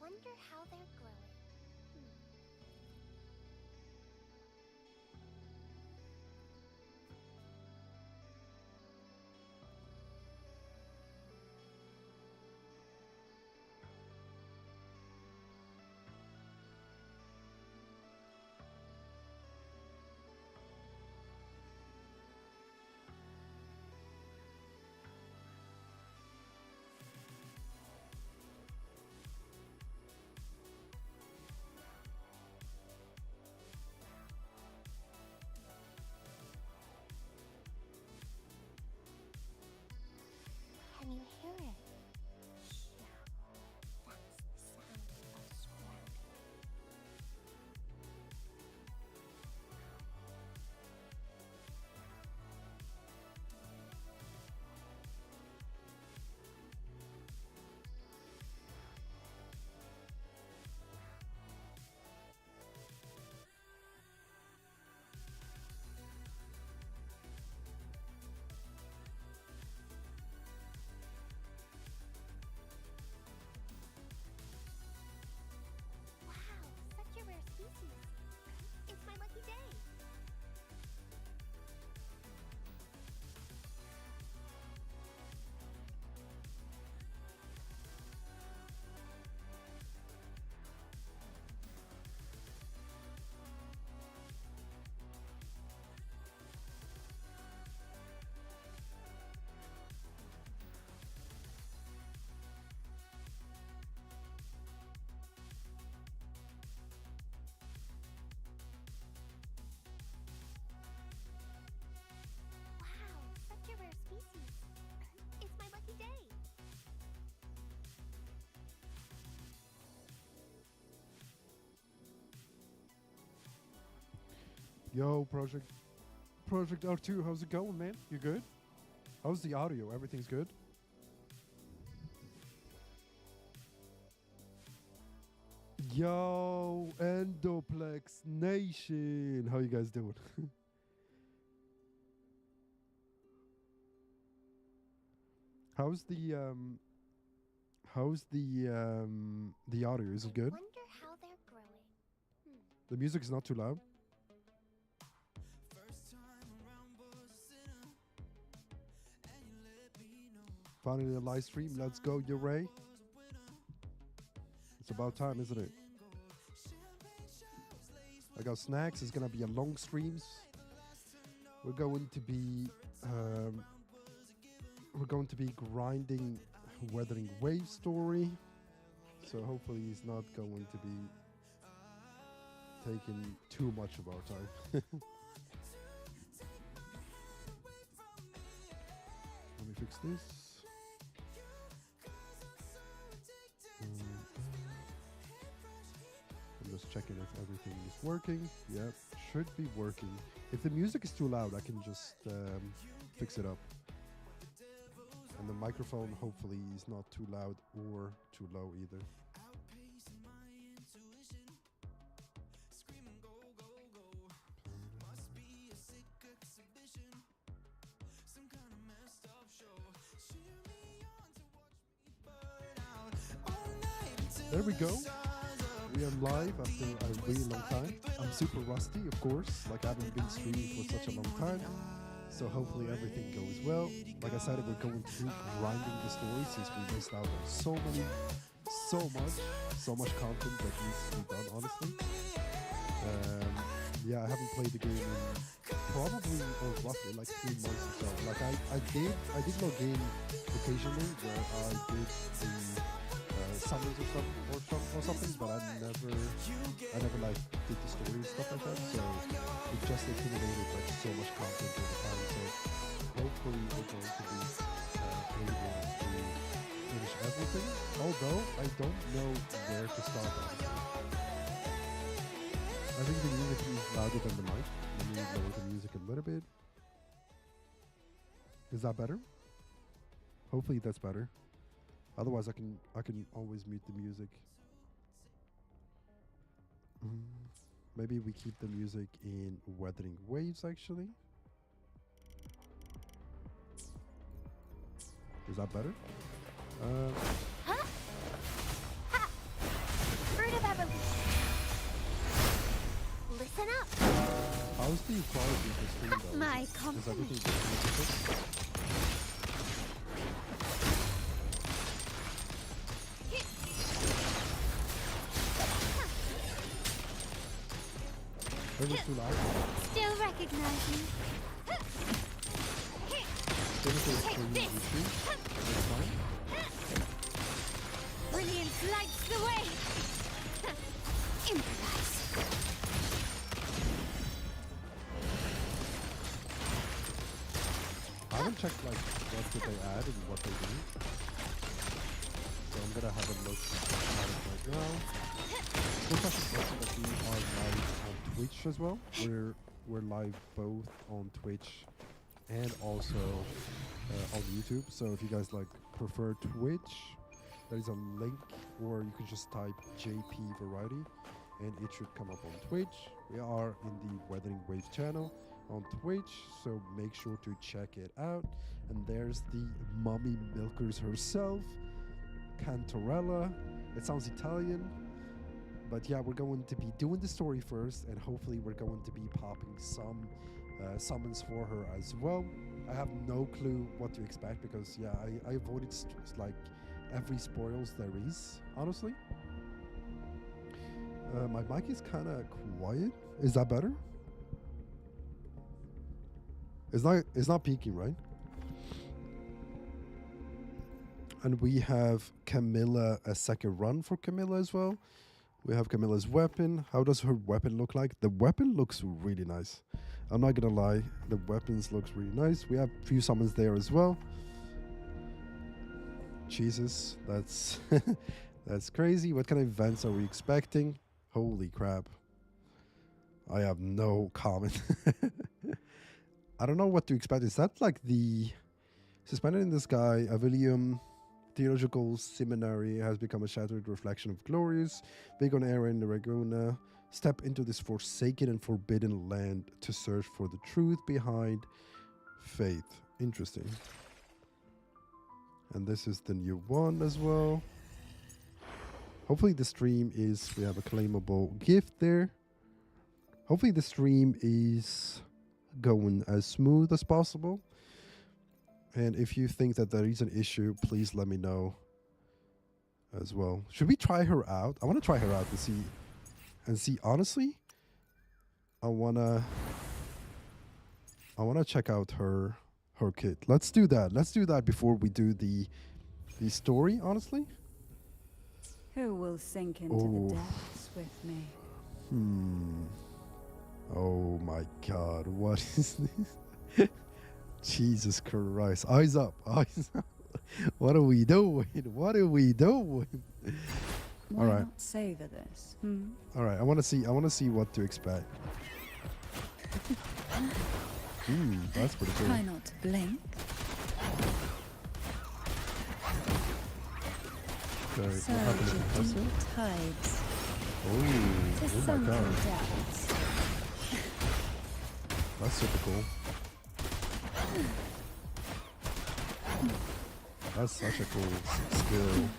wonder how they're growing. Can you hear it? Yeah, that's the sound of sprouting. Wow, such a rare species. It's my lucky day. Wow, such a rare species. It's my lucky day. Yo, Project R2, how's it going, man? You good? How's the audio? Everything's good? Yo, Endoplex Nation, how you guys doing? how's the audio? Is it good? I wonder how they're growing. The music is not too loud. Finally a live stream. Let's go, Ray. It's about time, isn't it? I got snacks. It's gonna be a long streams. We're going to be grinding Wuthering Wave story. So hopefully it's not going to be taking too much of our time. Let me fix this. I'm just checking if everything is working. Yep, should be working. If the music is too loud, I can just fix it up. And the microphone hopefully is not too loud or too low either. There we go. We are live after a really long time. I'm super rusty, of course, like I haven't been streaming for such a long time. So hopefully everything goes well. Like I said, we're going to be grinding the story since we missed out on so much content that needs to be done, honestly. Yeah, I haven't played the game in probably or roughly like 3 months or so. Like I did log in occasionally where I did the summons or something, but I never like did the story and stuff like that. So it just accumulated like so much content over time. So hopefully we're going to be able to finish everything. Although I don't know where to start. Honestly. I think the music is louder than the mic. Let me lower the music a little bit. Is that better? Hopefully that's better. Otherwise, I can always mute the music. Maybe we keep the music in Wuthering Waves, actually. Is that better? how's the quality of the stream though? My Is compliment. everything good? It was too loud. Still recognize me. Everything is Take clean this. YouTube. That's fine. Brilliance lights the way. Improvise. I haven't checked like what did they add and what they do. So I'm gonna have a look at it right now. Just have to mention that we are live on Twitch as well. We're live both on Twitch and also on YouTube. So if you guys like prefer Twitch, there is a link, or you can just type JP Variety and it should come up on Twitch. We are in the Wuthering Waves channel on Twitch, so make sure to check it out. And there's the mommy milkers herself, Cantarella. It sounds Italian, but yeah, we're going to be doing the story first, and hopefully we're going to be popping some summons for her as well. I have no clue what to expect because yeah, I avoided like every spoils there is, honestly. My mic is kind of quiet. Is that better? It's not peaking, right? And we have Camilla, a second run for Camilla as well. We have Camilla's weapon. How does her weapon look like? The weapon looks really nice. I'm not gonna lie, the weapons looks really nice. We have a few summons there as well. Jesus, that's that's crazy. What kind of events are we expecting? Holy crap. I have no comment. I don't know what to expect. Is that like the suspended in the sky, Avilium theological seminary has become a shattered reflection of glorious, big on air in the Regona. Step into this forsaken and forbidden land to search for the truth behind faith. Interesting. And this is the new one as well. Hopefully the stream is, we have a claimable gift there. Hopefully the stream is going as smooth as possible. And if you think that there is an issue, please let me know as well. Should we try her out? I want to try her out and see honestly. I wanna check out her kit. Let's do that. Let's do that before we do the story, honestly. Who will sink into the depths with me? Oh my god, what is this? Jesus Christ. Eyes up, eyes up. What are we doing? What are we doing? Why not savor this? All right, I want to see what to expect. That's pretty cool. Try not to blink. Okay, what Surge happened to the of compressor? deep tides Oh to my sunken god. depths. That's super cool. That's such a cool skill.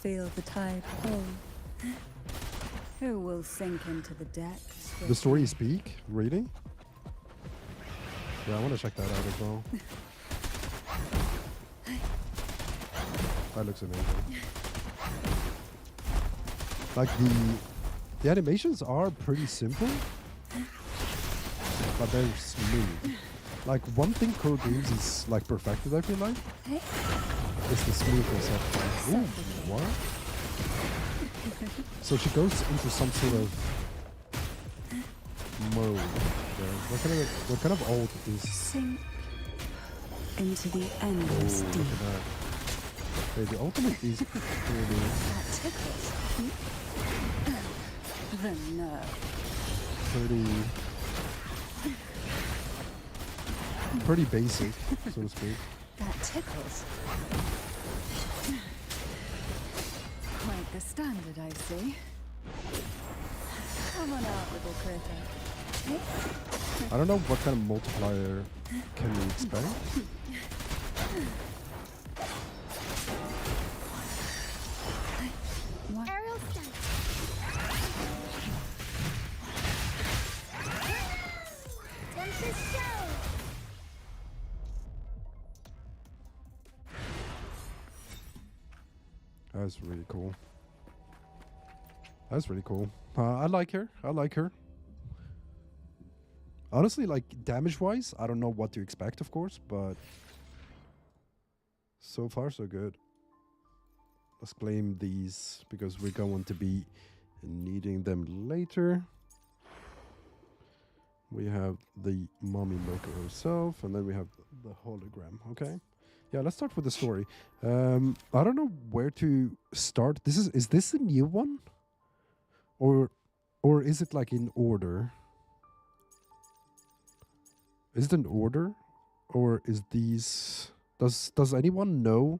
Feel the tide pull. Who will sink into the depths with The story me? speak reading. Yeah, I want to check that out as well. That looks amazing. Like the animations are pretty simple, but they're smooth. Like one thing Core Games is like perfected, I feel like, is the smoothness of it. Ooh, what? So she goes into some sort of mode there. What kind of ult is? Sink into the endless Look deep. at that. Okay, the ultimate is really That tickles. The nerve. pretty basic, so to speak. That tickles. Quite the standard, I see. Come on out, little critter. I don't know what kind of multiplier can we expect. What? Aerial stance. That's really cool. That's really cool. I like her. I like her. Honestly, like, damage-wise, I don't know what to expect, of course, but so far, so good. Let's claim these, because we're going to be needing them later. We have the mommy milker herself, and then we have the hologram, okay? Yeah, let's start with the story. I don't know where to start. Is this a new one? Or is it like in order? Is it in order? Or is these... Does anyone know,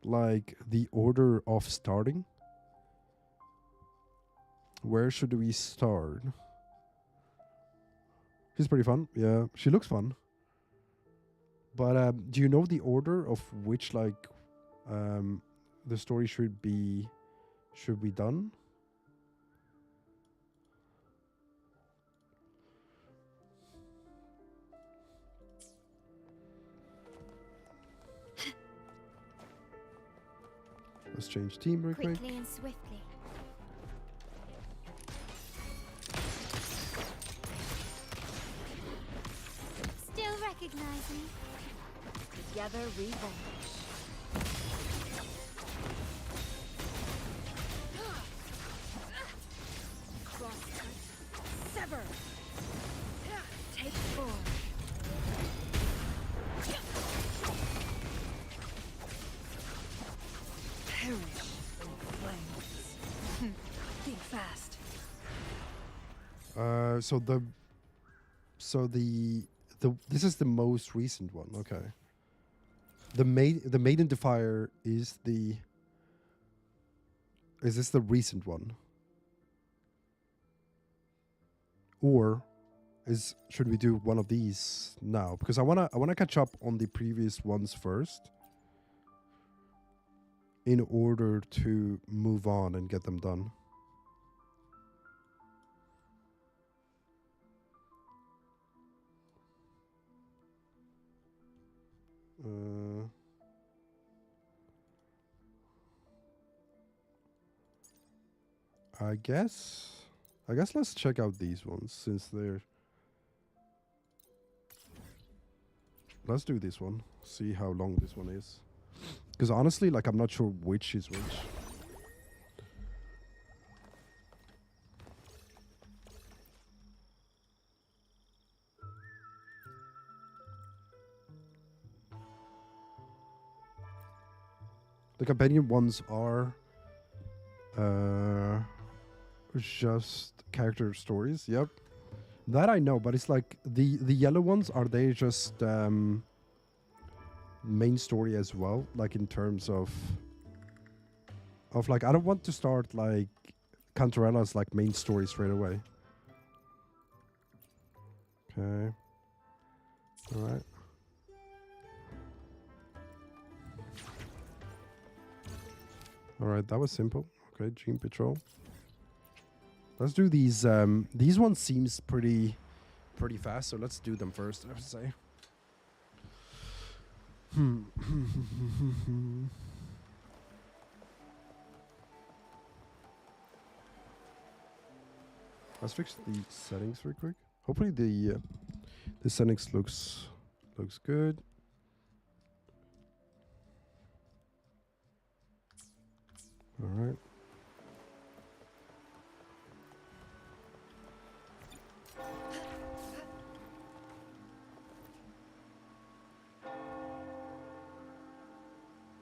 like, the order of starting? Where should we start? She's pretty fun. Yeah, she looks fun. But do you know the order of which, like, the story should be done? Let's change team real quick. Quickly and swiftly. Still recognize me? Together we vanish. Cross-cut. Sever. Take forward. Perish in flames. Think fast. So this is the most recent one. Okay. The Maiden Defier is the... Is this the recent one? Or should we do one of these now? Because I wanna catch up on the previous ones first, in order to move on and get them done. I guess let's check out these ones since they're... Let's do this one. See how long this one is. Because honestly, like, I'm not sure which is which. The companion ones are just character stories. Yep, that I know. But it's like the yellow ones, are they just main story as well? Like, in terms of like, I don't want to start like Cantarella's like main story straight away. Okay. All right. All right, that was simple. Okay, Gene Patrol. Let's do these. These ones seems pretty fast, so let's do them first, I would say. Let's fix the settings real quick. Hopefully the settings looks good. All right.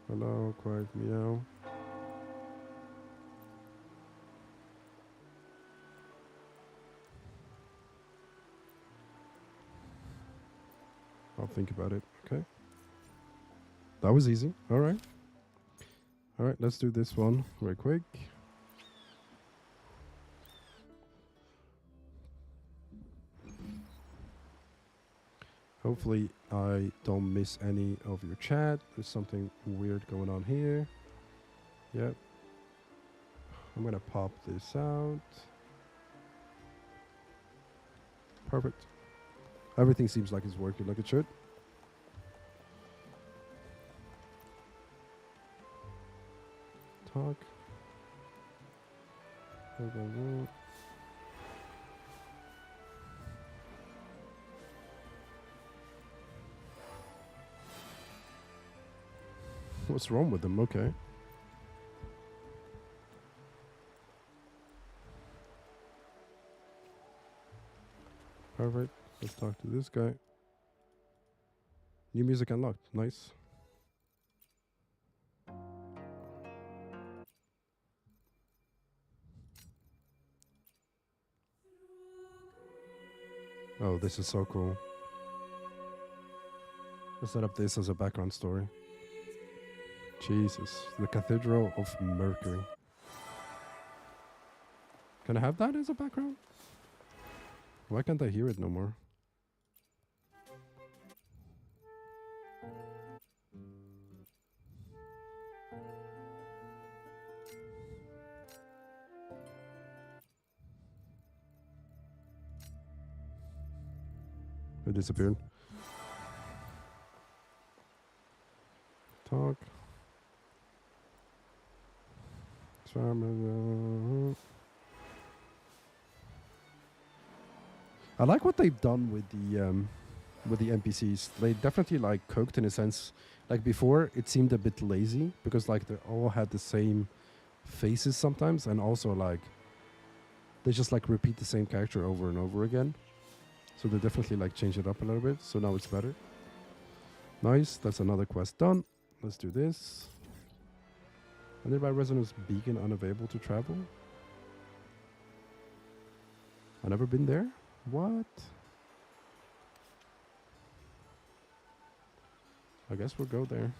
Hello, quiet meow. I'll think about it. Okay. That was easy. All right. All right, let's do this one real quick. Hopefully I don't miss any of your chat. There's something weird going on here. Yep. I'm gonna pop this out. Perfect. Everything seems like it's working like it should. Talk. What's wrong with them? Okay. Perfect. Let's talk to this guy. New music unlocked. Nice. Oh, this is so cool. Let's set up this as a background story. Jesus. The Cathedral of Mercury. Can I have that as a background? Why can't I hear it no more? It disappeared. Talk. I like what they've done with the NPCs. They definitely like cooked in a sense. Like before, it seemed a bit lazy because like they all had the same faces sometimes, and also like they just like repeat the same character over and over again. So they definitely like change it up a little bit. So now it's better. Nice. That's another quest done. Let's do this. A nearby resonance beacon unavailable to travel. I've never been there. What? I guess we'll go there.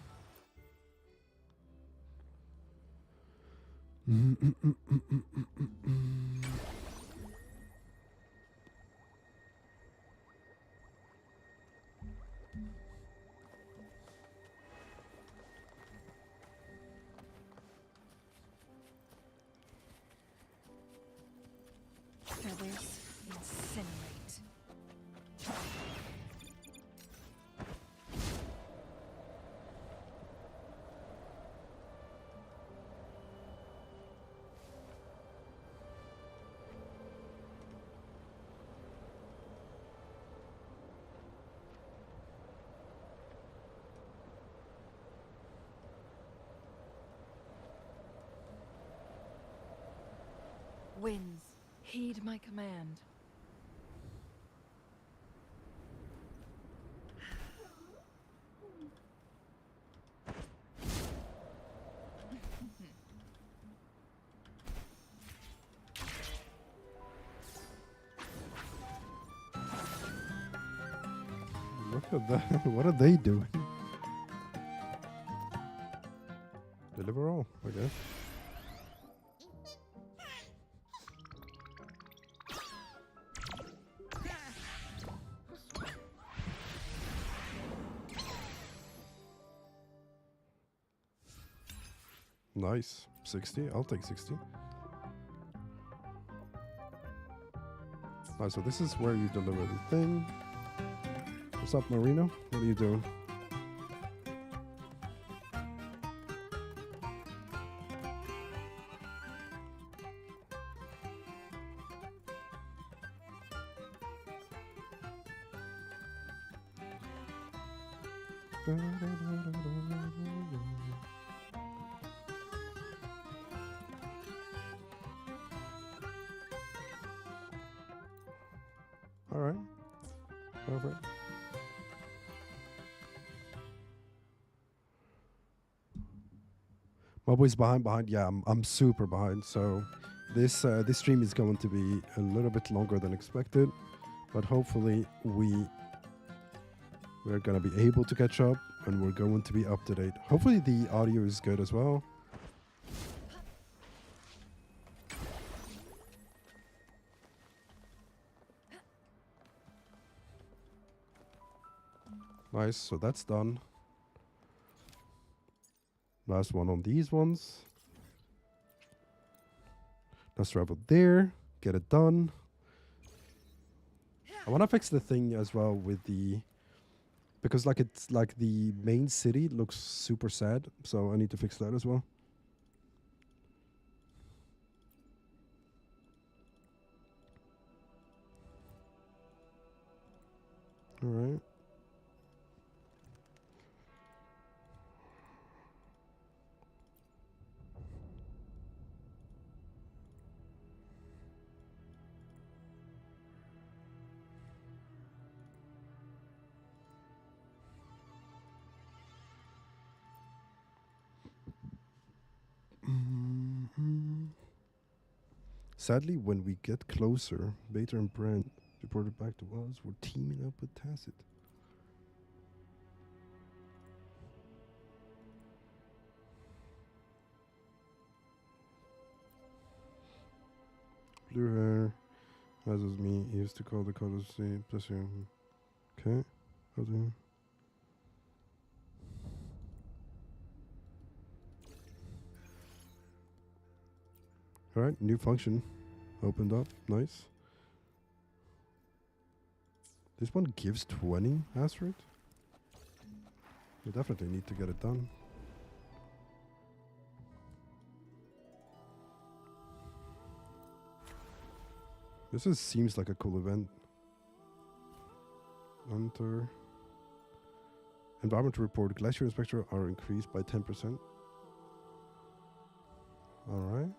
Feathers incinerate. Winds, heed my command. Look at that. What are they doing? Deliver all, I guess. Nice. 60. I'll take 60. Alright, so this is where you deliver the thing. What's up, Marino? What are you doing? Alright. Perfect. My boy's behind. Yeah, I'm super behind. So this stream is going to be a little bit longer than expected, but hopefully we're gonna be able to catch up and we're going to be up to date. Hopefully the audio is good as well. Nice, so that's done. Last one on these ones. Let's travel there, get it done. I want to fix the thing as well with the, because like it's like the main city looks super sad, so I need to fix that as well. All right. Mhm. Sadly, when we get closer, Bader and Brent reported back to us we're teaming up with Tacit. Blue hair, as was me, he used to call the colors the possession. Okay, how do you? Alright, new function opened up. Nice. This one gives 20 asteroid. We definitely need to get it done. Seems like a cool event. Enter. Environmental report. Glacier inspector are increased by 10%. Alright.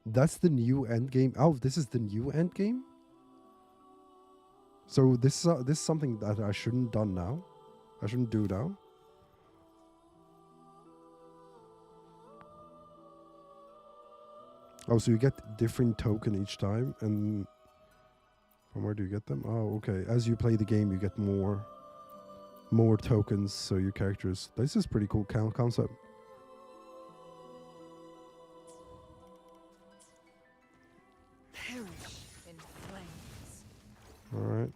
That's the new end game. Oh, this is the new end game? So this is something that I shouldn't done now. I shouldn't do now. Oh, so you get different token each time, and from where do you get them? Oh, okay. As you play the game, you get more tokens. So your characters. This is pretty cool concept. Perish in flames. All right.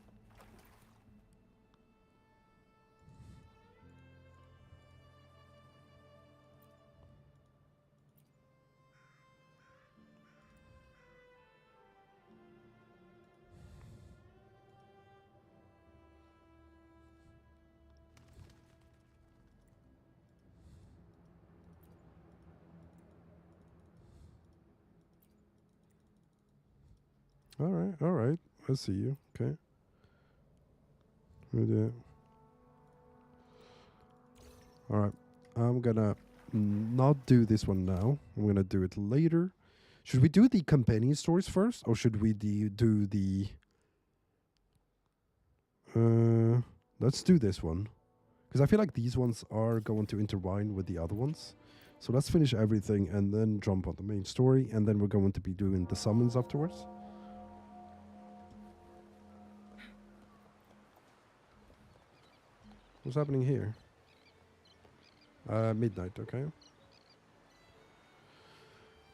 All right. I see you. Okay. We do. All right. I'm gonna not do this one now. I'm gonna do it later. Should we do the companion stories first, or should we do the? Let's do this one, because I feel like these ones are going to intertwine with the other ones. So let's finish everything and then jump on the main story, and then we're going to be doing the summons afterwards. What's happening here? Midnight, okay.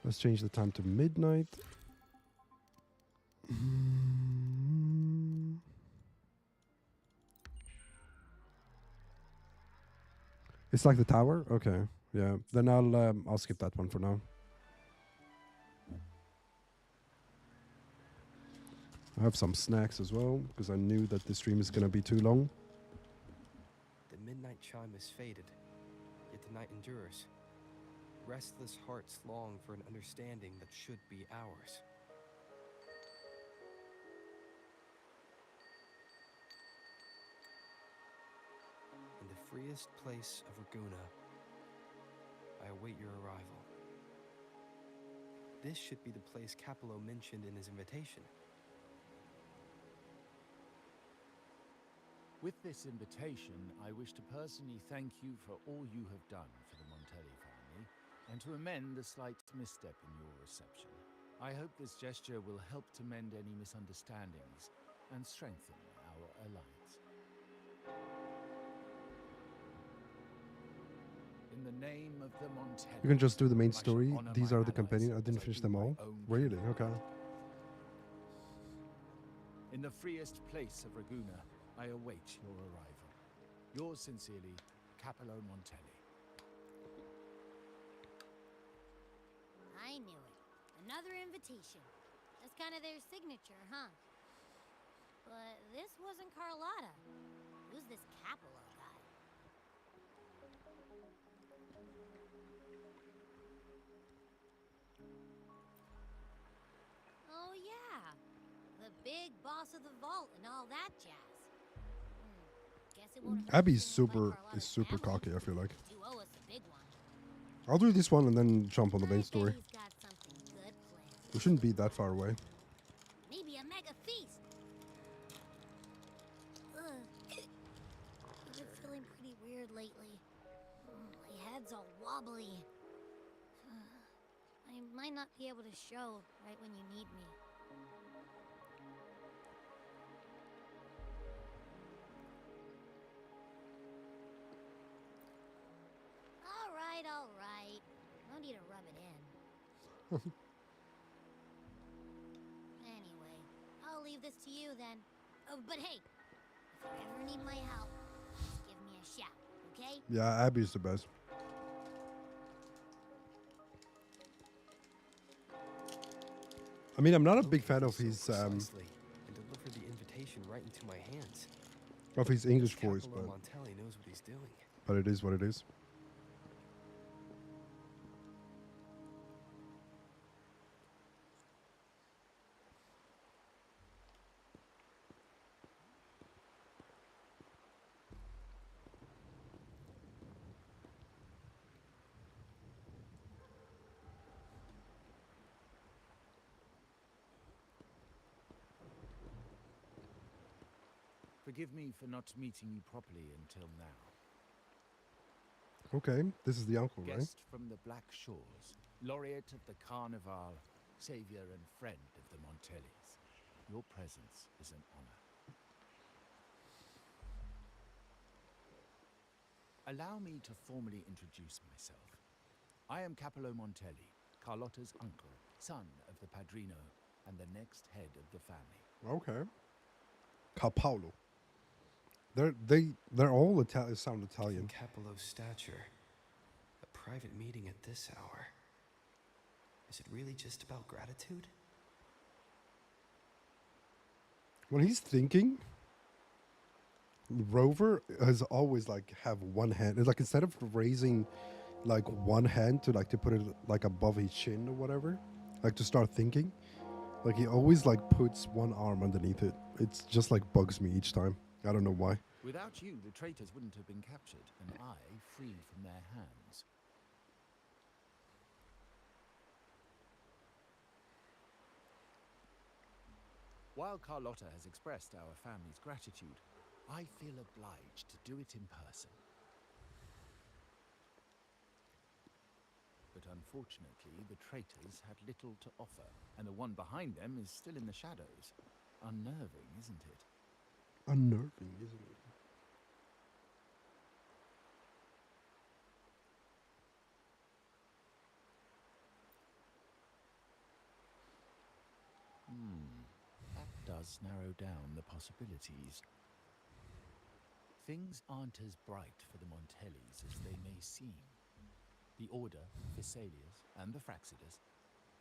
Let's change the time to midnight. It's like the tower? Okay. Yeah. Then I'll skip that one for now. I have some snacks as well, because I knew that the stream is gonna be too long. The midnight chime has faded, yet the night endures. Restless hearts long for an understanding that should be ours. In the freest place of Raguna, I await your arrival. This should be the place Capello mentioned in his invitation. With this invitation, I wish to personally thank you for all you have done for the Montelli family, and to amend a slight misstep in your reception. I hope this gesture will help to mend any misunderstandings and strengthen our alliance. In the name of the Montelli, You can just do the main story. These are the companion. I didn't finish them all. Really? Okay. in the freest place of Raguna, I await your arrival. Yours sincerely, Capello Montelli. I knew it. Another invitation. That's kind of their signature, huh? But this wasn't Carlotta. Who's this Capello guy? Oh yeah, the big boss of the vault and all that jazz. Guess it won't hurt Abby's to invite super Carlotta's super family. cocky, I feel like. You owe us a big one. I'll do this one and then jump on the I main bet story. he's got something good planned. We shouldn't be that far away. Maybe a mega feast. Ugh. I've been feeling pretty weird lately. My head's all wobbly. I might not be able to show right when you need me. All right. No need to rub it in. Anyway, I'll leave this to you then. Oh, but hey, if you ever need my help, just give me a shout, okay? Yeah, Abby's the best. I mean, I'm not a big fan of his and deliver the invitation right into my hands. English voice, Capello Montelli knows what he's doing. but it is what it is. Forgive me for not meeting you properly until now. Okay, this is the uncle, right? Guest from the Black Shores, laureate of the Carnival, savior and friend of the Montellis. Your presence is an honor. Allow me to formally introduce myself. I am Capello Montelli, Carlotta's uncle, son of the Padrino, and the next head of the family. Okay. Capaulo. They're all sound Italian. Capello's stature. A private meeting at this hour. Is it really just about gratitude? When he's thinking, Rover has always like have one hand. It's like instead of raising like one hand to put it like above his chin or whatever, like to start thinking, like he always like puts one arm underneath it. It's just like bugs me each time. I don't know why. Without you, the traitors wouldn't have been captured, and I freed from their hands. While Carlotta has expressed our family's gratitude, I feel obliged to do it in person. But unfortunately, the traitors had little to offer, and the one behind them is still in the shadows. Unnerving, isn't it? Unnerving, isn't it? That does narrow down the possibilities. Things aren't as bright for the Montellis as they may seem. The Order, Physaelius, and the Fraxidus,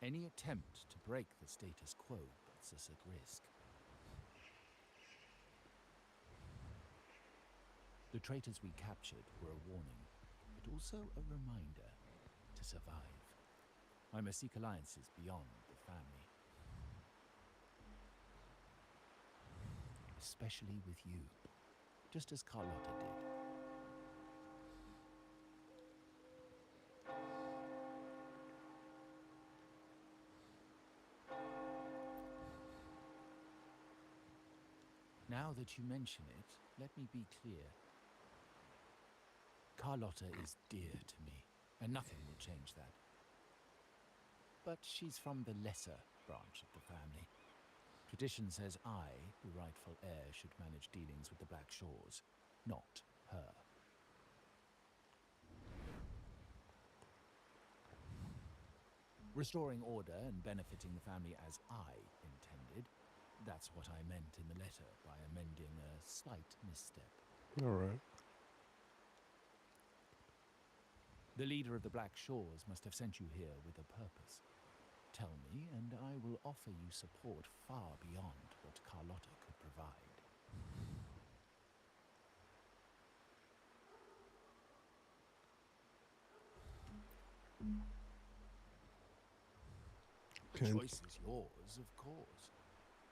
any attempt to break the status quo puts us at risk. The traitors we captured were a warning, but also a reminder to survive. I must seek alliances beyond the family. Especially with you, just as Carlotta did. Now that you mention it, let me be clear. Carlotta is dear to me, and nothing will change that. But she's from the lesser branch of the family. Tradition says I, the rightful heir, should manage dealings with the Black Shores, not her. Restoring order and benefiting the family as I intended, that's what I meant in the letter by amending a slight misstep. All right. The leader of the Black Shores must have sent you here with a purpose. Tell me, and I will offer you support far beyond what Carlotta could provide. The Okay. choice is yours, of course.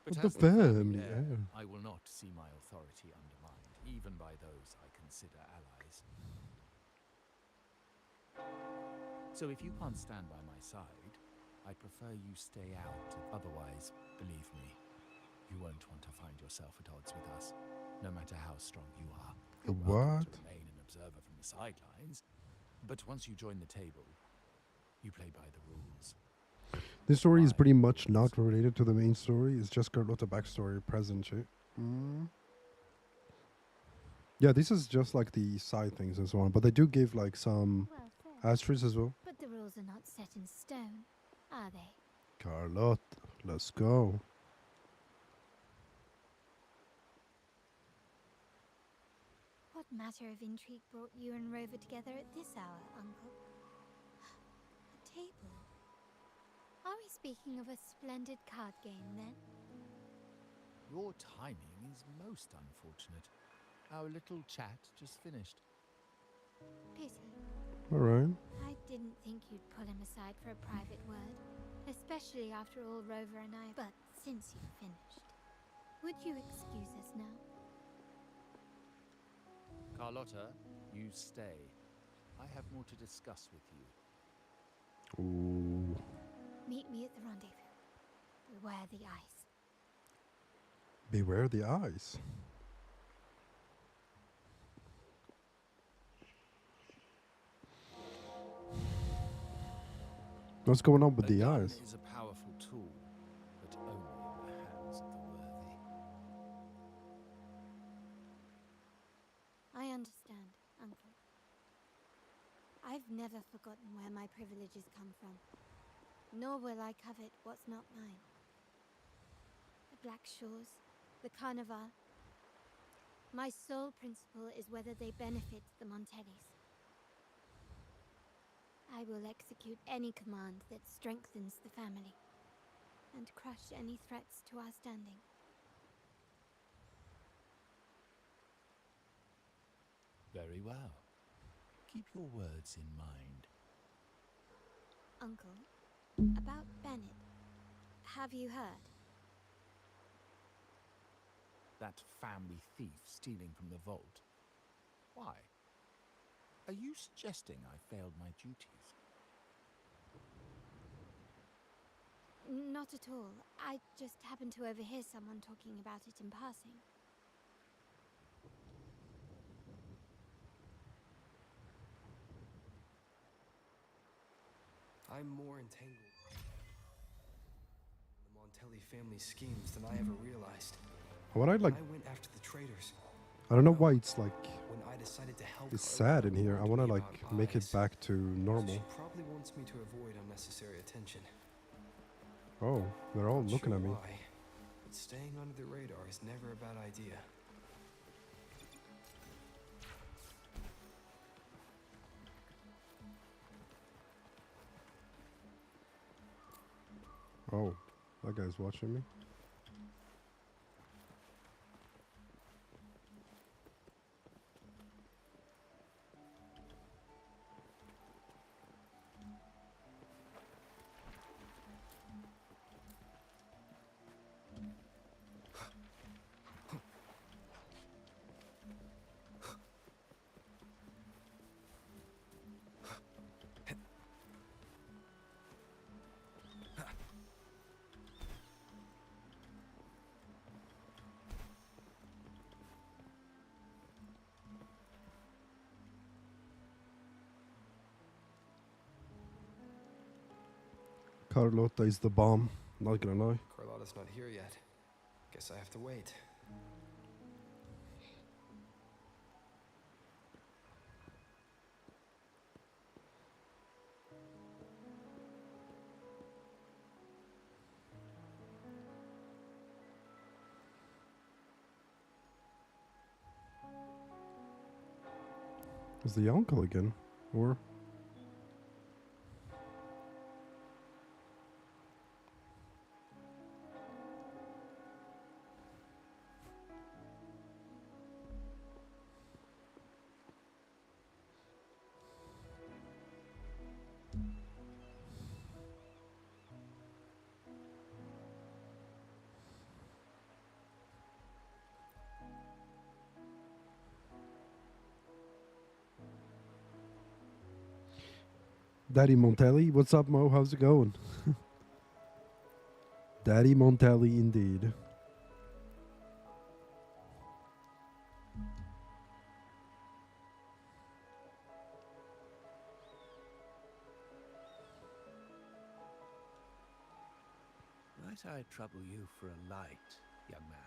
But The as the family family heir, heir. I will not see my authority undermined, even by those I consider allies. So if you can't stand by my side, I prefer you stay out. Otherwise, believe me, you won't want to find yourself at odds with us, no matter how strong you are. You're welcome What? to remain an observer from the sidelines, but once you join the table, you play by the rules. This story is My pretty much rules. not related to the main story. It's just Carlotta backstory present shit. Mm. Yeah, this is just like the side things and so on, but they do give like some Well said. asterisks as well. But the rules are not set in stone, are they? Carlotta, let's go. What matter of intrigue brought you and Rover together at this hour, Uncle? A table? Are we speaking of a splendid card game, then? Your timing is most unfortunate. Our little chat just finished. Pity. Alright. I didn't think you'd pull him aside for a private word, especially after all Rover and I. But since you've finished, would you excuse us now? Carlotta, you stay. I have more to discuss with you. Ooh. Meet me at the rendezvous. Beware the ice. Beware the eyes. What's going on with A the gun eyes? is a powerful tool, but only in the hands of the worthy. I understand, Uncle. I've never forgotten where my privileges come from, nor will I covet what's not mine. The Black Shores, the Carnival. My sole principle is whether they benefit the Montellis. I will execute any command that strengthens the family, and crush any threats to our standing. Very well. Keep your words in mind. Uncle, about Bennett, have you heard? That family thief stealing from the vault. Why? Are you suggesting I failed my duties? Not at all. I just happened to overhear someone talking about it in passing. I'm more entangled in the Montelli family schemes than I ever realized. What I like, When I went after the traitors, I don't know why it's like, when I decided to help it's Carlotta sad in here. I warned want to me like about make it eyes. back to normal. She probably wants me to avoid unnecessary attention. Oh, they're all Not looking sure at me. why, but staying under the radar is never a bad idea. Oh, that guy's watching me. Carlotta is the bomb. Not gonna lie. Carlotta's not here yet. Guess I have to wait. Is the uncle again? Or Daddy Montelli, what's up, Mo? How's it going? Daddy Montelli, indeed. Might I trouble you for a light, young man?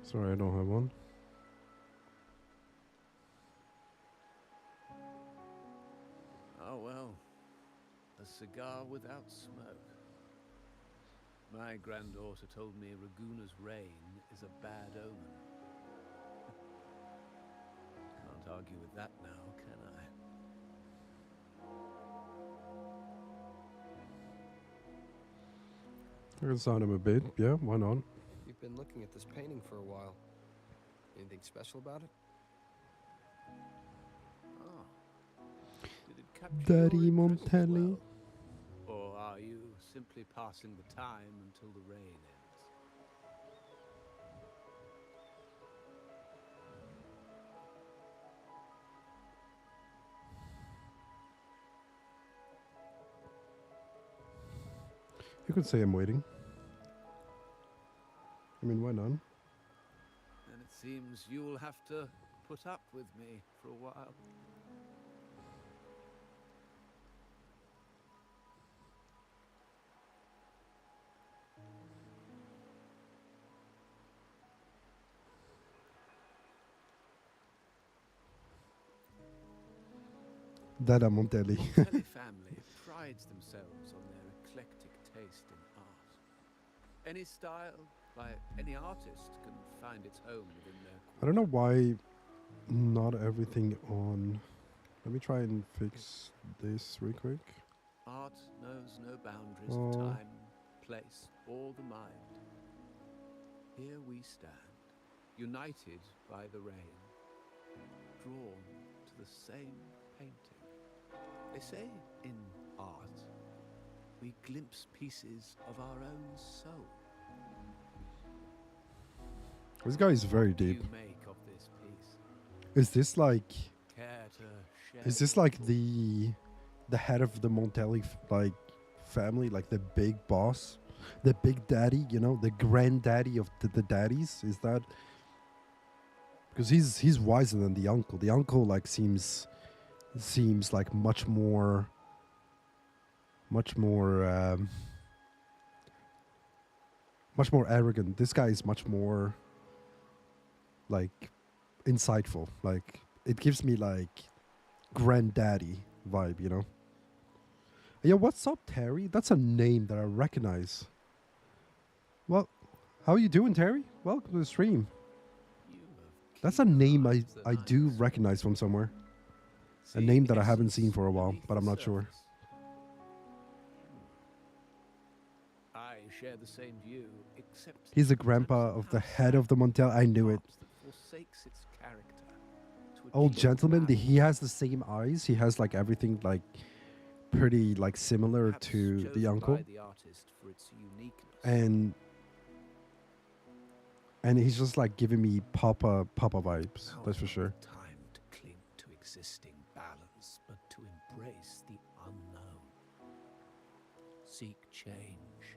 Sorry, I don't have one. Oh well, a cigar without smoke. My granddaughter told me Raguna's reign is a bad omen. Can't argue with that now, can I? I can sign him a bit. Yeah, why not? You've been looking at this painting for a while. Anything special about it? Ah. Did it capture Daddy your interest as Montelli. well? Or are you simply passing the time until the rain ends? You could say I'm waiting. I mean, why not? And it seems you'll have to put up with me for a while. Dada Montelli. Montelli family prides themselves on their eclectic taste in art. Any style by any artist can find its home within their I don't know why not everything on... Let me try and fix this real quick. Art knows no boundaries Oh. of time, place, or the mind. Here we stand, united by the rain, drawn to the same painting. They say in art, we glimpse pieces of our own soul. This guy is very What do deep. you make of this piece? Is this like... Care to share? Is this like the head of the Montelli like family, like the big boss, the big daddy, you know, the granddaddy of the daddies? Is that because he's wiser than the uncle? The uncle like seems like much more arrogant. This guy is much more like insightful. Like it gives me like granddaddy vibe, you know. Yeah, what's up, Terry? That's a name that I recognize. Well, how are you doing, Terry? Welcome to the stream. You have That's a keener name eyes than I do expect. recognize from somewhere. A See name the that I haven't seen essence for a while, beneath but I'm the not sure. surface. I share the same view, except He's the sometimes grandpa of the how head of the sad Montel. I knew it. art that forsakes its character to Old achieve gentleman, balance. he has the same eyes. He has like everything like pretty like similar Perhaps to the chosen uncle. by the artist for its uniqueness. And he's just like giving me Papa vibes. Now That's for is sure. not the time to cling to existing balance, but to embrace the unknown. Seek change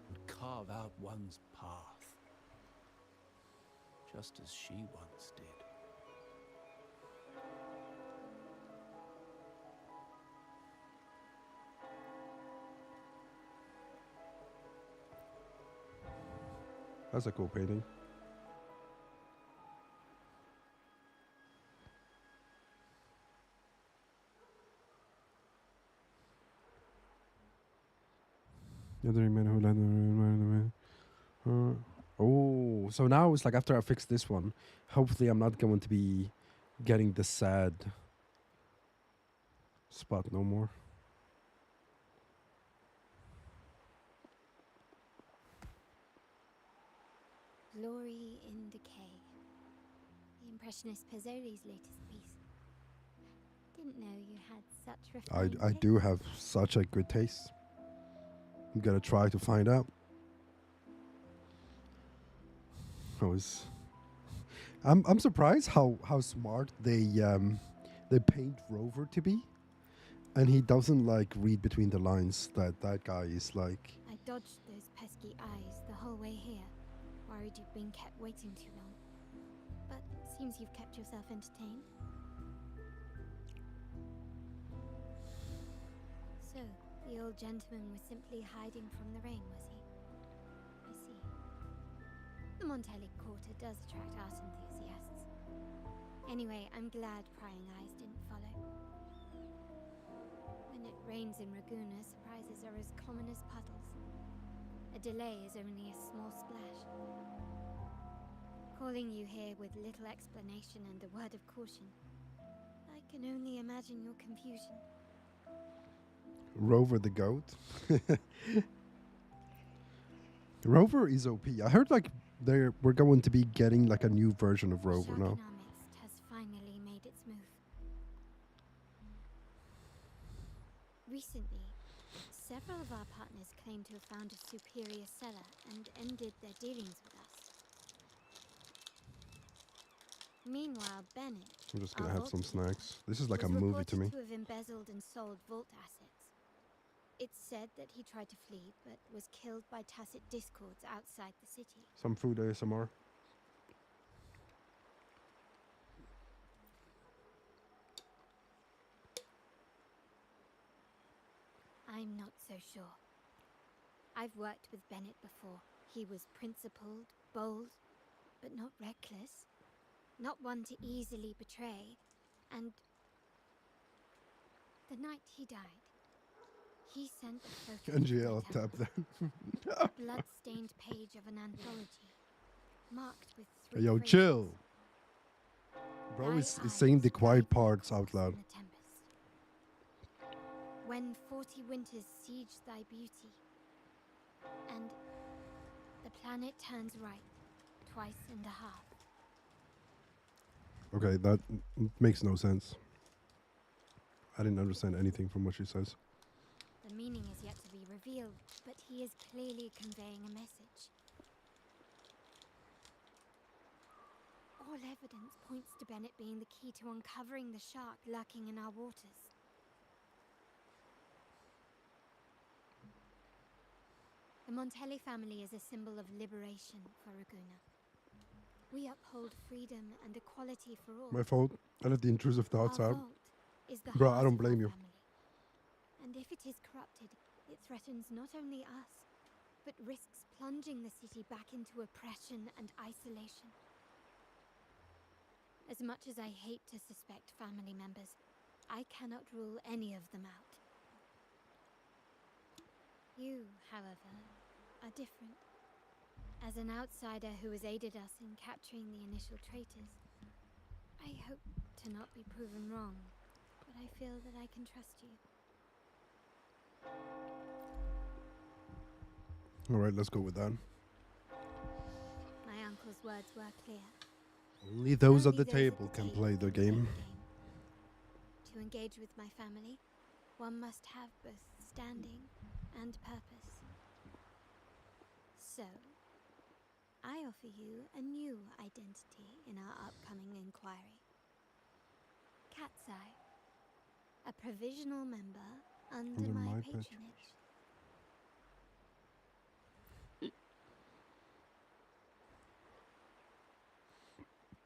and carve out one's path, just as she once did. That's a cool painting. Oh, so now it's like after I fix this one, hopefully I'm not going to be getting the sad spot no more. Glory in decay. Impressionist Pizzoli's latest piece. Didn't know you had such I refined do taste. have such a good taste. I'm gonna try to find out. I'm surprised how smart they paint Rover to be, and he doesn't like read between the lines. That guy is like, I dodged those pesky eyes the whole way here, worried you'd been kept waiting too long. But seems you've kept yourself entertained. So, the old gentleman was simply hiding from the rain, was he? I see. The Montelli Quarter does attract art enthusiasts. Anyway, I'm glad prying eyes didn't follow. When it rains in Ragusa, surprises are as common as puddles. A delay is only a small splash. Calling you here with little explanation and a word of caution, I can only imagine your confusion. Rover the goat. Rover is OP. I heard like we're going to be getting like a new version of Rover Shark now. in our midst has finally made its move. Recently, several of our partners claim to have found a superior seller and ended their dealings with us. Meanwhile, Bennett, I'm just gonna our have vault some keeper, snacks. This is like was a movie to me. reported to have embezzled and sold vault assets. It's said that he tried to flee, but was killed by tacit discords outside the city. Some food ASMR. I'm not so sure. I've worked with Bennett before. He was principled, bold, but not reckless. Not one to easily betray. And the night he died, he sent a photo to NGL my tap temple. that. A blood-stained page of an anthology, marked with 3 Yo, phrases. chill. Bro Thy is saying the eyes quiet ride my parts out course loud. in the tempest. When 40 winters siege thy beauty, and the planet turns right, twice and a half. Okay, that makes no sense. I didn't understand anything from what she says. The meaning is yet to be revealed, but he is clearly conveying a message. All evidence points to Bennett being the key to uncovering the shark lurking in our waters. The Montelli family is a symbol of liberation for Ragusa. We uphold freedom and equality for all. My fault. I let the intrusive thoughts Our out. vault is the Bro, I heart don't of our blame you. family. And if it is corrupted, it threatens not only us, but risks plunging the city back into oppression and isolation. As much as I hate to suspect family members, I cannot rule any of them out. You, however, are different. As an outsider who has aided us in capturing the initial traitors, I hope to not be proven wrong, but I feel that I can trust you. All right, let's go with that. My uncle's words were clear. Only those at Only the table can play the game. To engage with my family, one must have both standing and purpose. So, I offer you a new identity in our upcoming inquiry. Cat's Eye, a provisional member under my patronage.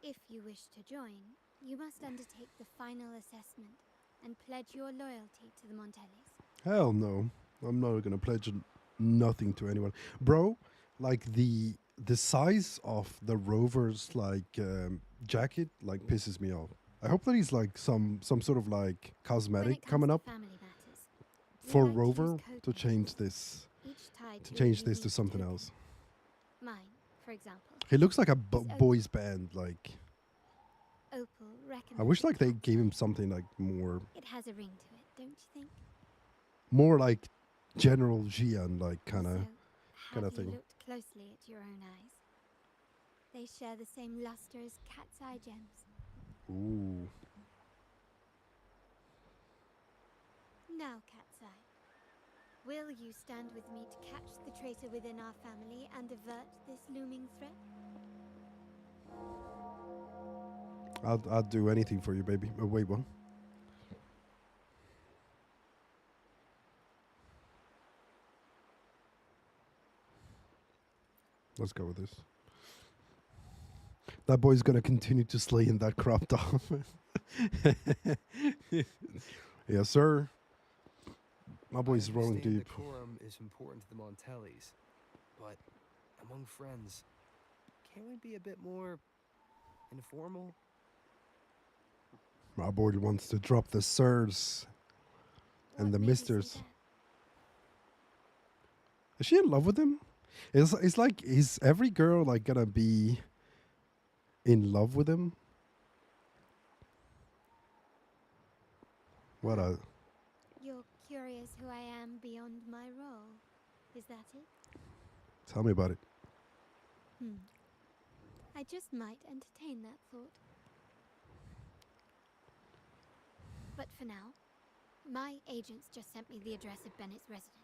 If you wish to join, you must undertake the final assessment and pledge your loyalty to the Montellis. Hell no. I'm not gonna pledge nothing to anyone. Bro, like the size of the Rover's like jacket like pisses me off. I hope that he's like some sort of like cosmetic coming up for Rover to change this to something else. Mine, for example. He looks like a boys band like. Opal I wish like they gave him something like more It has a ring to it, don't you think? more like General Gian like kind of Have you thing. looked closely at your own eyes? They share the same luster as cat's eye gems. Ooh. Now, Cat's Eye, will you stand with me to catch the traitor within our family and avert this looming threat? I'd do anything for you, baby. Oh, wait, what? Let's go with this. That boy's gonna continue to slay in that crop top. Yes, sir. My boy's I rolling understand deep. decorum is important to the Montellis, but among friends, can't we be a bit more informal? My boy wants to drop the sirs and What the made you say misters. that? Is she in love with him? It's like, is every girl like gonna be in love with him? What a You're curious who I am beyond my role. Is that it? tell me about it. I just might entertain that thought. But for now, my agents just sent me the address of Bennett's residence.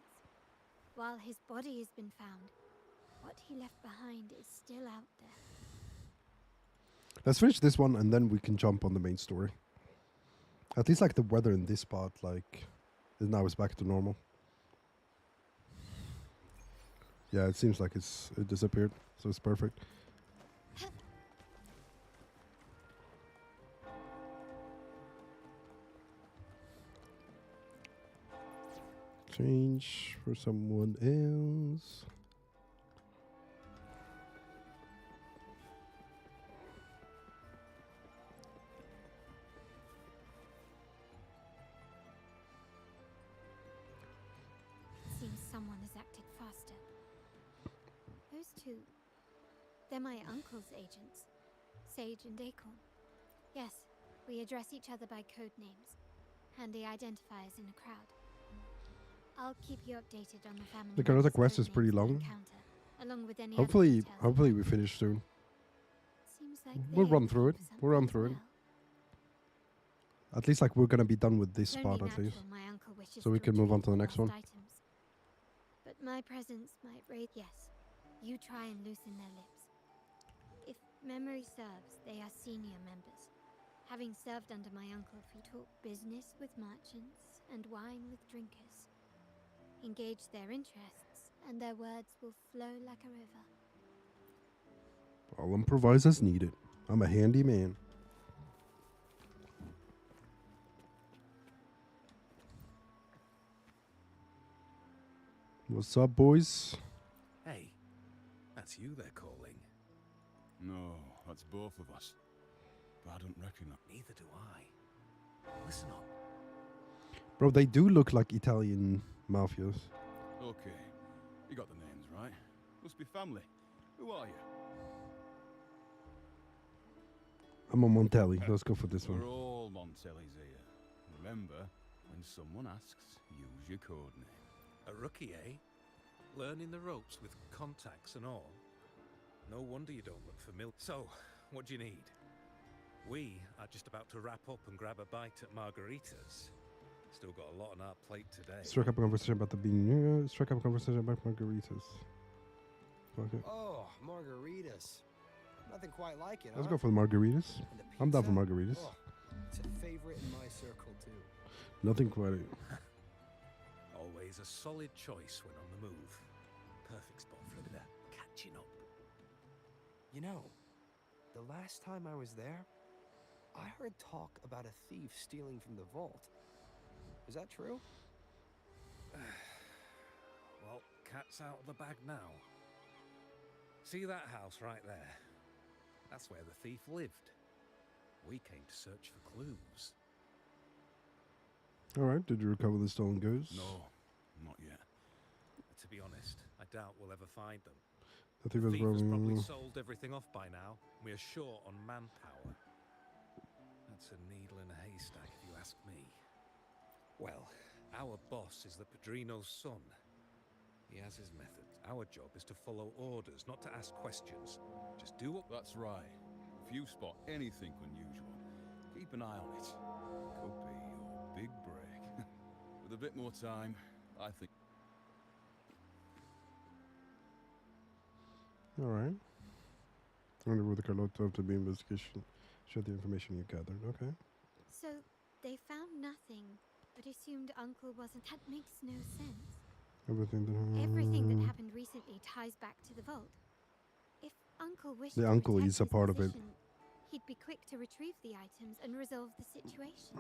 While his body has been found, what he left behind is still out there. Let's finish this one and then we can jump on the main story. At least like the weather in this spot, like now it's back to normal. Yeah, it seems like it disappeared, so it's perfect. Change for someone else. Seems someone has acted faster. Those two, they're my uncle's agents, Sage and Acorn. Yes, we address each other by code names. Handy identifiers in a crowd. I'll keep you updated on the family. The Carota members' quest code is pretty names we long. encounter, along with any other Hopefully details about we them. finish soon. Seems like We'll they run are through it. looking for We'll run something through as it. well. At least like we're gonna be done with this It's spot only at least. natural my uncle wishes So we to can move on retrieve to the the next lost one. items. But my presence might raise. Yes, you try and loosen their lips. If memory serves, they are senior members. Having served under my uncle, we talk business with merchants and wine with drinkers. Engage their interests, and their words will flow like a river. I'll improvise as needed. I'm a handy man. What's up, boys? Hey, that's you they're calling. No, that's both of us. But I don't recognize. Neither do I. Listen up. Bro, they do look like Italian mafias. Okay, you got the names right. Must be family. Who are you? I'm a Montelli. Let's go for this one. We're all Montellis here. Remember, when someone asks, use your code name. A rookie, eh? Learning the ropes with contacts and all. No wonder you don't look familiar. So, what do you need? We are just about to wrap up and grab a bite at Margarita's. Still got a lot on our plate today. Strike up a conversation about the bean. Strike up a conversation about margaritas. Okay. Oh, margaritas. Nothing quite like it, Let's huh? go for the margaritas. And the I'm down for pizza? margaritas. Oh, it's a favorite in my circle, too. Nothing quite. Always a solid choice when on the move. Perfect spot for a bit of catching up. You know, the last time I was there, I heard talk about a thief stealing from the vault. Is that true? Well, cat's out of the bag now. See that house right there? That's where the thief lived. We came to search for clues. Alright, did you recover the stolen goods? No, not yet. To be honest, I doubt we'll ever find them. I think The that's thief has probably probably... sold everything off by now. We are short on manpower. That's a needle in a haystack, if you ask me. Well, our boss is the Padrino's son. He has his methods. Our job is to follow orders, not to ask questions. Just do what... That's right. If you spot anything unusual, Keep an eye on it. Could be your big break. With a bit more time, I think. Alright. Under with the Carlotta to be investigation. Share the information you gathered. Okay. So they found nothing, but assumed Uncle wasn't. That makes no sense. Everything Everything that that. happened recently ties back to the vault. If Uncle wished The to uncle protect is a his part of it. position, he'd be quick to retrieve the items and resolve the situation.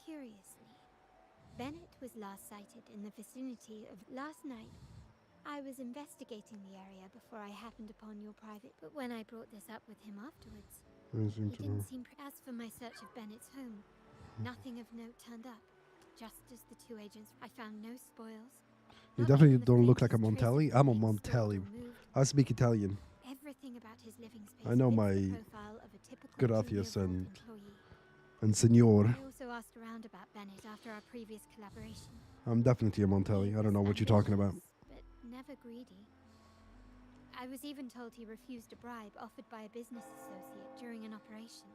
Curiously, Bennett was last sighted in the vicinity of last night. I was investigating the area before I happened upon your private, but when I brought this up with him afterwards, he didn't seem. As for my search of Bennett's home, nothing of note turned up. Just as the two agents, I found no spoils. You Not definitely even the don't look like a faintest trace of Montelli. I'm a things stored or Montelli. moved. I speak Italian. Everything about his living space I know fits my the profile of a typical gracias junior vault and- employee. Senor. I also asked around about Bennett after our previous collaboration. I'm definitely a Montelli. I don't know what you're talking about. But never greedy. I was even told he refused a bribe offered by a business associate during an operation.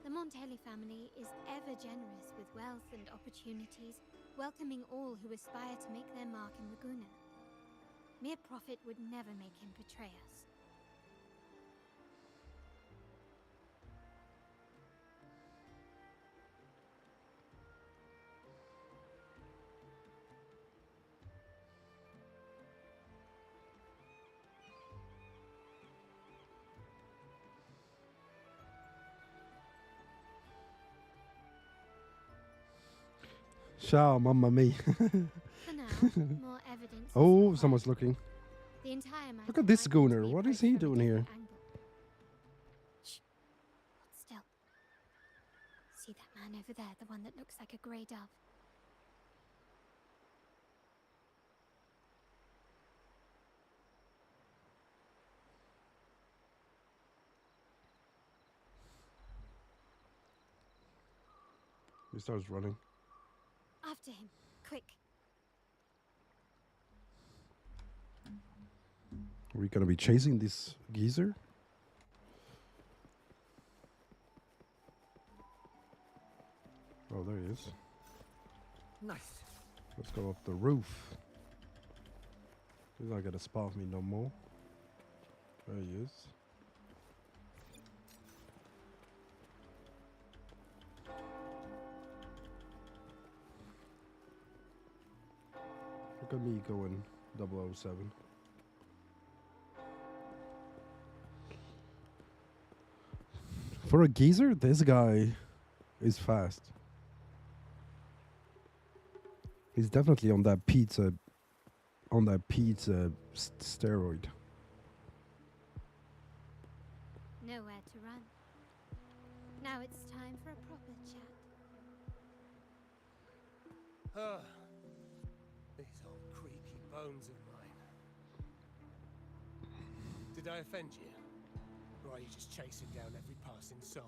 The Montelli family is ever generous with wealth and opportunities, welcoming all who aspire to make their mark in Laguna. Mere profit would never make him betray us. Ciao, mamma mia. For now, more evidence. is Oh, required. someone's looking. The entire matter Look at this might need to gooner. be What is approached he from a doing here? different angle. Shh. Hold still. See that man over there, the one that looks like a grey dove? He starts running. After him, quick. Are we gonna be chasing this geezer? Oh, there he is. Nice. Let's go up the roof. He's not gonna spot me no more. There he is. Look at me going 007. For a geezer, this guy is fast. He's definitely on that pizza steroid. Nowhere to run. Now it's time for a proper chat. Ah, these old creaky bones of mine. Did I offend you? Or are you just chasing down every passing soul?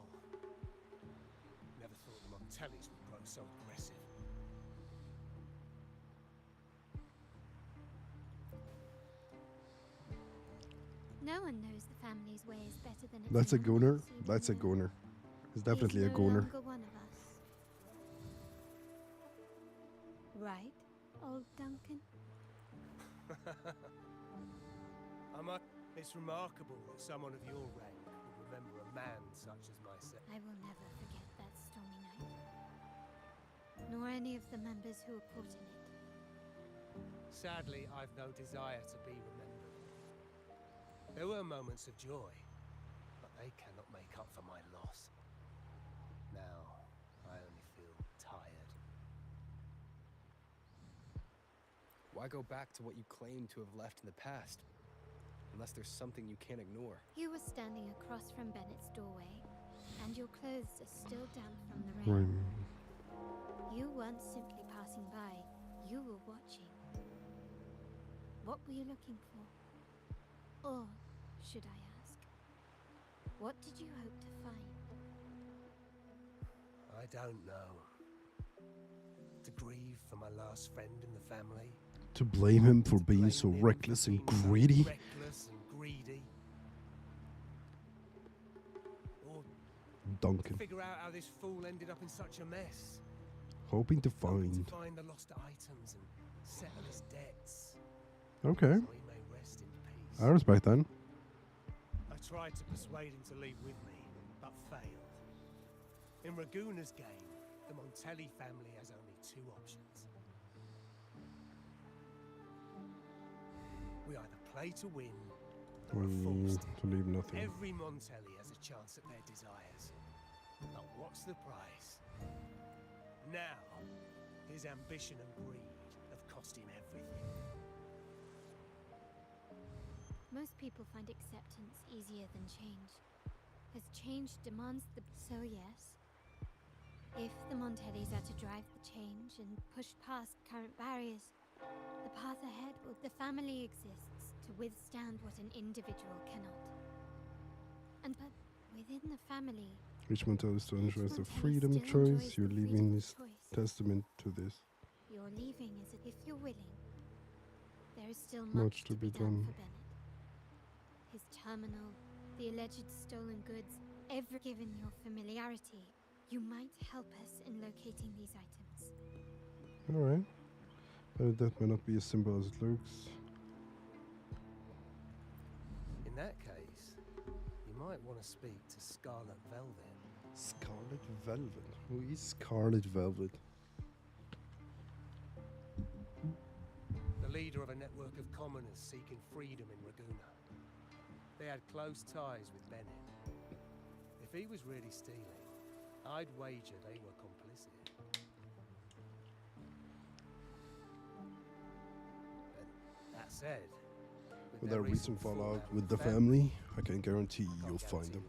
Never thought the Montellis would grow so aggressive. No one knows the family's ways better than its That's a members, gooner. even That's a though gooner. He's he's definitely a no gooner. longer one of us. Right, old Duncan? It's remarkable that someone of your rank would remember a man such as myself. I will never forget that stormy night. Nor any of the members who were caught in it. Sadly, I've no desire to be remembered. There were moments of joy, but they cannot make up for my loss. Now, I only feel tired. Why go back to what you claim to have left in the past? Unless there's something you can't ignore. You were standing across from Bennett's doorway, and your clothes are still damp from the rain. You weren't simply passing by, you were watching. What were you looking for? Or, should I ask, what did you hope to find? I don't know. To grieve for my last friend in the family. To blame him for To being blame so him reckless for and being so greedy. Reckless and greedy. Or Duncan. Figure out how this fool ended up in such a mess. Hoping to Hoping find. to find the lost items and settle his debts. Okay. So he may rest in peace. I respect that. I tried to persuade him to leave with me, but failed. In Raguna's game, the Montelli family has only two options. We either play to win, or are forced To leave nothing. Every Montelli has a chance at their desires. But what's the price? Now, his ambition and greed have cost him everything. Most people find acceptance easier than change. As change demands the... So yes, if the Montellis are to drive the change and push past current barriers, the path ahead will... The family exists to withstand what an individual cannot. But within the family... Each Montelli still enjoys the Montelli freedom still enjoys choice. the You're freedom leaving of is choice. testament to this. You're leaving as if you're willing. There is still Much to be done. for Bennett. His terminal, the alleged stolen goods, ever given your familiarity, you might help us in locating these items. Alright. But that may not be as simple as it looks. In that case, you might want to speak to Scarlet Velvet. Scarlet Velvet? Who is Scarlet Velvet? The leader of a network of commoners seeking freedom in Raguna. They had close ties with Bennett. If he was really stealing, I'd wager they were complicit. But that said, With their recent fallout with the family, I can guarantee you'll find them.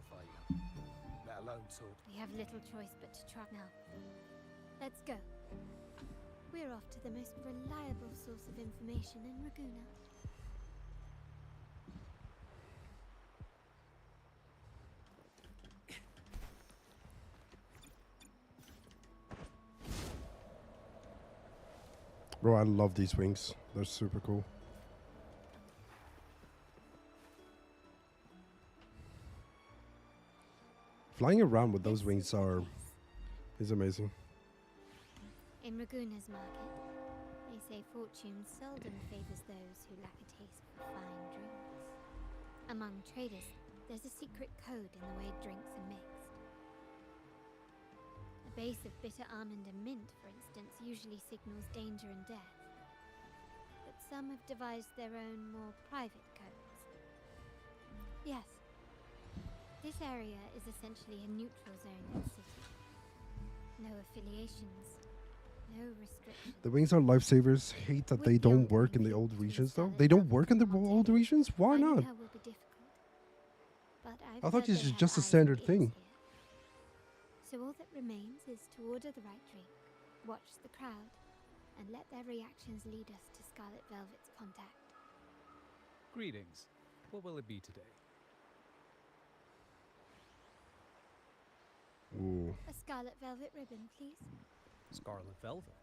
Let alone talk. We have little choice but to try now. Let's go. We're off to the most reliable source of information in Raguna. Bro, I love these wings. They're super cool. Flying around with those wings is amazing. In Raguna's market, they say fortune seldom favors those who lack a taste for fine drinks. Among traders, there's a secret code in the way drinks are mixed. A base of bitter almond and mint, for instance, usually signals danger and death. But some have devised their own, more private codes. Yes, this area is essentially a neutral zone in the city. No affiliations, no restrictions. The wings are lifesavers. Hate that they don't work in the old regions, though. They don't work in the old regions? Why not? I thought this is just a standard thing. So all that remains is to order the right drink, watch the crowd, and let their reactions lead us to Scarlet Velvet's contact. Greetings. What will it be today? Ooh. A Scarlet Velvet ribbon, please. Scarlet Velvet.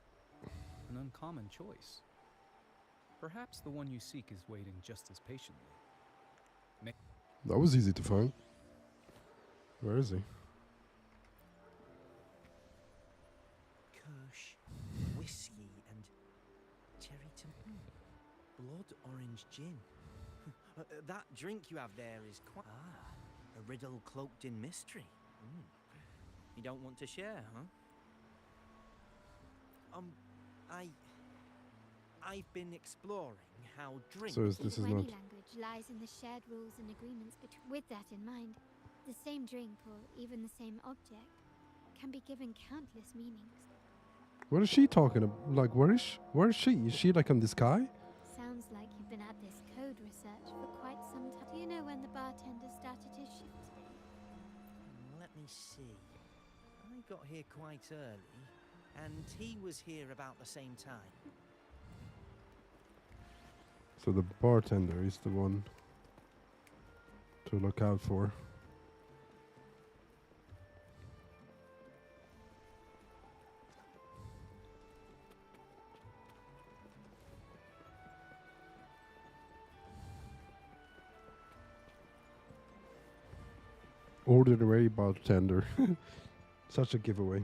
An uncommon choice. Perhaps the one you seek is waiting just as patiently. That was easy to find. Where is he? Kirsch, whiskey, and cherry tomato. Blood orange gin. That drink you have there is quite... Ah, a riddle cloaked in mystery. You don't want to share, huh? I've been exploring how drink... So this is not... Any language lies in the shared rules and agreements between... With that in mind, the same drink, or even the same object, can be given countless meanings. What is she talking about? Like, where is she? Is she like on the sky? Sounds like you've been at this code research for quite some time. Do you know when the bartender started his shift? Let me see. I got here quite early, and he was here about the same time. So the bartender is the one to look out for. Ordinary bartender. Such a giveaway.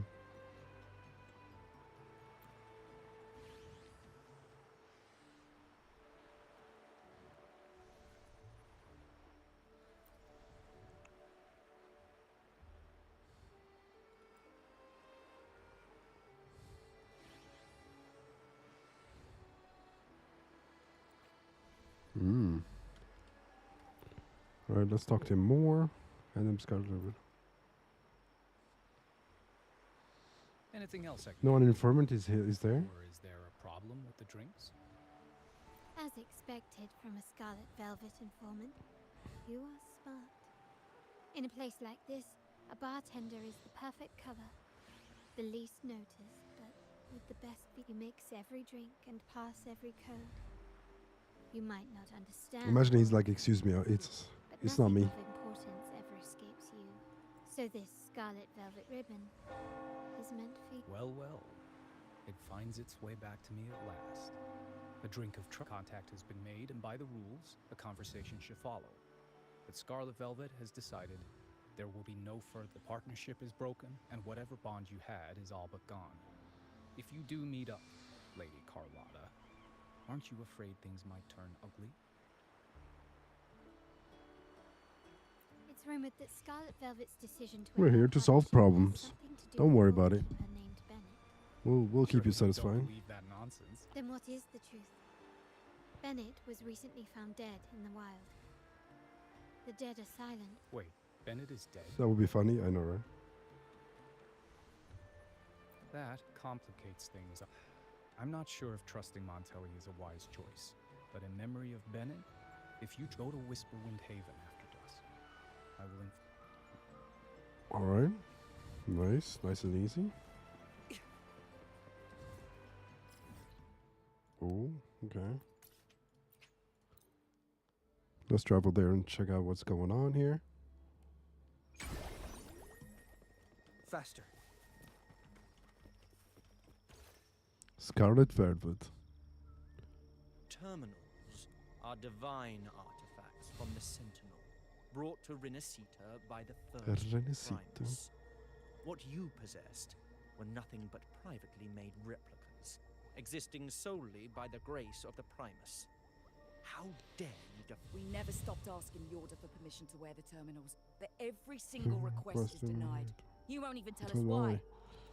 Alright, let's talk to him more. And then Scarlet Velvet. Anything else I can No, do? an informant is there? Or is there a problem with the drinks? As expected from a Scarlet Velvet informant, you are smart. In a place like this, a bartender is the perfect cover. The least noticed, but with the best you mix every drink and pass every code. You might not understand. Imagine he's like, excuse me, it's not me. Nothing of importance ever escapes you. So this Scarlet Velvet ribbon is meant for you. Well, well. It finds its way back to me at last. A drink of contact has been made, and by the rules, a conversation should follow. But Scarlet Velvet has decided there will be no further. The partnership is broken, and whatever bond you had is all but gone. If you do meet up, Lady Carlotta, aren't you afraid things might turn ugly? It's rumored that Scarlet Velvet's decision to We're here to solve problems. Don't worry about it. We'll keep you satisfied. Don't believe that nonsense. Then what is the truth? Bennett was recently found dead in the wild. The dead are silent. Wait, Bennett is dead? That would be funny, I know, right? That complicates things. I'm not sure if trusting Montelli is a wise choice, but in memory of Bennett, if you go to Whisperwind Haven after dusk, I will Alright. Nice. Nice and easy. Oh, okay. Let's travel there and check out what's going on here. Faster. Scarlet Velvet. Terminals are divine artifacts from the Sentinel, brought to Renacita by the first Renacita. Primus. What you possessed were nothing but privately made replicas, existing solely by the grace of the Primus. How dare you We never stopped asking the Order for permission to wear the terminals, but every single request is denied. You won't even tell us why.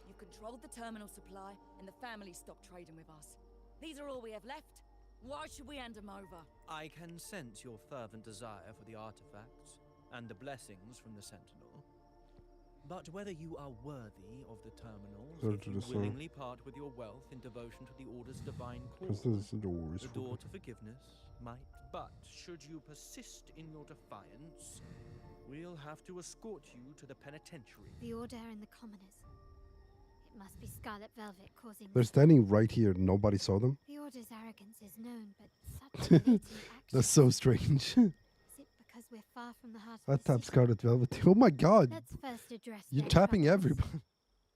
You controlled the terminal supply, and the family stopped trading with us. These are all we have left. Why should we hand them over? I can sense your fervent desire for the artifacts and the blessings from the Sentinel. But whether you are worthy of the terminals, if you willingly part with your wealth in devotion to the Order's divine cause, the door to forgiveness might. But should you persist in your defiance, we'll have to escort you to the penitentiary. The Order and the Commoners. It must be Scarlet Velvet causing. They're standing right here. Nobody saw them. The Order's arrogance is known, but such blatant action. That's so strange. Is it because we're far from the heart I of the tapped city? Scarlet Velvet. Oh my god. Let's first address You're their tapping troubles, everybody.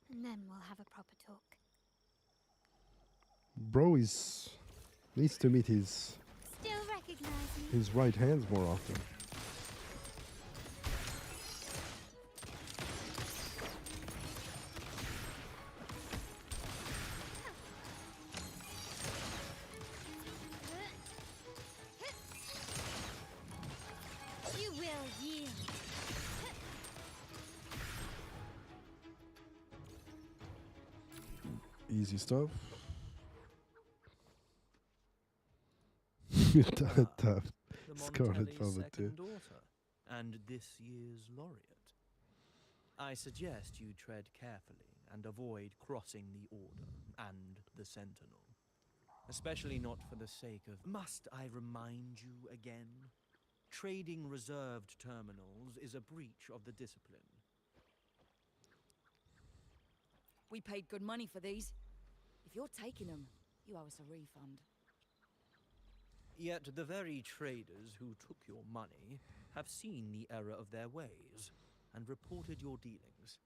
and then we'll have a proper talk. Bro needs to meet his Still recognizing. his right hands more often. You will yield. Easy stuff. Tap. The Scarlet Montelli's Velvet too. second daughter, and this year's laureate. I suggest you tread carefully and avoid crossing the Order and the Sentinel. Especially not for the sake of... Must I remind you again? Trading reserved terminals is a breach of the discipline. We paid good money for these. If you're taking them, you owe us a refund. Yet the very traders who took your money have seen the error of their ways and reported your dealings.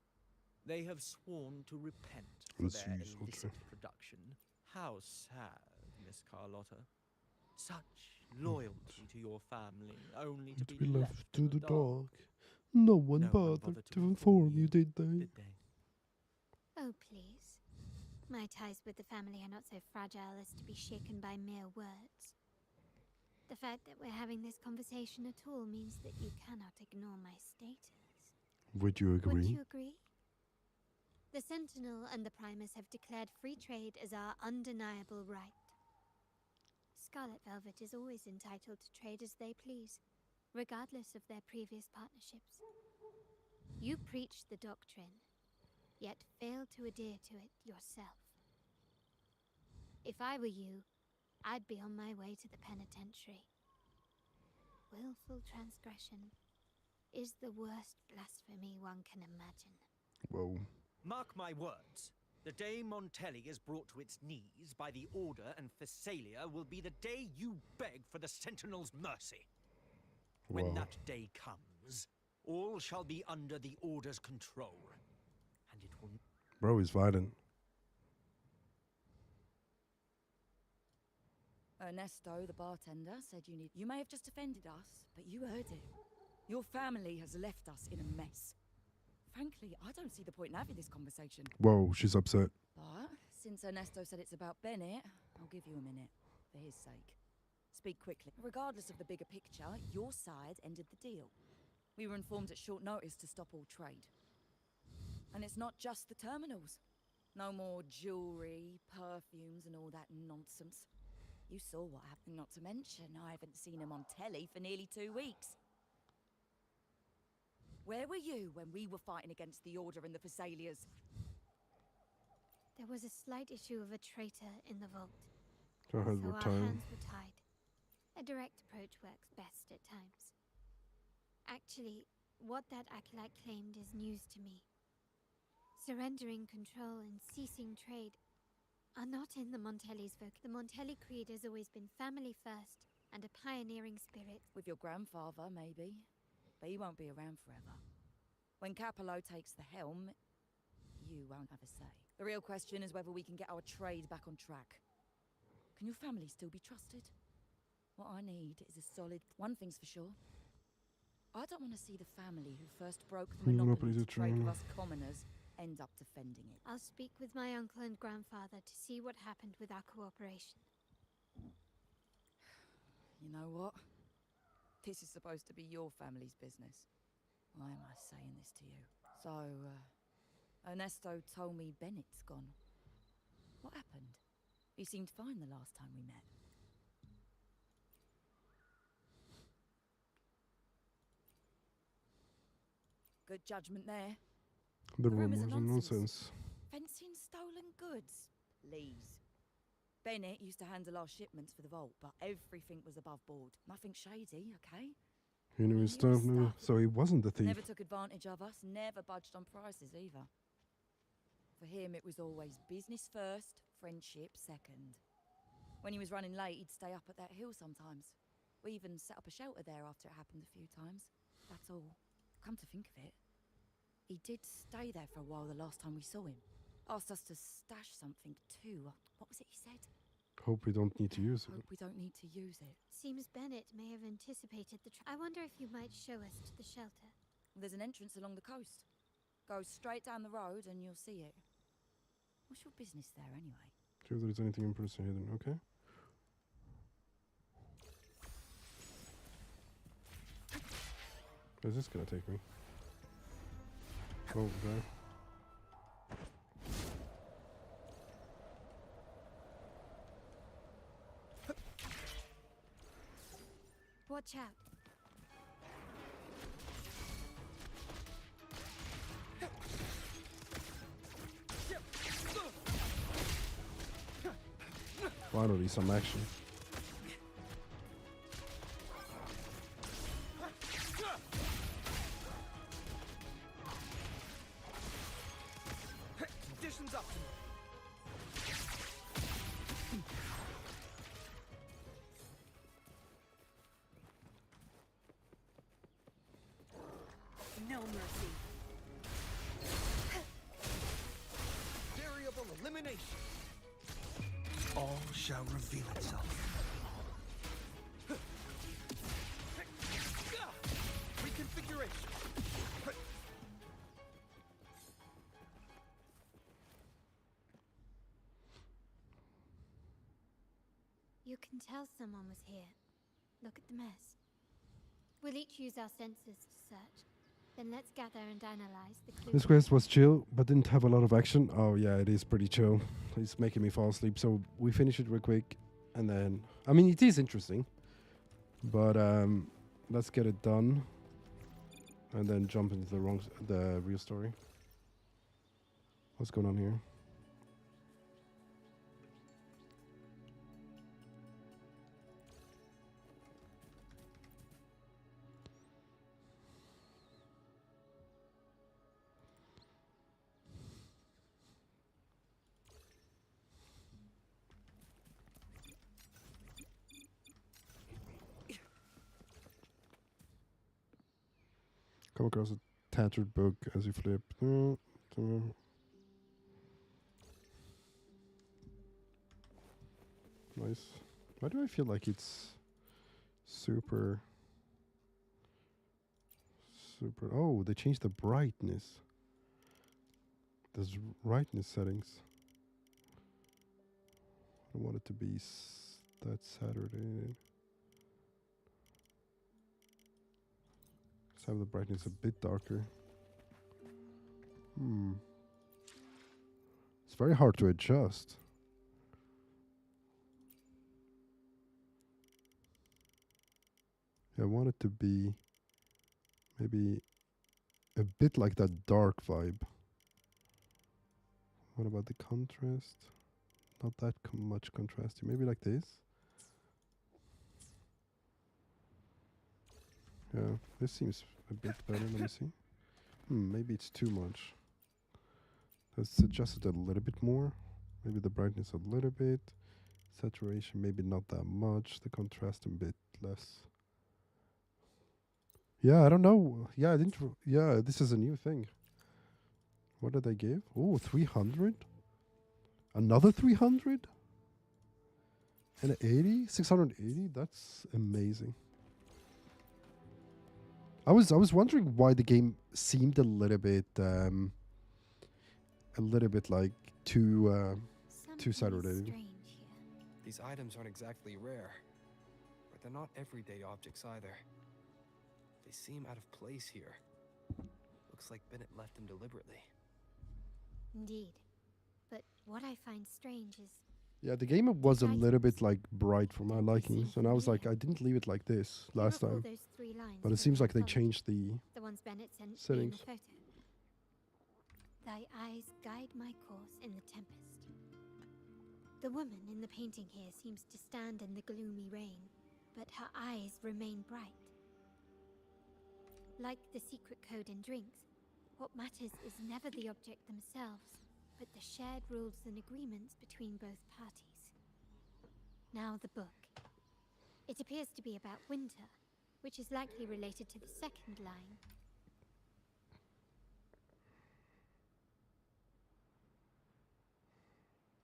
They have sworn to repent for their illicit production. How sad, Miss Carlotta. Such loyalty to your family, only to be left to the dark. No one bothered to inform you, did they? Oh, please. My ties with the family are not so fragile as to be shaken by mere words. The fact that we're having this conversation at all means that you cannot ignore my status. Would you agree? Would you agree? The Sentinel and the Primus have declared free trade as our undeniable right. Scarlet Velvet is always entitled to trade as they please, regardless of their previous partnerships. You preach the doctrine, yet fail to adhere to it yourself. If I were you, I'd be on my way to the penitentiary. Willful transgression is the worst blasphemy one can imagine. Whoa. Mark my words. The day Montelli is brought to its knees by the Order and Thessalia will be the day you beg for the Sentinel's mercy. When Whoa. that day comes, all shall be under the Order's control. And it will... Bro, he's violent. Ernesto, the bartender, said you need... You may have just offended us, but you heard it. Your family has left us in a mess. Frankly, I don't see the point in having this conversation. Whoa, she's upset. But since Ernesto said it's about Bennett, I'll give you a minute, for his sake. Speak quickly. Regardless of the bigger picture, your side ended the deal. We were informed at short notice to stop all trade. And it's not just the terminals. No more jewelry, perfumes, and all that nonsense. You saw what happened, not to mention I haven't seen him on telly for nearly 2 weeks. Where were you when we were fighting against the Order and the Thessalias? There was a slight issue of a traitor in the vault. Our hands So were our tied. hands were tied. A direct approach works best at times. Actually, what that acolyte claimed is news to me. Surrendering control and ceasing trade are not in the Montelli's vocabulary. The Montelli creed has always been family first and a pioneering spirit. With your grandfather, maybe. But he won't be around forever. When Capello takes the helm, you won't have a say. The real question is whether we can get our trade back on track. Can your family still be trusted? What I need is a solid... One thing's for sure. I don't want to see the family who first broke the monopoly to trade with us commoners end up defending it. I'll speak with my uncle and grandfather to see what happened with our cooperation. You know what? This is supposed to be your family's business. Why am I saying this to you? So, Ernesto told me Bennett's gone. What happened? He seemed fine the last time we met. Good judgment there. The rumors rumors are are nonsense. nonsense. Fencing stolen goods? Please. Bennett used to handle our shipments for the vault, but everything was above board. Nothing shady, okay? He knew his stuff, so he wasn't the thief. Never took advantage of us, never budged on prices either. For him, it was always business first, friendship second. When he was running late, he'd stay up at that hill sometimes. We even set up a shelter there after it happened a few times. That's all. Come to think of it, he did stay there for a while the last time we saw him. Asked us to stash something too. What was it he said? Hope we don't need to use it. Hope we don't need to use it. Seems Bennett may have anticipated the I wonder if you might show us to the shelter. There's an entrance along the coast. Go straight down the road and you'll see it. What's your business there anyway? See if there's anything impressive hidden, okay? Where's this gonna take me? Oh, okay. Watch out. Finally, some action. Conditions up to me. No mercy. Variable elimination. All shall reveal itself. Reconfiguration. You can tell someone was here. Look at the mess. We'll each use our senses to search. Then let's gather and analyze the clues. This quest was chill, but didn't have a lot of action. Oh yeah, it is pretty chill. It's making me fall asleep, so we finish it real quick, and then I mean it is interesting, but let's get it done, and then jump into the real story. What's going on here? Come across a tattered book as you flip. Nice. Why do I feel like it's super? Oh, they changed the brightness. There's brightness settings. I want it to be that Saturday. Let's have the brightness a bit darker. It's very hard to adjust. I want it to be maybe a bit like that dark vibe. What about the contrast? Not that much contrast. Maybe like this. Yeah, this seems a bit better. Let me see. Maybe it's too much. Let's adjust it a little bit more. Maybe the brightness a little bit. Saturation maybe not that much. The contrast a bit less. Yeah, I don't know. Yeah, I didn't. Yeah, this is a new thing. What did they give? Oh, 300. Another 300. And 80, 680. That's amazing. I was wondering why the game seemed a little bit like too Saturday. These items aren't exactly rare, but they're not everyday objects either. They seem out of place here. Looks like Bennett left them deliberately. Indeed. But what I find strange is... Yeah, the game was a little bit like bright for my likings, and I was like, I didn't leave it like this last time. But it seems like they changed the ones Bennett sent settings. In the photo. Thy eyes guide my course in the tempest. The woman in the painting here seems to stand in the gloomy rain, but her eyes remain bright. Like the secret code in drinks, what matters is never the object themselves, but the shared rules and agreements between both parties. Now the book. It appears to be about winter, which is likely related to the second line.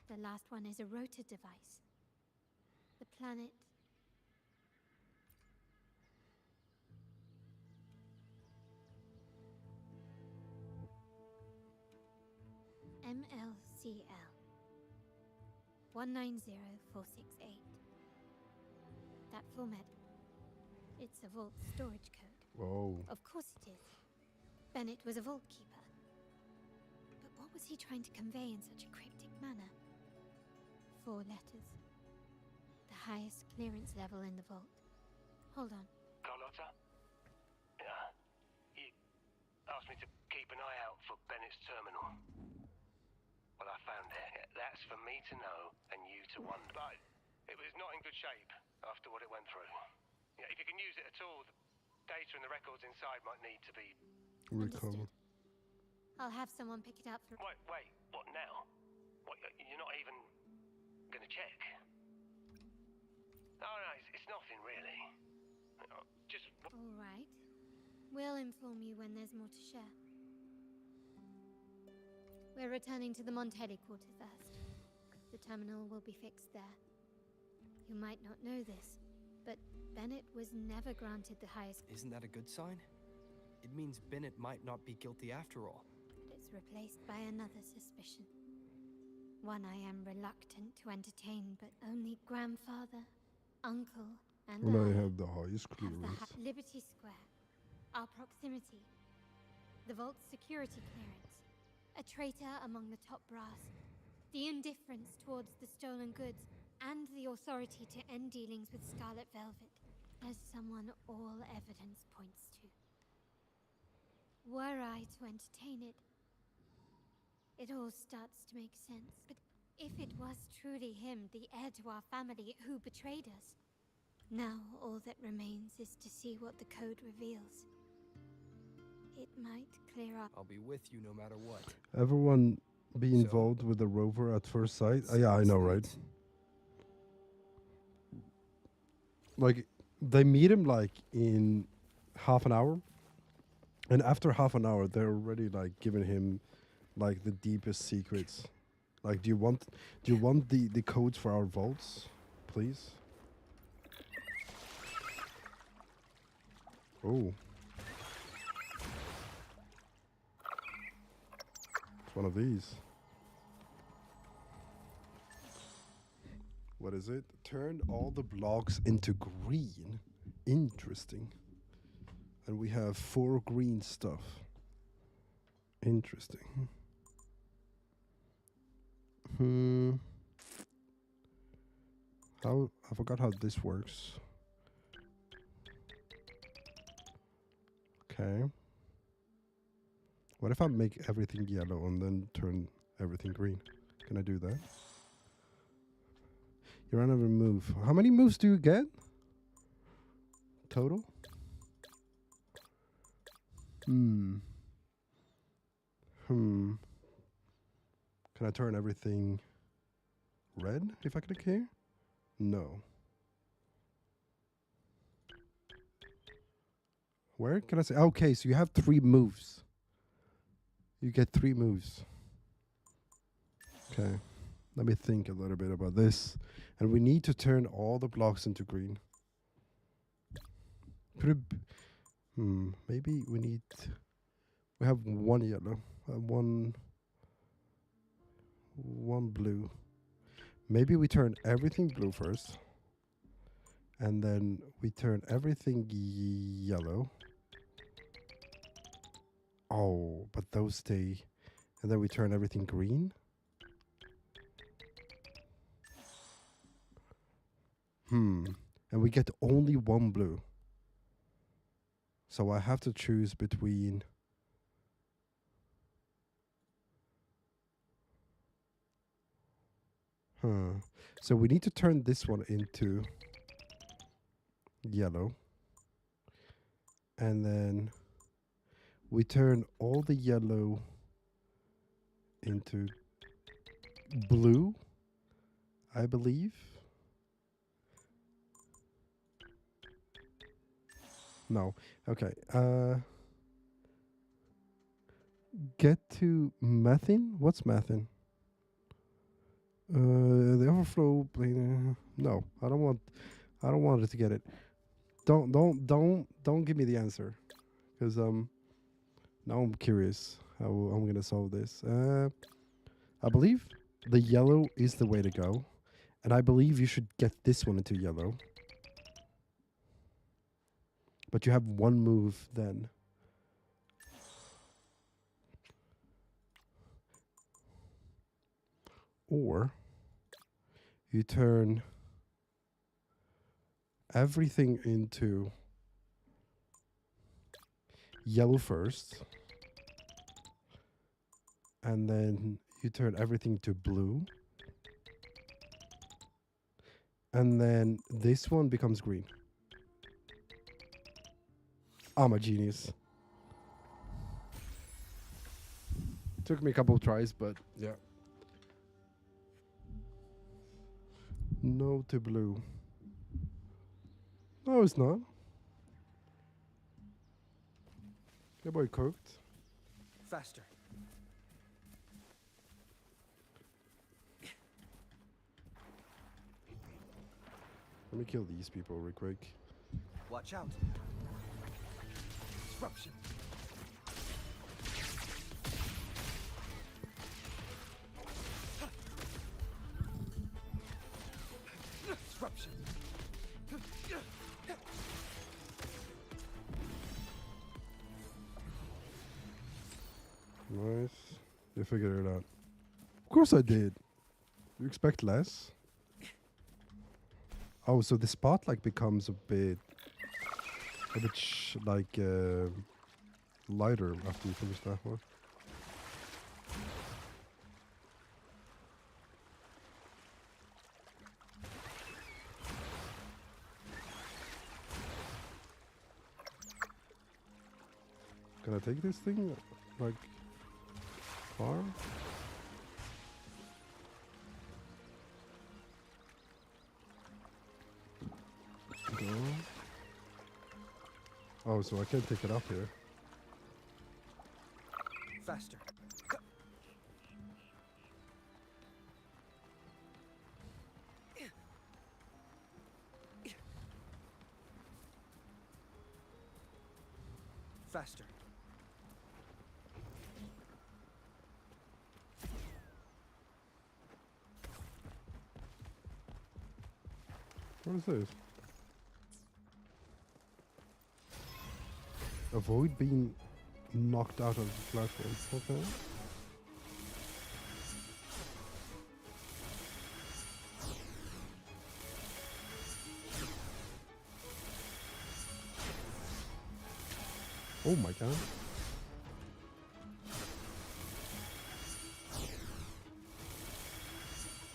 The last one is a rotor device. The planet... MLCL 190468. That format. It's a vault storage code. Whoa. Of course it is. Bennett was a vault keeper. But what was he trying to convey in such a cryptic manner? 4 letters. The highest clearance level in the vault. Hold on. Carlotta? Yeah. You asked me to keep an eye out for Bennett's terminal. Well, I found it. That's for me to know and you to wonder. But it was not in good shape after what it went through. Yeah, if you can use it at all, the data and the records inside might need to be... recovered. I'll have someone pick it up for... Wait, what now? What, you're not even gonna check? No, it's nothing really. Just... All right. We'll inform you when there's more to share. We're returning to the Montelli quarter first. The terminal will be fixed there. You might not know this, but Bennett was never granted the highest... Isn't that a good sign? It means Bennett might not be guilty after all. But it's replaced by another suspicion. One I am reluctant to entertain, but only grandfather, uncle, and Well, I I have the highest have the clearance. Liberty Square, our proximity, the vault's security clearance, a traitor among the top brass, the indifference towards the stolen goods, and the authority to end dealings with Scarlet Velvet, as someone all evidence points to. Were I to entertain it, it all starts to make sense. But if it was truly him, the heir to our family, who betrayed us, now all that remains is to see what the code reveals. It might clear up. I'll be with you no matter what. Everyone be involved with the rover at first sight. Yeah, I know, right? Like, they meet him like in half an hour, and after half an hour, they're already like giving him like the deepest secrets. Like, do you want the codes for our vaults, please? Oh. It's one of these. What is it? Turn all the blocks into green. Interesting. And we have 4 green stuff. Interesting. I forgot how this works. Okay. What if I make everything yellow and then turn everything green? Can I do that? You run over move. How many moves do you get? Total? Can I turn everything red if I click here? No. Where can I say? Okay, so you have 3 moves. You get 3 moves. Okay. Let me think a little bit about this. And we need to turn all the blocks into green. Could it maybe we need... We have 1 yellow. One blue. Maybe we turn everything blue first. And then we turn everything yellow. Oh, but those stay. And then we turn everything green. And we get only 1 blue. So I have to choose between... So we need to turn this one into yellow. And then we turn all the yellow into blue, I believe. No. Okay. Get to methane? What's methane? The overflow plane. No, I don't want it to get it. Don't give me the answer, because now I'm curious how I'm gonna solve this. I believe the yellow is the way to go, and I believe you should get this one into yellow. But you have 1 move then. Or you turn everything into yellow first, and then you turn everything to blue, and then this one becomes green. I'm a genius. Took me a couple of tries, but yeah. No to blue. No, it's not. Your boy cooked. Faster. Let me kill these people real quick. Watch out. Disruption. option. Nice. You figured it out. Of course I did. You expect less? Oh, so the spot like becomes a bit like lighter after you finish that one. Can I take this thing like far? Go. Oh, so I can't take it up here. Faster. Faster. What is this? Avoid being knocked out of the platform. Okay. Oh my god.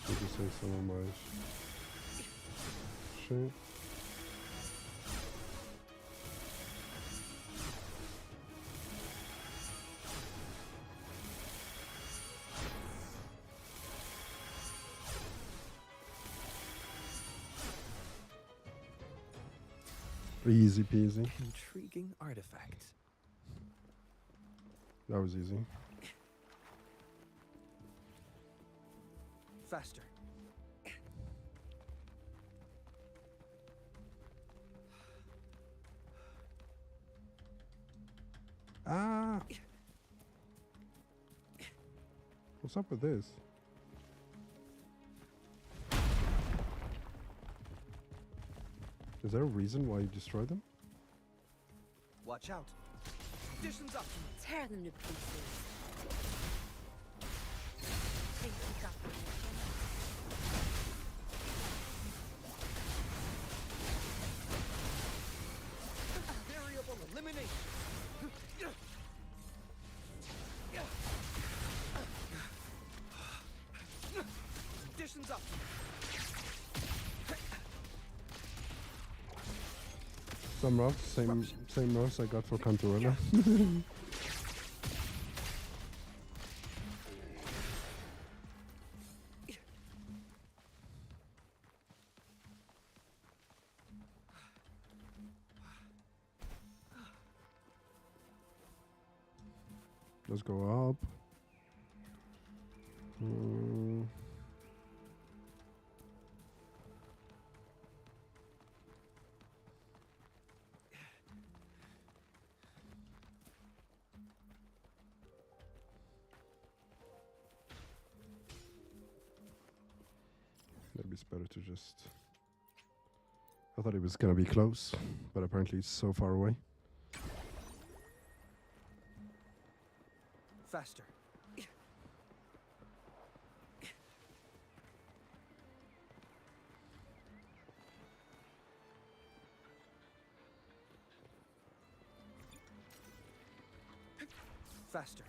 Did you say some of my shit? Easy peasy. Intriguing artifact. That was easy. Faster. Ah! What's up with this? Is there a reason why you destroyed them? Watch out. Conditions up. Tear them to pieces. Think you got Variable elimination. Conditions up. Some rocks, same rocks I got for CANTARELLA. Let's go up. Maybe it's better to just... I thought it was gonna be close, but apparently it's so far away. Faster. Faster.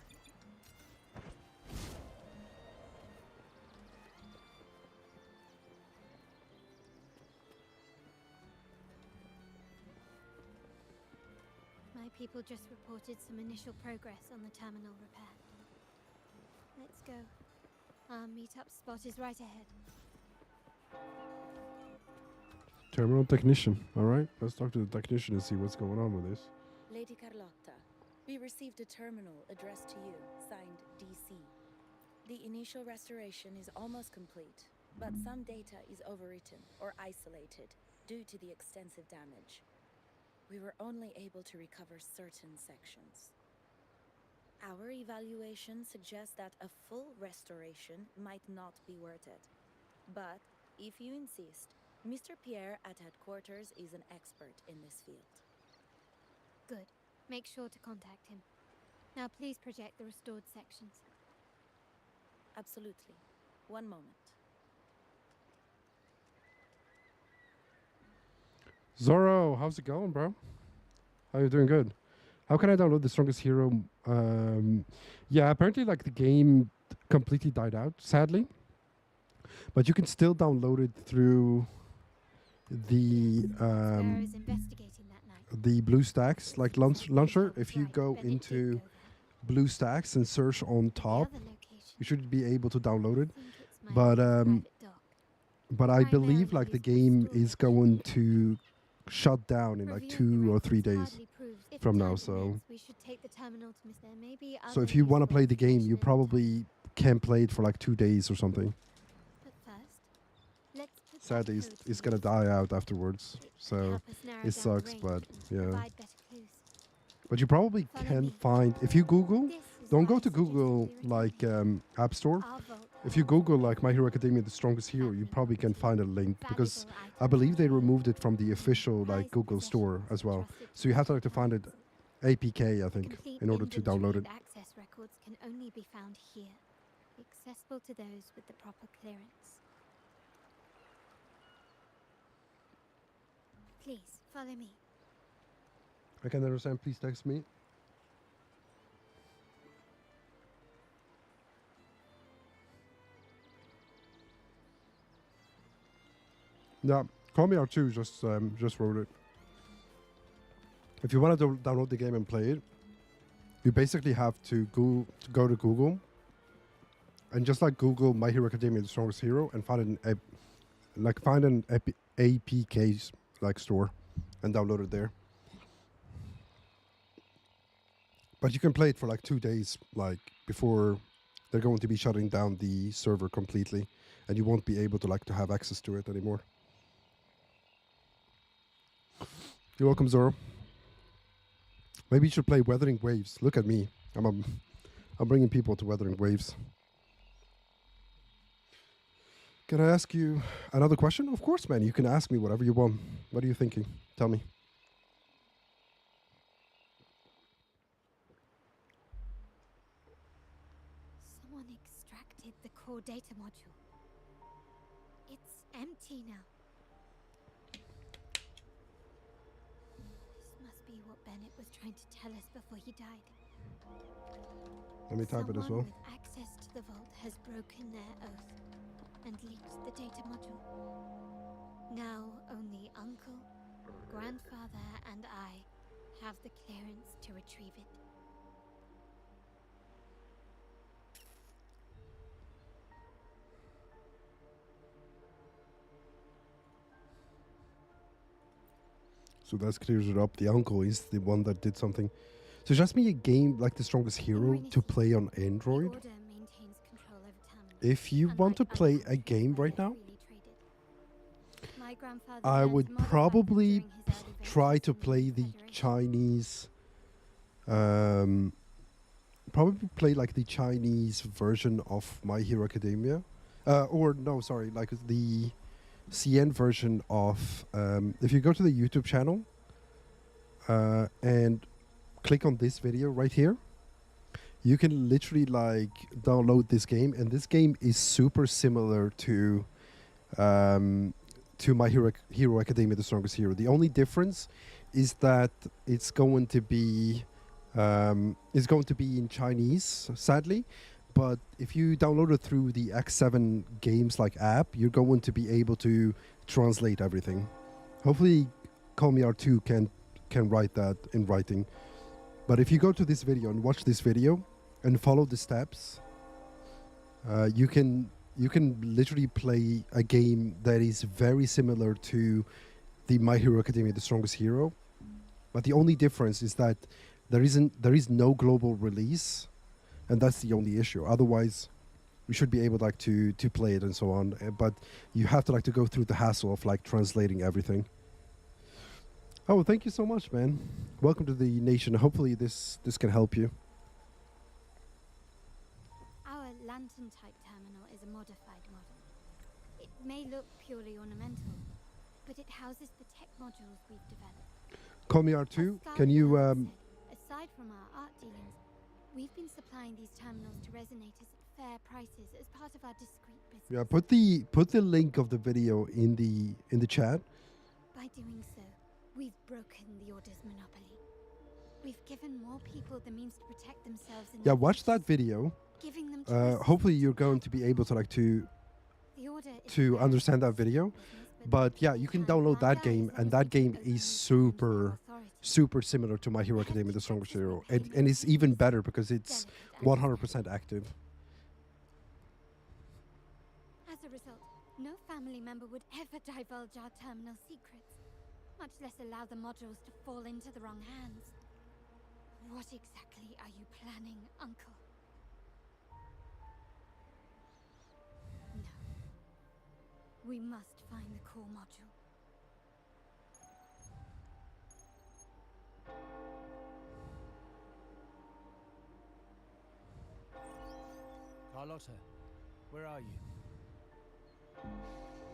My people just reported some initial progress on the terminal repair. Let's go. Our meetup spot is right ahead. Terminal technician. Alright, let's talk to the technician and see what's going on with this. Lady Carlotta, we received a terminal addressed to you, signed DC. The initial restoration is almost complete, but some data is overwritten or isolated due to the extensive damage. We were only able to recover certain sections. Our evaluation suggests that a full restoration might not be worth it. But if you insist, Mr. Pierre at headquarters is an expert in this field. Good. Make sure to contact him. Now please project the restored sections. Absolutely. One moment. Zorro, how's it going, bro? How you doing? Good. How can I download the strongest hero? Yeah, apparently like the game completely died out, sadly. But you can still download it through the BlueStacks like launcher. If you go into BlueStacks and search on top, you should be able to download it. But I believe like the game is going to shut down in like 2 or 3 days from now. So if you want to play the game, you probably can play it for like 2 days or something. Sadly, it's gonna die out afterwards, so it sucks. But yeah, but you probably can find if you Google. Don't go to Google like App Store. If you Google like My Hero Academia, the strongest hero, you probably can find a link because I believe they removed it from the official like Google store as well. So you have to find it APK, I think, in order to download it. Access records can only be found here, accessible to those with the proper clearance. Please follow me. I can understand. Please text me. Yeah, call me R2. Just wrote it. If you want to download the game and play it, you basically have to go to Google and just like Google My Hero Academia, the strongest hero, and find an APK like store and download it there. But you can play it for like 2 days, like before they're going to be shutting down the server completely, and you won't be able to like to have access to it anymore. You're welcome, Zoro. Maybe you should play Wuthering Waves. Look at me. I'm bringing people to Wuthering Waves. Can I ask you another question? Of course, man. You can ask me whatever you want. What are you thinking? Tell me. Someone extracted the core data module. It's empty now. This must be what Bennett was trying to tell us before he died. Let me type it as well. Someone with access to the vault has broken their oath and leaked the data module. Now only Uncle, Grandfather, and I have the clearance to retrieve it. So that clears it up. The uncle is the one that did something. So just me a game like the strongest hero to play on Android. If you want to play a game right now, I would probably try to play the Chinese. Probably play like the Chinese version of My Hero Academia, or no, sorry, like the CN version of. If you go to the YouTube channel and click on this video right here, you can literally like download this game, and this game is super similar to My Hero Academia, the strongest hero. The only difference is that it's going to be in Chinese, sadly. But if you download it through the X7 Games like app, you're going to be able to translate everything. Hopefully, Call Me R2 can write that in writing. But if you go to this video and watch this video and follow the steps, you can literally play a game that is very similar to the My Hero Academia, the strongest hero. But the only difference is that there is no global release, and that's the only issue. Otherwise, we should be able like to play it and so on. But you have to like to go through the hassle of like translating everything. Oh, thank you so much, man. Welcome to the nation. Hopefully this can help you. Our lantern-type terminal is a modified model. It may look purely ornamental, but it houses the tech modules we've developed. Call me R2. As Can you Scarlet said, aside from our art dealings, we've been supplying these terminals to resonators at fair prices as part of our discreet business. yeah, put the link of the video in the chat. By doing so, we've broken the Order's monopoly. We've given more people the means to protect themselves and Yeah, their watch that futures, video. giving them choices. Hopefully you're going to be able to like to The Order is to very understand that successful video. business, But yeah, you can download that game, and that game is super similar to My Hero Academia: The Strongest Hero, and it's even better because it's 100% active. As a result, no family member would ever divulge our terminal secrets, much less allow the modules to fall into the wrong hands. What exactly are you planning, Uncle? No. We must find the core module. Carlotta, where are you?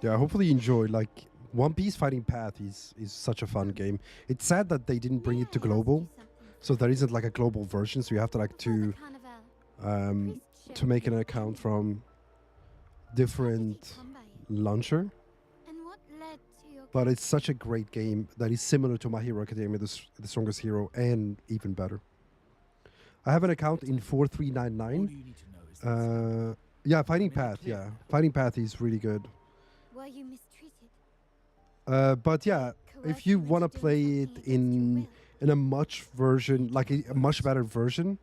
Yeah, hopefully you enjoy. Like, One Piece Fighting Path is such a fun game. It's sad that they didn't bring it to global, so there isn't like a global version. So you have to like to make an account from different launcher. And what led to your But it's such a great game that is similar to My Hero Academia: The Strongest Hero, and even better. I have an account in 4399. Yeah, Fighting Path. Yeah, Fighting Path is really good. Were you mistreated? But yeah, if you want to play it in a much version, like a much better version,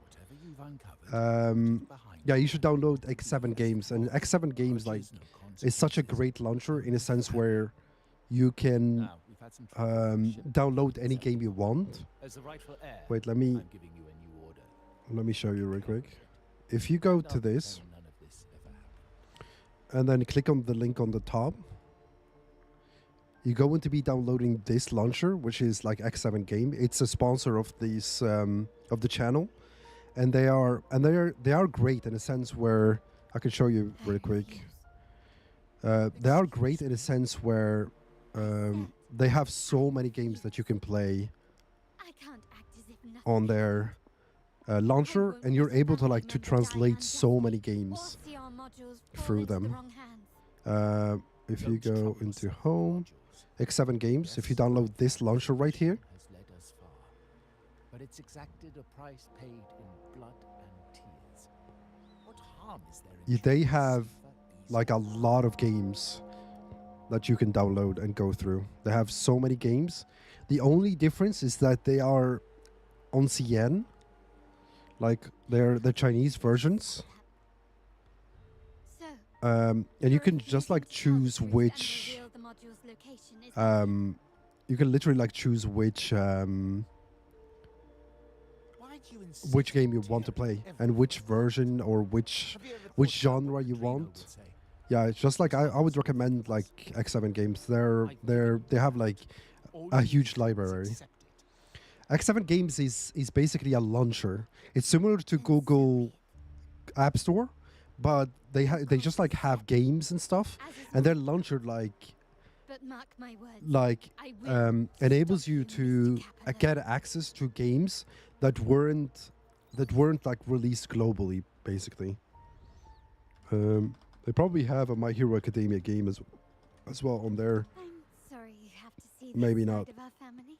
yeah, you should download X7 Games. And X7 Games like is such a great launcher in a sense where you can download any game you want. Wait, let me show you real quick. If you go to this and then click on the link on the top, you're going to be downloading this launcher, which is like X7 Game. It's a sponsor of this of the channel, and they are great in a sense where I can show you real quick. They are great in a sense where they have so many games that you can play on their launcher, and you're able to like to translate so many games through them. If you go into home, X7 Games, if you download this launcher right here, but it's exacted a price paid in blood and tears. What harm is there in they have like a lot of games that you can download and go through. They have so many games. The only difference is that they are on CN, like they're the Chinese versions. And you can just like choose which you can literally like choose which game you want to play and which version or which genre you want. Yeah, it's just like I would recommend like X7 Games. They have like a huge library. X7 Games is basically a launcher. It's similar to Google App Store, but they just like have games and stuff, and their launcher enables you to get access to games that weren't like released globally, basically. They probably have a My Hero Academia game as well on there. I'm sorry you have to see this Maybe side not. of our family.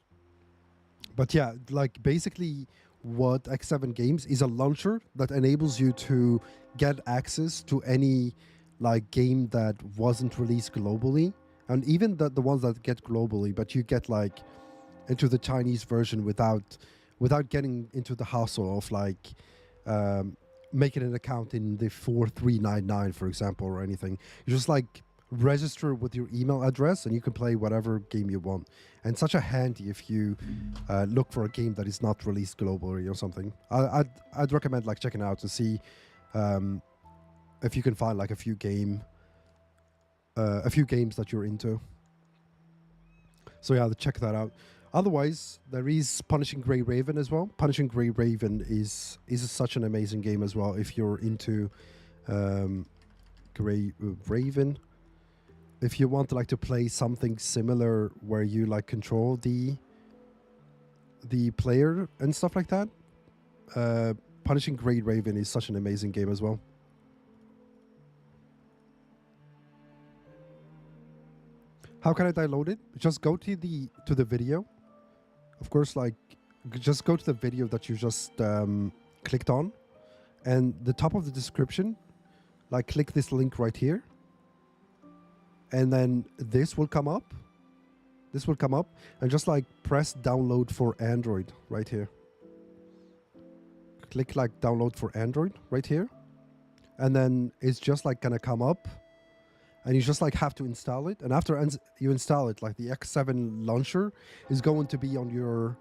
But yeah, like basically what X7 Games is a launcher that enables you to get access to any like game that wasn't released globally, and even the ones that get globally, but you get like into the Chinese version without getting into the hassle of like making an account in the 4399, for example, or anything. You just like register with your email address and you can play whatever game you want. And such a handy if you look for a game that is not released globally or something. I'd recommend like checking out to see if you can find like a few games that you're into. So yeah, check that out. Otherwise, there is Punishing Grey Raven as well. Punishing Grey Raven is such an amazing game as well if you're into Grey Raven. if you want to play something similar where you like control the player and stuff like that, Punishing Grey Raven is such an amazing game as well. How can I download it? Just go to the video. Of course, like just go to the video that you just clicked on, and the top of the description, like click this link right here, and then this will come up. This will come up, and just like press download for Android right here. Click like download for Android right here, and then it's just like gonna come up, and you just like have to install it. And after you install it, like the X7 launcher is going to be on your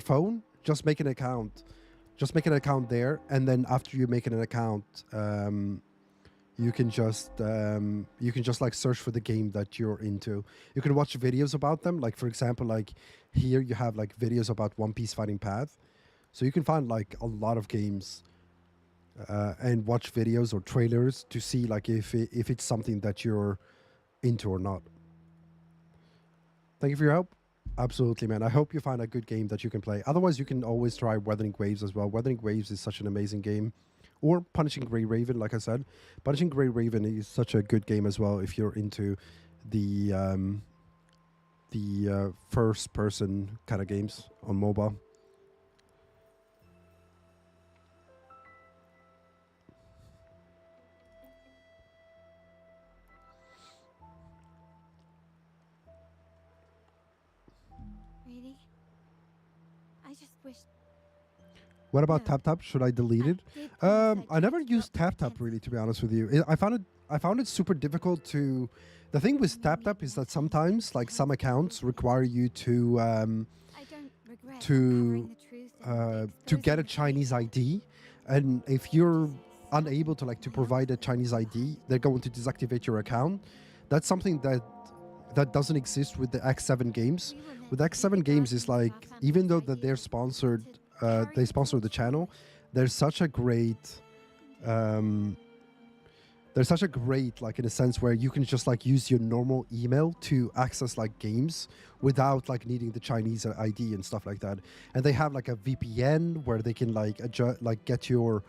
phone. Just make an account. Just make an account there, and then after you make an account, you can just like search for the game that you're into. You can watch videos about them. Like for example, like here you have like videos about One Piece Fighting Path, so you can find like a lot of games and watch videos or trailers to see like if it's something that you're into or not. Thank you for your help. Absolutely, man. I hope you find a good game that you can play. Otherwise, you can always try Wuthering Waves as well. Wuthering Waves is such an amazing game. Or Punishing Grey Raven, like I said. Punishing Grey Raven is such a good game as well if you're into the first-person kind of games on mobile. Really? I just wish. What about TapTap? Should I delete it? I never used TapTap really, to be honest with you. I found it super difficult to. The thing with TapTap is that sometimes, like some accounts, require you to get a Chinese ID, and if you're unable to provide a Chinese ID, they're going to deactivate your account. That's something that doesn't exist with the X7 games. With X7 games, is like even though that they're sponsored. They sponsor the channel. There's such a great like in a sense where you can just like use your normal email to access like games without like needing the Chinese ID and stuff like that. And they have like a VPN where they can like adjust, like get your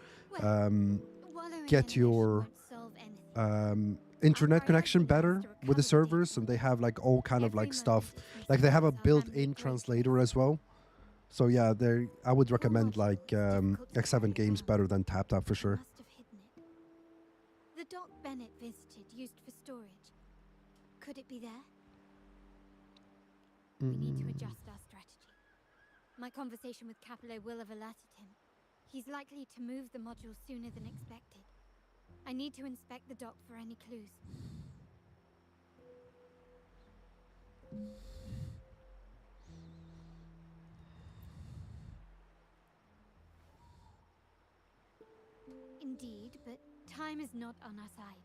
internet connection better with the servers, and they have like all kind of like stuff. Like they have a built-in translator as well. So yeah, I would recommend like X7 games better than TapTap for sure. Must have hidden it. The dock Bennett visited used for storage. Could it be there? We need to adjust our strategy. My conversation with Capello will have alerted him. He's likely to move the module sooner than expected. I need to inspect the dock for any clues. Indeed, but time is not on our side.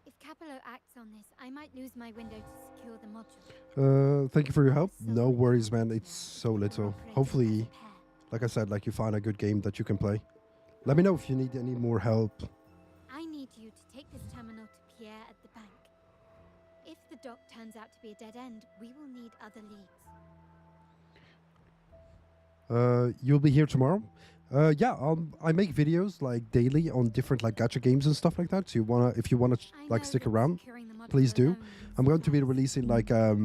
If Capello acts on this, I might lose my window to secure the module. Thank you for your help. No worries, man. It's so little. Hopefully, like I said, like you find a good game that you can play. Let me know if you need any more help. I need you to take this terminal to Pierre at the bank. If the dock turns out to be a dead end, we will need other leads. You'll be here tomorrow? Yeah, I make videos like daily on different like gacha games and stuff like that. So if you wanna like stick around, please do. I'm going to be releasing like a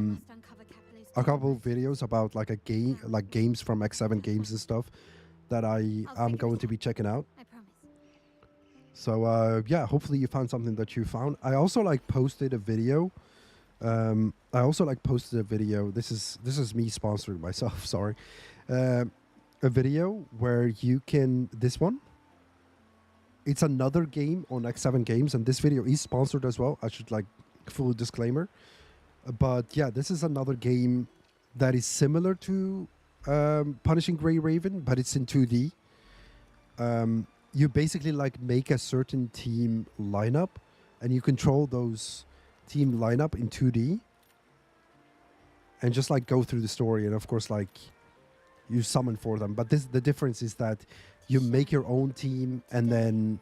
couple of videos about like games from X7 games and stuff that I'm going to be checking out. I promise. So yeah, hopefully you found something that you found. I also like posted a video. This is me sponsoring myself. Sorry. A video where you can it's another game on X7 Games, and this video is sponsored as well. I should like full disclaimer, but yeah, this is another game that is similar to Punishing Grey Raven, but it's in 2D. You basically like make a certain team lineup, and you control those team lineup in 2D, and just like go through the story, and of course like you summon for them. But the difference is that you make your own team, and then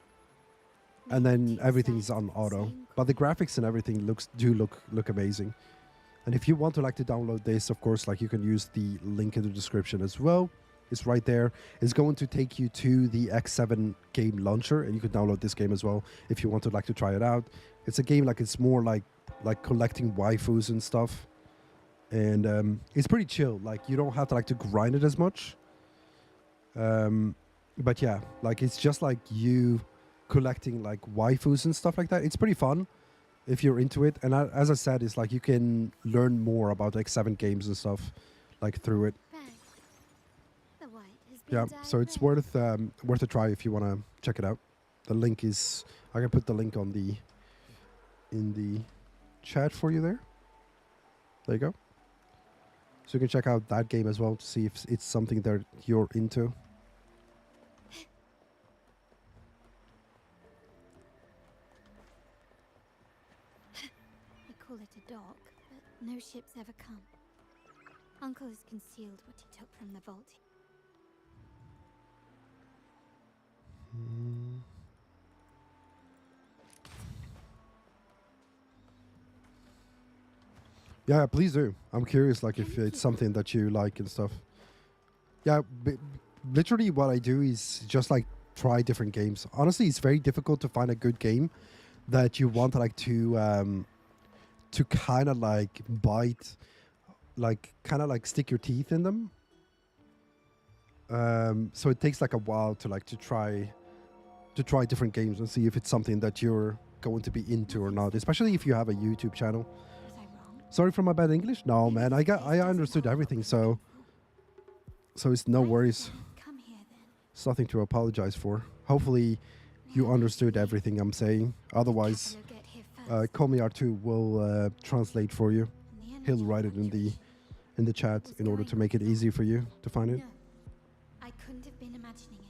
and then everything's on auto. But the graphics and everything look amazing. And if you want to like to download this, of course, like you can use the link in the description as well. It's right there. It's going to take you to the X7 game launcher, and you can download this game as well if you want to like to try it out. It's a game like it's more like collecting waifus and stuff, and it's pretty chill. Like you don't have to like to grind it as much. But yeah, like it's just like you collecting like waifus and stuff like that. It's pretty fun if you're into it. And as I said, it's like you can learn more about X7 games and stuff like through it. Yeah, so it's worth a try if you want to check it out. The link is, I can put the link on in the chat for you there. There you go. So you can check out that game as well to see if it's something that you're into. They call it a dock, but no ships ever come. Uncle has concealed what he took from the vault. Yeah, please do. I'm curious, like if it's something that you like and stuff. Yeah, literally what I do is just like try different games. Honestly, it's very difficult to find a good game that you want like to kind of like bite, like kind of like stick your teeth in them. So it takes like a while to like to try different games and see if it's something that you're going to be into or not, especially if you have a YouTube channel. Sorry for my bad English. No, man, I understood everything, so it's no worries. It's nothing to apologize for. Hopefully you understood everything I'm saying. Otherwise, Call Me R2 will translate for you. He'll write it in the chat in order to make it easy for you to find it. No, I couldn't have been imagining it.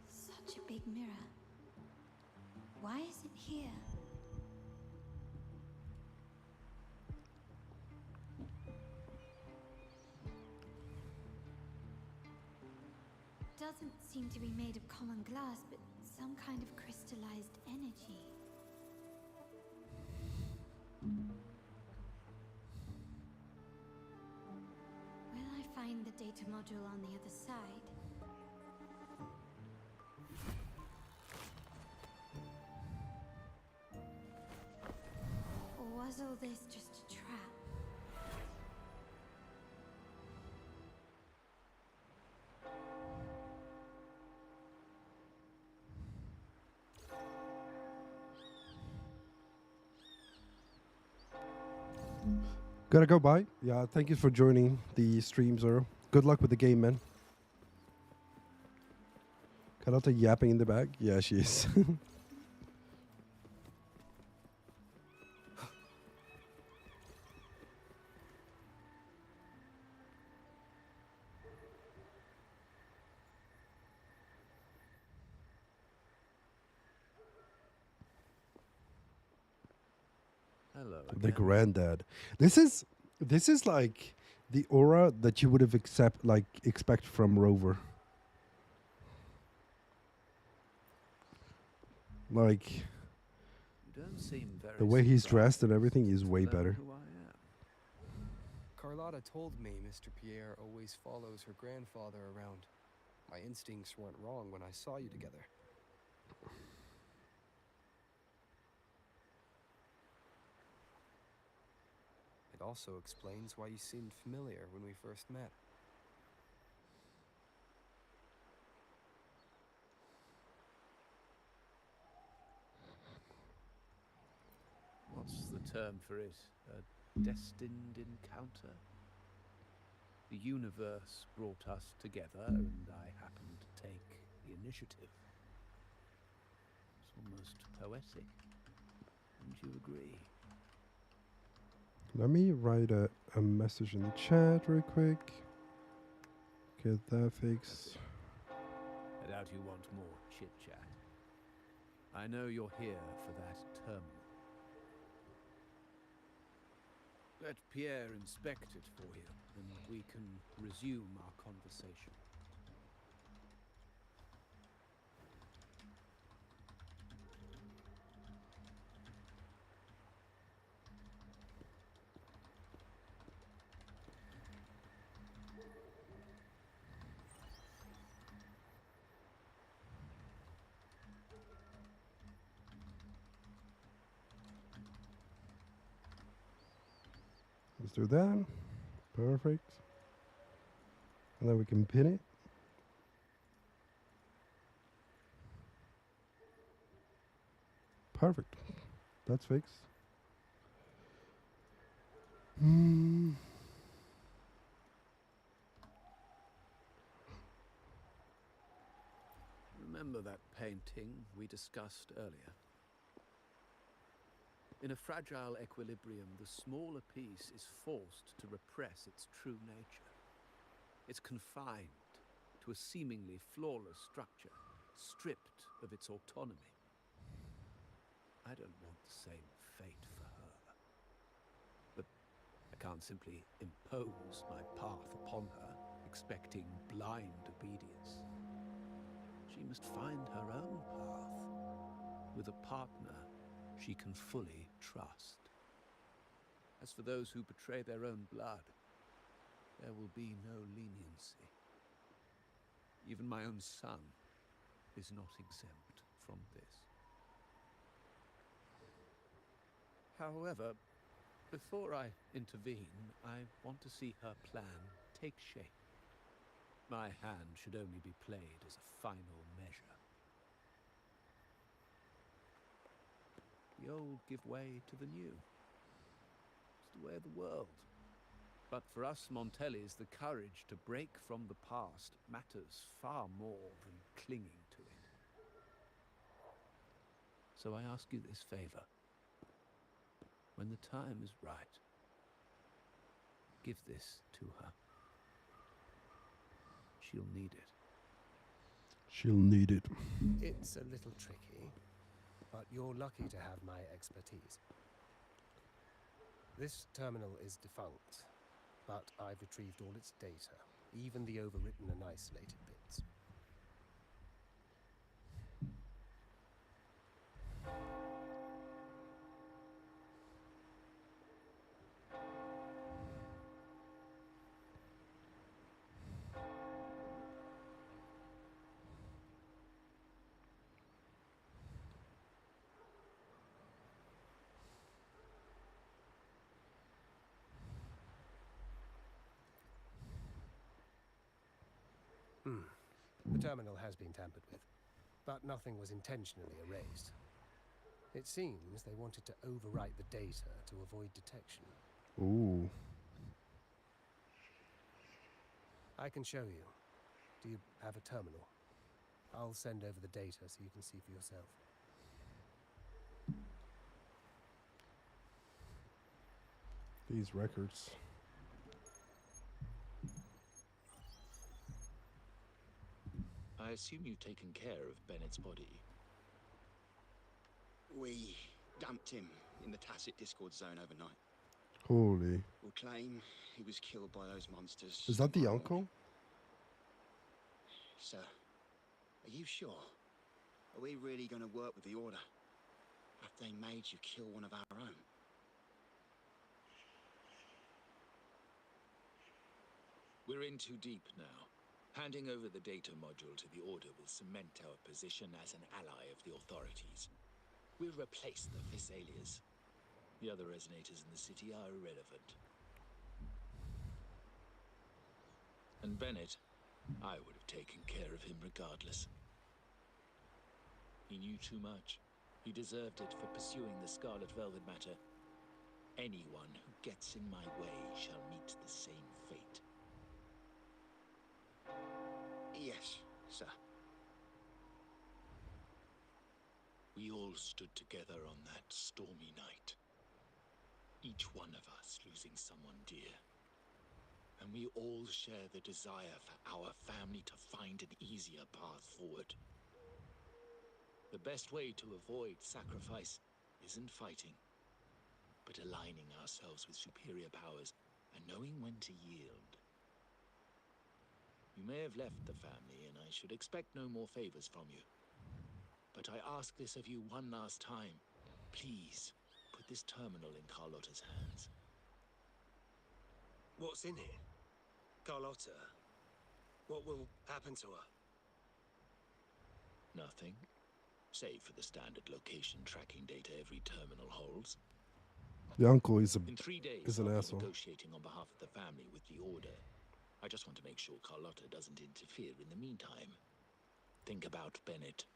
Such a big mirror. Why is it here? Doesn't seem to be made of common glass, but some kind of crystallized energy. Will I find the data module on the other side? Or was all this just a trap? Gotta go, bye. Yeah, thank you for joining the stream, Zoro. Good luck with the game, man. Carlotta yapping in the back? Yeah, she is. Hello. The granddad. This is like the aura that you would have expect from Rover. Like You don't seem very the way he's surprised dressed and everything is to way learn better. who I am. Carlotta told me Mr. Pierre always follows her grandfather around. My instincts weren't wrong when I saw you together. It also explains why you seemed familiar when we first met. What's the term for it? A destined encounter? The universe brought us together, and I happened to take the initiative. It's almost poetic. Wouldn't you agree? Let me write a message in the chat real quick. Get that fixed. I doubt you want more chit-chat. I know you're here for that terminal. Let Pierre inspect it for you, and we can resume our conversation. Let's do that. Perfect. And then we can pin it. Perfect. That's fixed. Remember that painting we discussed earlier? In a fragile equilibrium, the smaller piece is forced to repress its true nature. It's confined to a seemingly flawless structure, stripped of its autonomy. I don't want the same fate for her. But I can't simply impose my path upon her, expecting blind obedience. She must find her own path, with a partner she can fully trust. As for those who betray their own blood, there will be no leniency. Even my own son is not exempt from this. However, before I intervene, I want to see her plan take shape. My hand should only be played as a final measure. The old give way to the new. It's the way of the world. But for us Montellis, the courage to break from the past matters far more than clinging to it. So I ask you this favor. When the time is right, give this to her. She'll need it. She'll need it. It's a little tricky, but you're lucky to have my expertise. This terminal is defunct, but I've retrieved all its data, even the overwritten and isolated bits. The terminal has been tampered with, but nothing was intentionally erased. It seems they wanted to overwrite the data to avoid detection. Ooh. I can show you. Do you have a terminal? I'll send over the data so you can see for yourself. These records. I assume you've taken care of Bennett's body. We dumped him in the tacit Discord zone overnight. Holy. We'll claim he was killed by those monsters. Is that the uncle? Sir, are you sure? Are we really going to work with the Order? Have they made you kill one of our own? We're in too deep now. Handing over the data module to the Order will cement our position as an ally of the authorities. We'll replace the Thessalias. The other resonators in the city are irrelevant. And Bennett, I would have taken care of him regardless. He knew too much. He deserved it for pursuing the Scarlet Velvet matter. Anyone who gets in my way shall meet the same fate. Yes, sir. We all stood together on that stormy night. Each one of us losing someone dear. And we all share the desire for our family to find an easier path forward. The best way to avoid sacrifice isn't fighting. but aligning ourselves with superior powers and knowing when to yield. You may have left the family, and I should expect no more favors from you. But I ask this of you one last time. Please, put this terminal in Carlotta's hands. What's in it? Carlotta? What will happen to her? Nothing. Save for the standard location tracking data every terminal holds. The uncle is In 3 days, is an I'll be asshole. negotiating on behalf of the family with the Order. I just want to make sure Carlotta doesn't interfere in the meantime. Think about Bennett.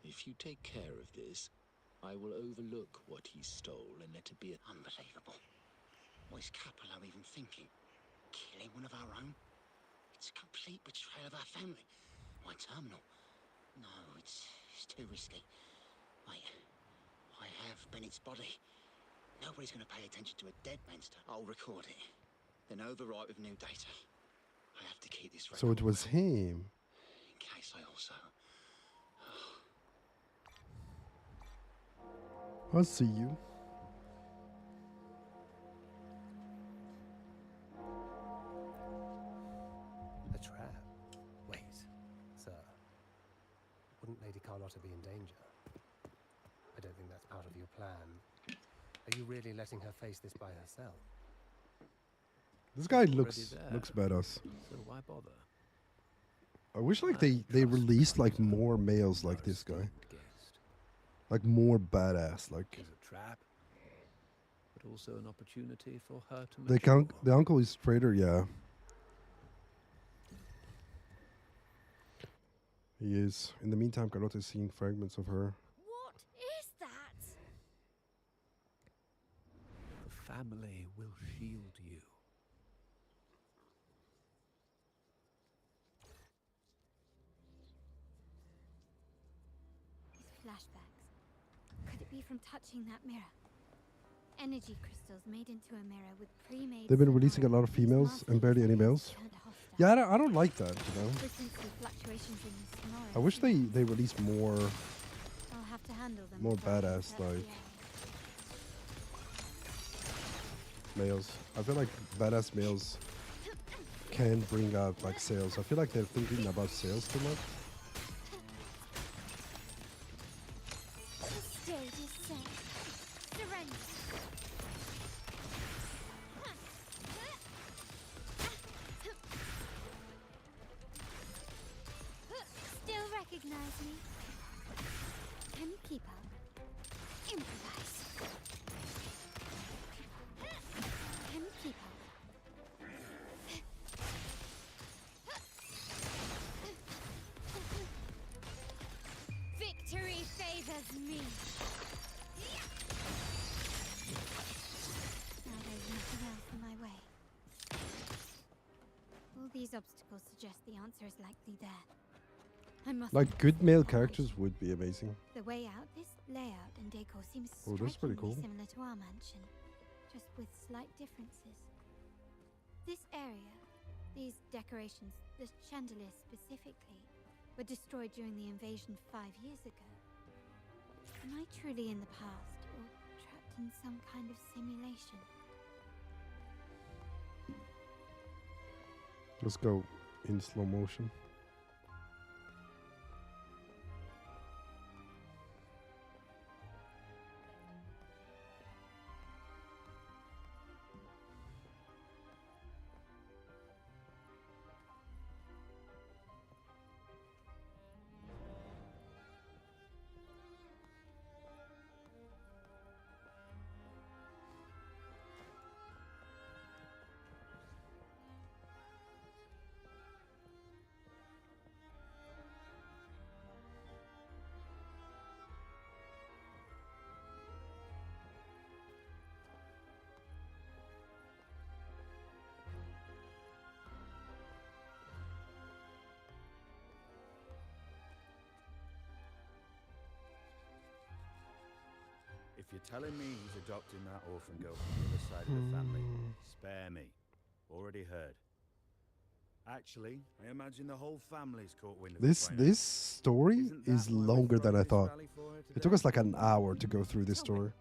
If you take care of this, I will overlook what he stole and let it be Unbelievable. What is Capello even thinking? Killing one of our own? It's a complete betrayal of our family. My terminal. No, it's too risky. Wait, I have Bennett's body. Nobody's going to pay attention to a dead man's I'll record it, then overwrite with new data. I have to keep this record. So it was him. In case I also... I'll see you. A trap? Wait, sir. Wouldn't Lady Carlotta be in danger? I don't think that's part of your plan. Are you really letting her face this by herself? This guy looks badass. So why bother? I wish like they released like more males like this guy. Like more badass. Like It's a trap, but also an opportunity for her to the uncle is traitor, yeah. He is. In the meantime, Carlotta is seeing fragments of her. What is that? The family will shield you. These flashbacks. Could it be from touching that mirror? Energy crystals made into a mirror with pre-made... They've been releasing a lot of females and barely any males. Yeah, I don't like that, you know. Frequency fluctuations in the scenario. I wish they released more I'll have to handle them more before I badass interrupt like the males. I feel like badass males can bring out like sales. I feel like they're thinking about sales too much. The stage is set. Surrender. Still recognize me? Can you keep up? Improvise. Can you keep up? Victory favors me. Now there's nothing else in my way. All these obstacles suggest the answer is likely there. I must Like good male characters would be amazing. The way out, this layout and decor seems Oh, that's pretty cool. similar to our mansion, just with slight differences. This area, these decorations, the chandelier specifically, were destroyed during the invasion 5 years ago. Am I truly in the past, or trapped in some kind of simulation? Let's go in slow motion. If you're telling me he's adopting that orphan girl from the other side of the family, spare me. Already heard. Actually, I imagine the whole family's caught wind of it by now. This story is longer than I thought. It took us like an hour to go through this story.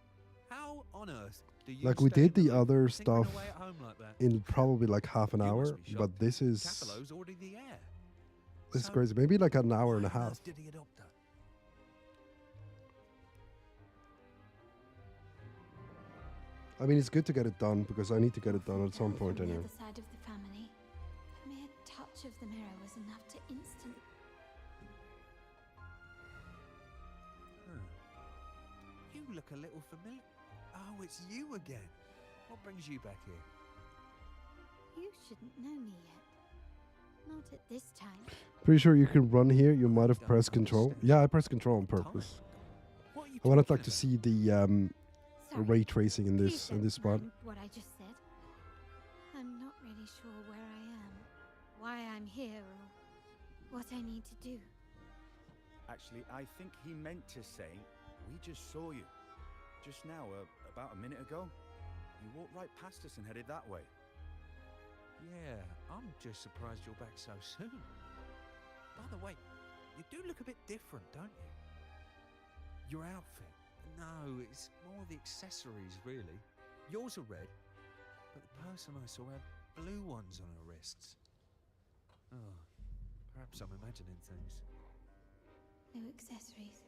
How on earth do you Like we stay did in the loop, other tinkering stuff away at home like that? in probably like half an You must hour, be but shocked. this is Capello's already the heir. So, crazy. Maybe like an hour and a why on half. earth did he adopt her? I mean, it's good to get it done because I need to get it done at some Fell point from anyway. the other side of the family. A mere touch of the mirror was enough to instant. You look a little familiar. Oh, it's you again. What brings you back here? You shouldn't know me yet. Not at this time. Pretty sure you can run here. You might have pressed control. Yeah, I pressed control on purpose. I wanted like to see the ray tracing in this spot. What I just said. I'm not really sure where I am, why I'm here, or what I need to do. Actually, I think he meant to say, we just saw you. Just now, about a minute ago. You walked right past us and headed that way. Yeah, I'm just surprised you're back so soon. By the way, you do look a bit different, don't you? Your outfit. No, it's more the accessories, really. Yours are red, but the person I saw had blue ones on her wrists. Oh, perhaps I'm imagining things. Blue accessories.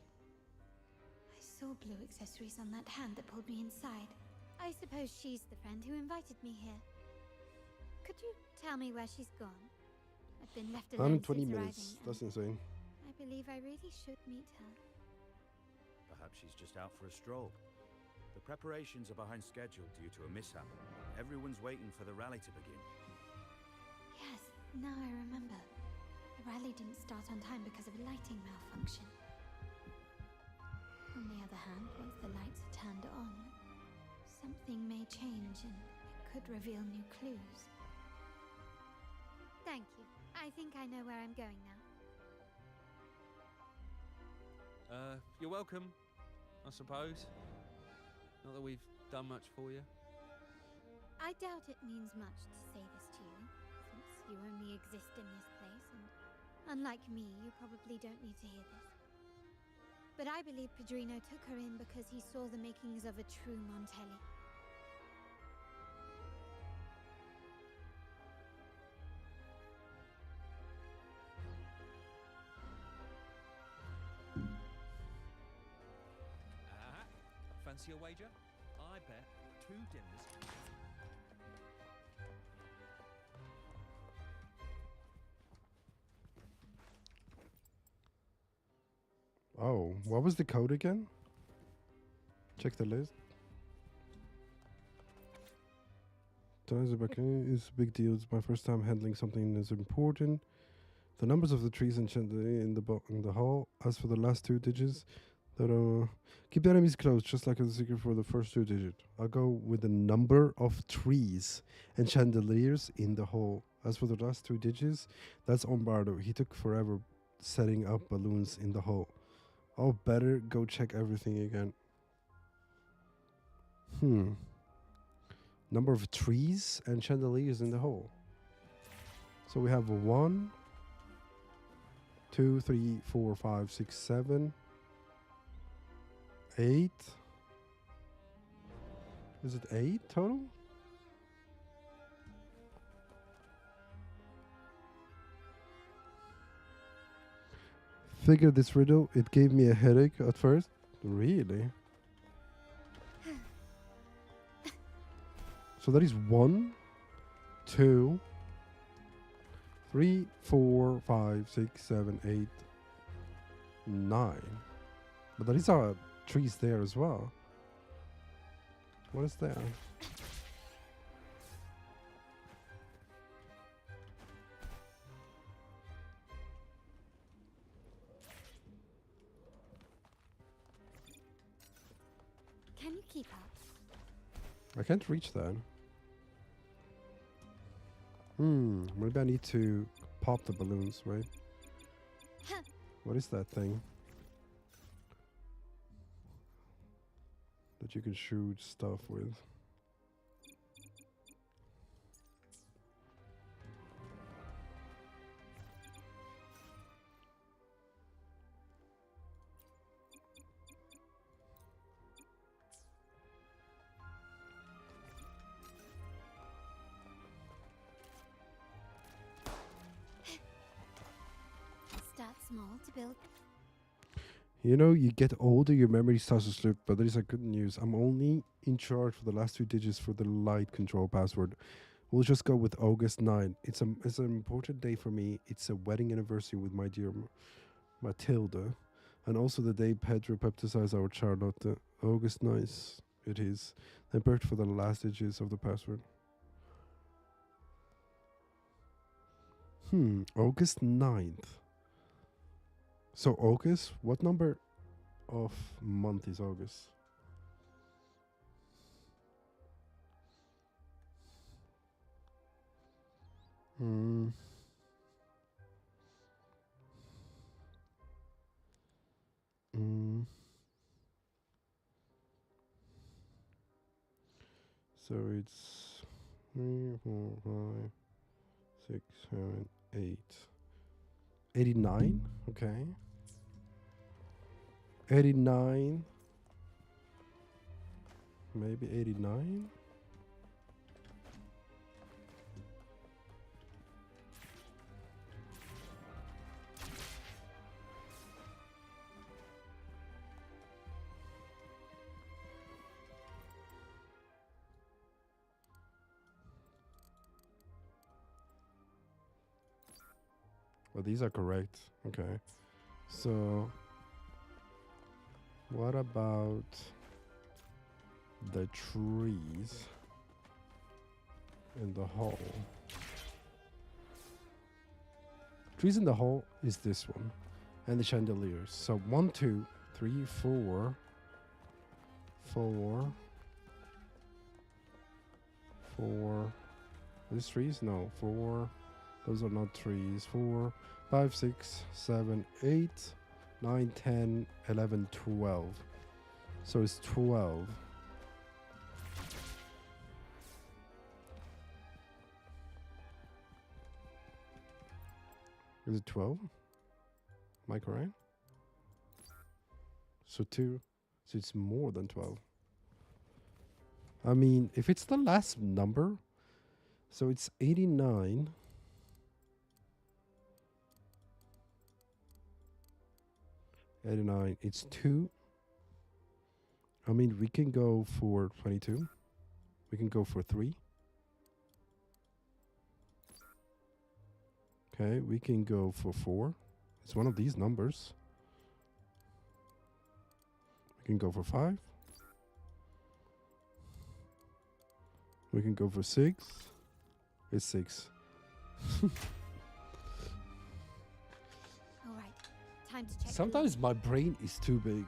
I saw blue accessories on that hand that pulled me inside. I suppose she's the friend who invited me here. Could you tell me where she's gone? I've been left alone 120 since minutes. arriving, That's insane. I believe I really should meet her. Perhaps she's just out for a stroll. The preparations are behind schedule due to a mishap. Everyone's waiting for the rally to begin. Yes, now I remember. The rally didn't start on time because of a lighting malfunction. On the other hand, once the lights are turned on, something may change and it could reveal new clues. Thank you. I think I know where I'm going now. You're welcome, I suppose. Not that we've done much for you. I doubt it means much to say this to you, since you only exist in this place, and unlike me, you probably don't need to hear this. But I believe Pedrino took her in because he saw the makings of a true Montelli. Fancy a wager? I bet 2 dinners. Oh, what was the code again? Check the list. Is a big deal. It's my first time handling something that's important. The numbers of the trees and chandelier in the hall. As for the last 2 digits, keep the enemies close, just like a secret for the first 2 digits. I'll go with the number of trees and chandeliers in the hall. As for the last 2 digits, that's Ombardo. He took forever setting up balloons in the hall. I'll better go check everything again. Number of trees and chandeliers in the hall. So we have 1, 2, 3, 4, 5, 6, 7, 8. Is it 8 total? Figure this riddle. It gave me a headache at first. Really? So that is 1, 2, 3, 4, 5, 6, 7, 8, 9. But there is trees there as well. What is there? Can you keep up? I can't reach that. Maybe I need to pop the balloons, right? What is that thing? That you can shoot stuff with. small to build. You know, you get older, your memory starts to slip, but there is a good news. I'm only in charge for the last 2 digits for the light control password. We'll just go with August 9. It's an important day for me. It's a wedding anniversary with my dear Matilda, and also the day Pedro baptized our Charlotte. August 9. It is. Then birth for the last digits of the password. August 9th. So August, what number of month is August? Hmm. So it's 3, 4, 5, 6, 7, 8. 89? Okay. 89. Maybe 89? Well, these are correct. Okay. So, what about the trees in the hall? Trees in the hall is this one. And the chandeliers. So 1, 2, 3, 4. 4. 4. These trees? No. 4. Those are not trees. 4, 5, 6, 7, 8, 9, 10, 11, 12. So it's 12. Is it 12? Am I correct? So 2. So it's more than 12. I mean, if it's the last number, so it's 89. It's 2. I mean, we can go for 22. We can go for 3. Okay, we can go for 4. It's one of these numbers. We can go for 5. We can go for 6. It's 6. All right, time to check. Sometimes my brain is too big.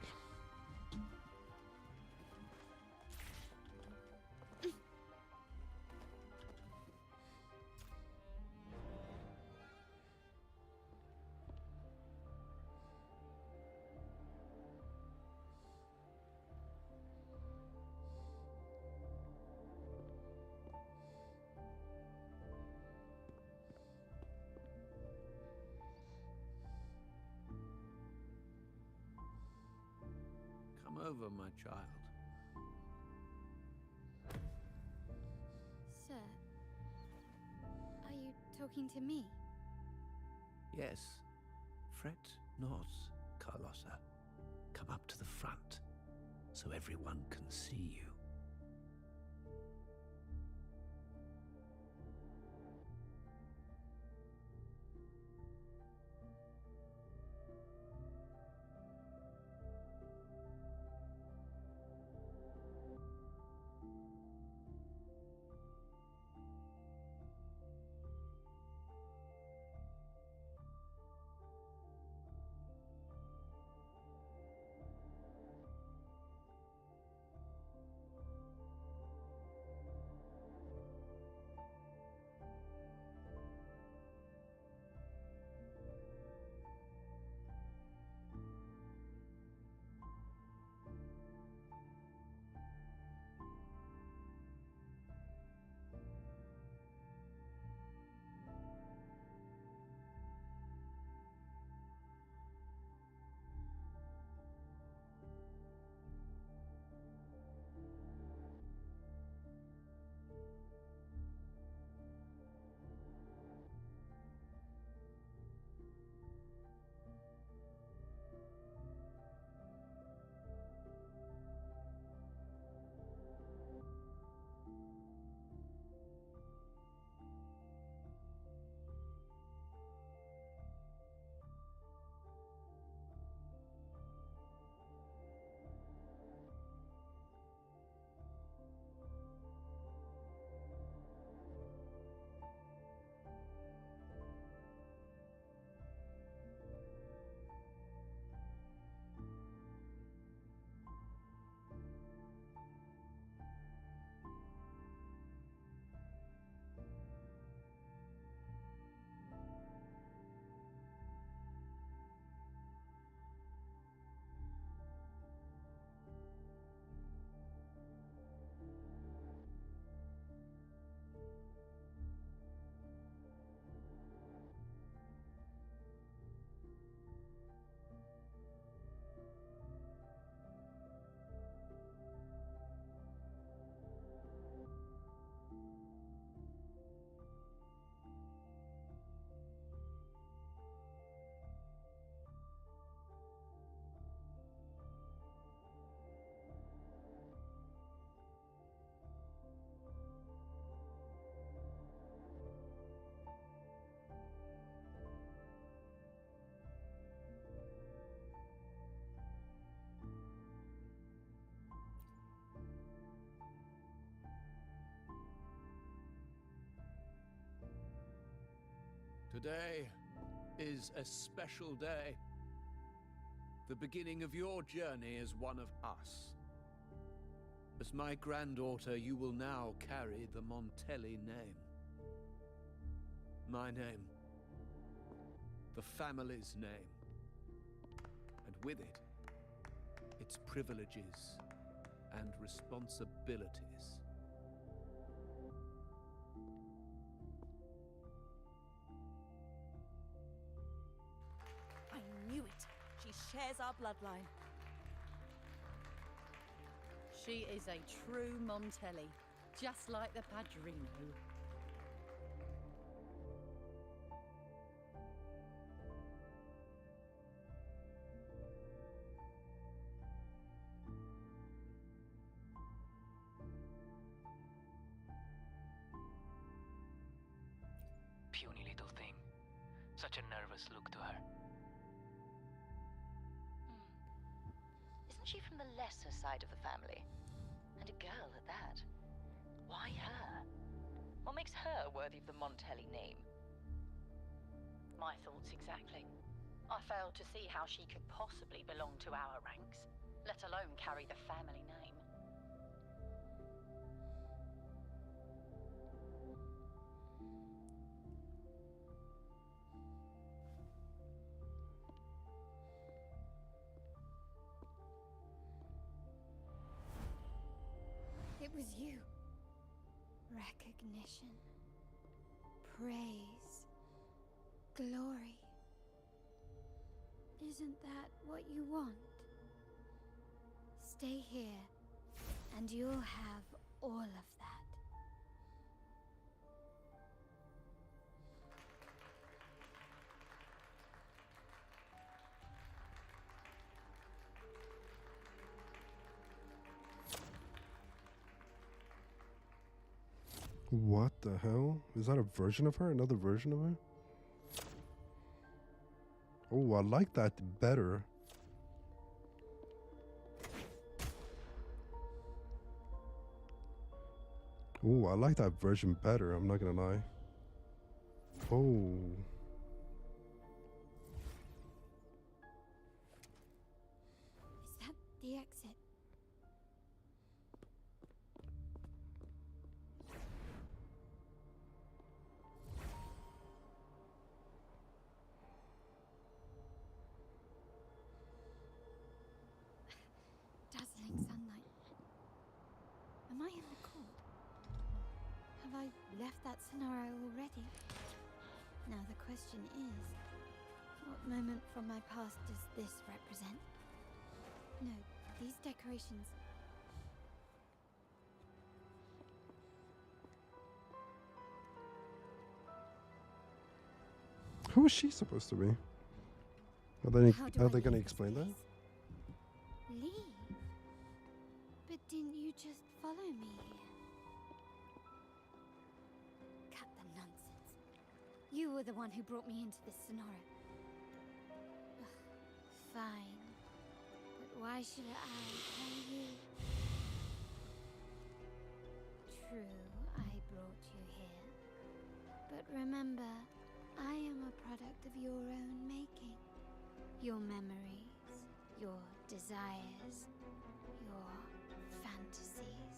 Come over, my child. Sir, are you talking to me? Yes. Fret not, Carlosa. Come up to the front, so everyone can see you. Today is a special day. The beginning of your journey as one of us. As my granddaughter, you will now carry the Montelli name. My name. The family's name. And with it, its privileges and responsibilities. I knew it. She shares our bloodline. She is a true Montelli, just like the Padrino. Puny little thing. Such a nervous look to her. Isn't she from the lesser side of the family? And a girl at that. Why her? What makes her worthy of the Montelli name? My thoughts exactly. I failed to see how she could possibly belong to our ranks, let alone carry the family name. It was you. Recognition. Praise. Glory. Isn't that what you want? Stay here, and you'll have all of that. What the hell? Is that a version of her? Another version of her? Oh, I like that better. Oh, I like that version better, I'm not gonna lie. Oh. Is that the exit? Dazzling sunlight. Am I in the court? Have I left that scenario already? Now the question is, what moment from my past does this represent? No, these decorations. Who is she supposed to be? Are they gonna explain that? Leave? But didn't you just follow me here? Cut the nonsense. You were the one who brought me into this scenario. Ugh, fine. But why should I tell you? True, I brought you here. But remember, I am a product of your own making. Your memories, your desires, your fantasies.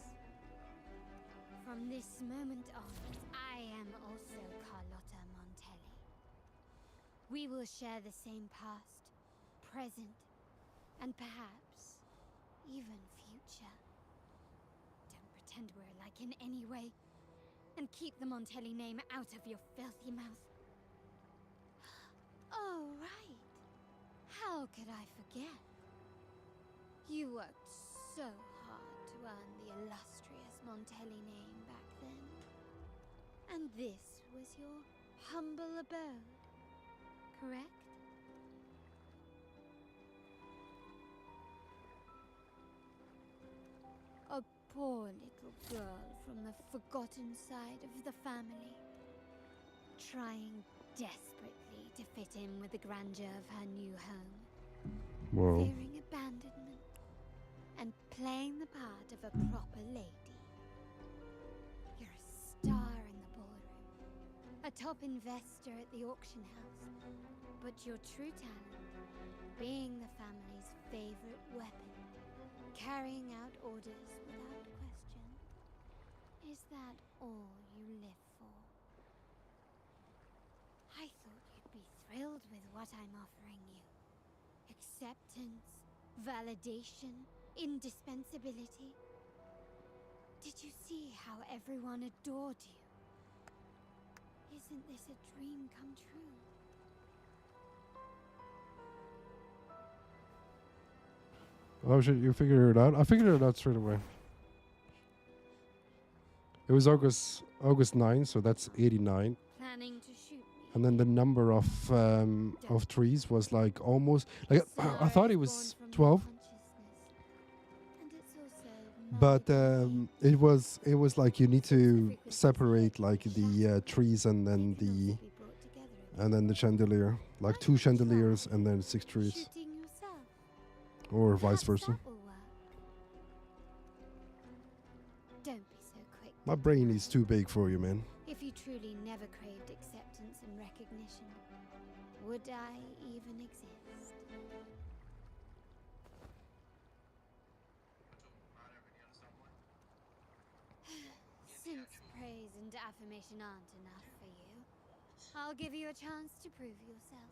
From this moment on, I am also Carlotta Montelli. We will share the same past, present, and perhaps even future. Don't pretend we're alike in any way, and keep the Montelli name out of your filthy mouth. Oh, right. How could I forget? You worked so hard to earn the illustrious Montelli name back then. And this was your humble abode, correct? A poor little girl from the forgotten side of the family, trying desperately to fit in with the grandeur of her new home. Wow. Fearing abandonment and playing the part of a proper lady. You're a star in the ballroom, a a top investor at the auction house. But your true talent, being the family's favorite weapon, carrying out orders without question. Is that all you live for? I thought you'd be thrilled with what I'm offering you. Acceptance, validation, indispensability. Did you see how everyone adored you? Isn't this a dream come true? Oh shit, you figured it out? I figured it out straight away. It was August 9, so that's 89. Planning to shoot me? And then the number of trees was like almost like I thought it was 12. But it was like you need to separate like the trees and then the chandelier, like 2 chandeliers and then 6 trees, or vice versa. Don't be so quick. My brain is too big for you, man. If you truly never craved acceptance and recognition, would I even exist? Since praise and affirmation aren't enough for you, I'll give you a chance to prove yourself.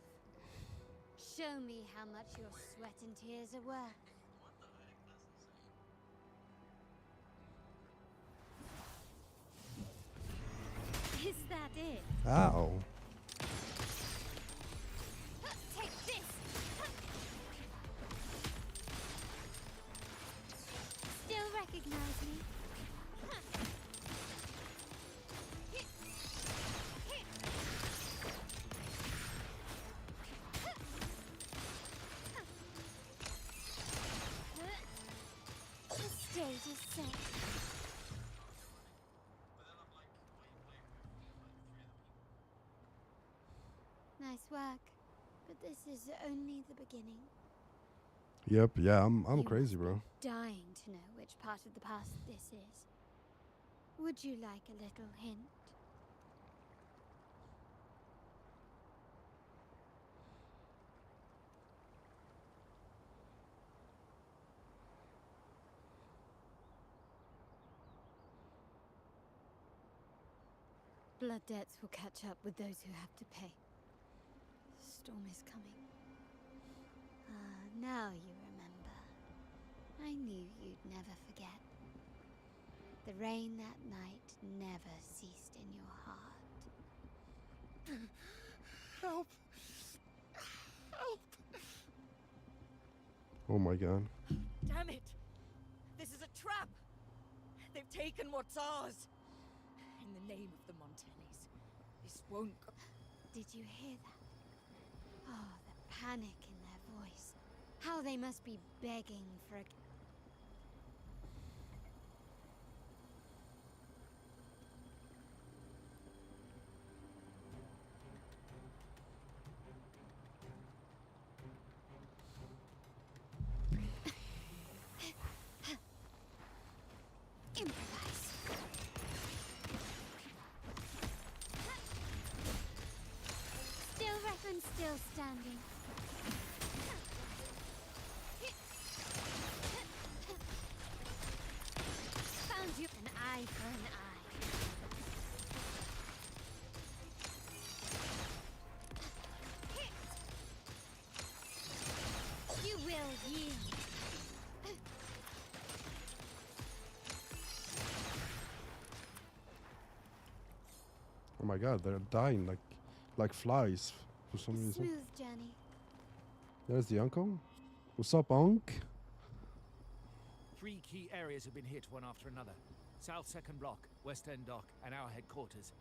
Show me how much your sweat and tears are worth. Is that it? Ow. Take this! Still recognize me? The stage is set. Nice work, but this is only the beginning. Yep, yeah, I'm crazy, bro. Dying to know which part of the past this is. Would you like a little hint? Blood debts will catch up with those who have to pay. Storm is coming. Ah, now you remember. I knew you'd never forget. The rain that night never ceased in your heart. Help! Help! Oh my god. Damn it! This is a trap! They've taken what's ours! In the name of the Montellis, this won't go. Did you hear that? Oh, the panic in their voice. How they must be begging for a... Improvise. Still reckon still standing. Found you an eye for an eye. You will yield. Oh my god, they're dying like flies for some reason. Smooth journey. There's the uncle. What's up, Unc? 3 key areas have been hit one after another. South 2nd Block, West End Dock, and our headquarters.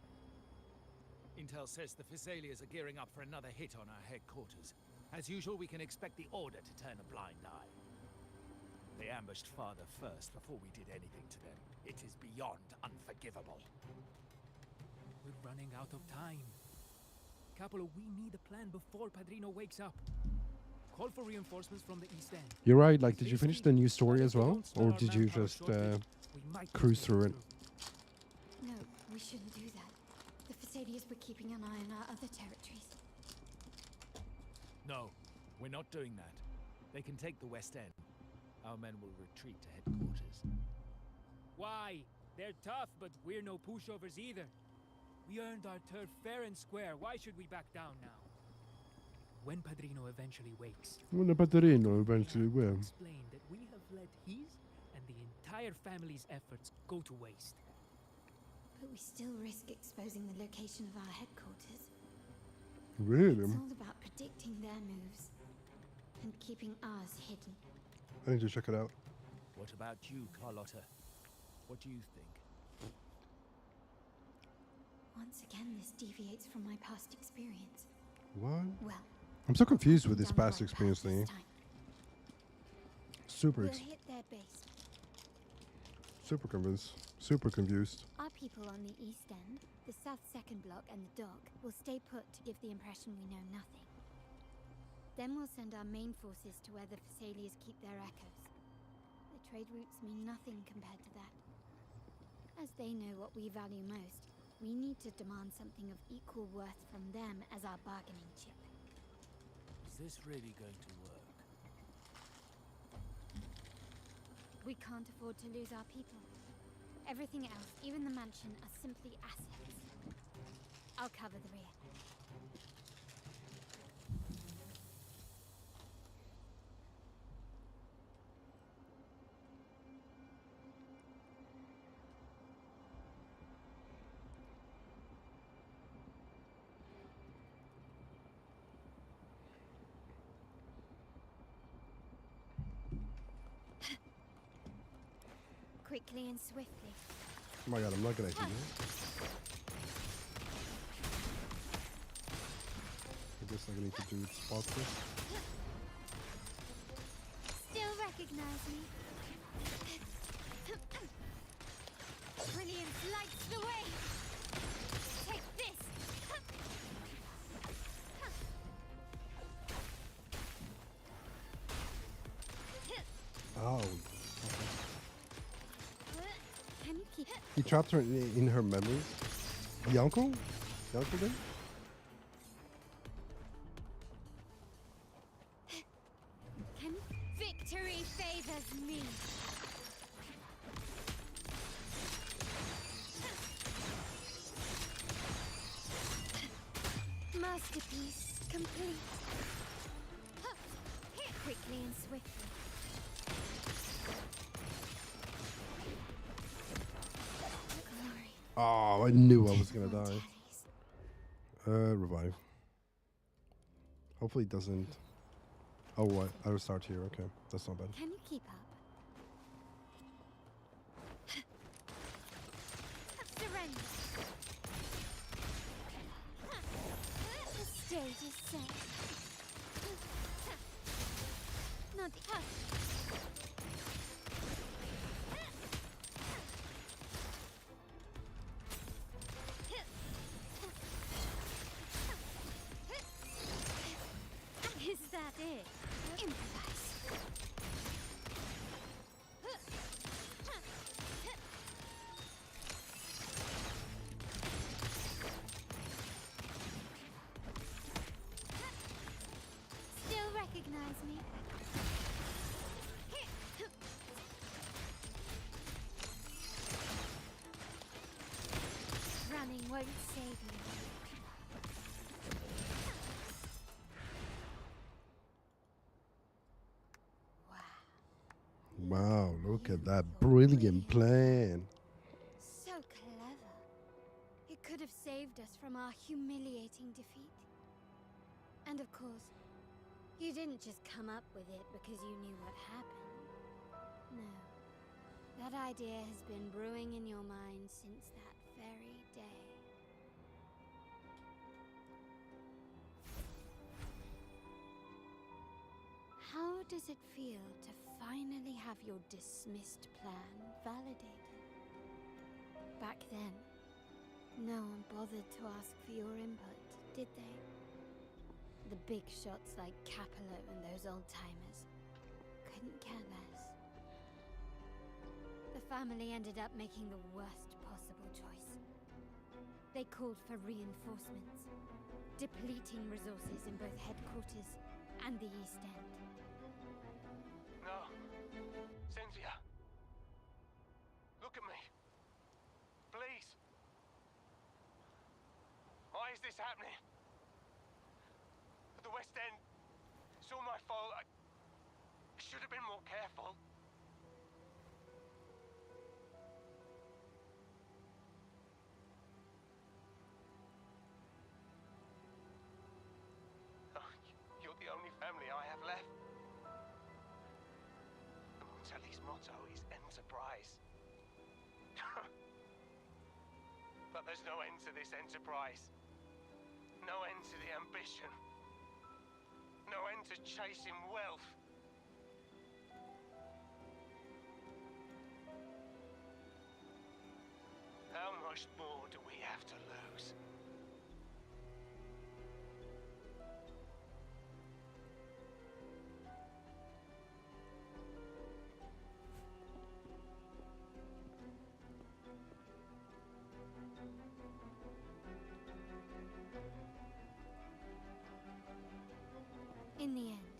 Intel says the Thessalians are gearing up for another hit on our headquarters. As usual, we can expect the Order to turn a blind eye. They ambushed Father first before we did anything to them. It is beyond unforgivable. We're running out of time. Capolo, we need a plan before Padrino wakes up. Call for reinforcements from the east end. You're right, like, did you finish the new story as well? Or did you just cruise through it? No, we shouldn't do that. The Thessalians were keeping an eye on our other territories. No, we're not doing that. They can take the West End. Our men will retreat to headquarters. Why? They're tough, but we're no pushovers either. We earned our turf fair and square. Why should we back down now? When Padrino eventually wakes, When the Padrino eventually will. explain that we have let his and the entire family's efforts go to waste. But we still risk exposing the location of our headquarters. Really? It's all about predicting their moves and keeping ours hidden. I need to check it out. What about you, Carlotta? What do you think? Once again, this deviates from my past experience. What? Well, I'm so confused with this down the past right experience path this thingy. time. Super, We'll hit their base. super convinced. Super confused. Our people on the east end, the south second block, and the dock will stay put to give the impression we know nothing. Then we'll send our main forces to where the Thessalians keep their echoes. The trade routes mean nothing compared to that. As they know what we value most, we need to demand something of equal worth from them as our bargaining chip. Is this really going to work? We can't afford to lose our people. Everything else, even the mansion, are simply assets. I'll cover the rear. Quickly and swiftly. Oh my god, I'm not gonna hit it. I guess I need to do it spot this. Still recognize me? Brilliance lights the way! Take this! Oh. Can you keep He trapped her in her memories. The uncle? The uncle did? Can victory favors me? Masterpiece complete. Quickly and swiftly. Glory. Oh, I knew I was gonna die. Revive. Hopefully it doesn't. Oh, what? I'll start here. Okay, that's not bad. Can you keep up? Surrender. The stage is set. Not Is that it? Improvise. Still recognize me? Running won't save you. Wow, look at that brilliant plan. So clever. It could have saved us from our humiliating defeat. And of course, you didn't just come up with it because you knew what happened. No. That idea has been brewing in your mind since that very day. How does it feel to finally have your dismissed plan validated? Back then, no one bothered to ask for your input, did they? The big shots like Capello and those old-timers couldn't care less. The family ended up making the worst possible choice. They called for reinforcements, depleting resources in both headquarters and the East End. No. Cynthia. Look at me. Please. Why is this happening? The West End. It's all my fault. I should have been more careful. Oh, you're the only family I have left. The Montelli's motto is enterprise. But there's no end to this enterprise. No end to the ambition. No end to chasing wealth. How much more do we have to lose? In the end,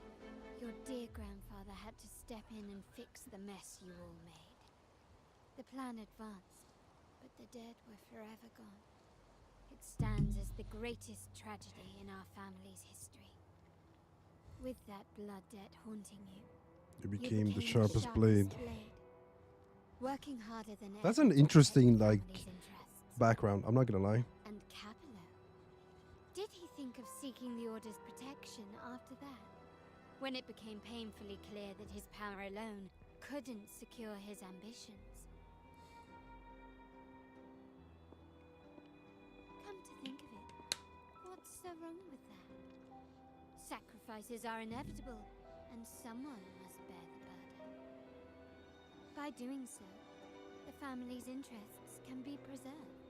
your dear grandfather had to step in and fix the mess you all made. The plan advanced, but the dead were forever gone. It stands as the greatest tragedy in our family's history. With that blood debt haunting you, You became the sharpest blade. Working harder than ever. That's an to interesting, protect the like, family's interests. background. I'm not gonna lie. And Capello. Did he think of seeking the Order's protection after that? When it became painfully clear that his power alone couldn't secure his ambitions. Come to think of it, what's so wrong with that? Sacrifices are inevitable, and someone must bear the burden. By doing so, the family's interests can be preserved.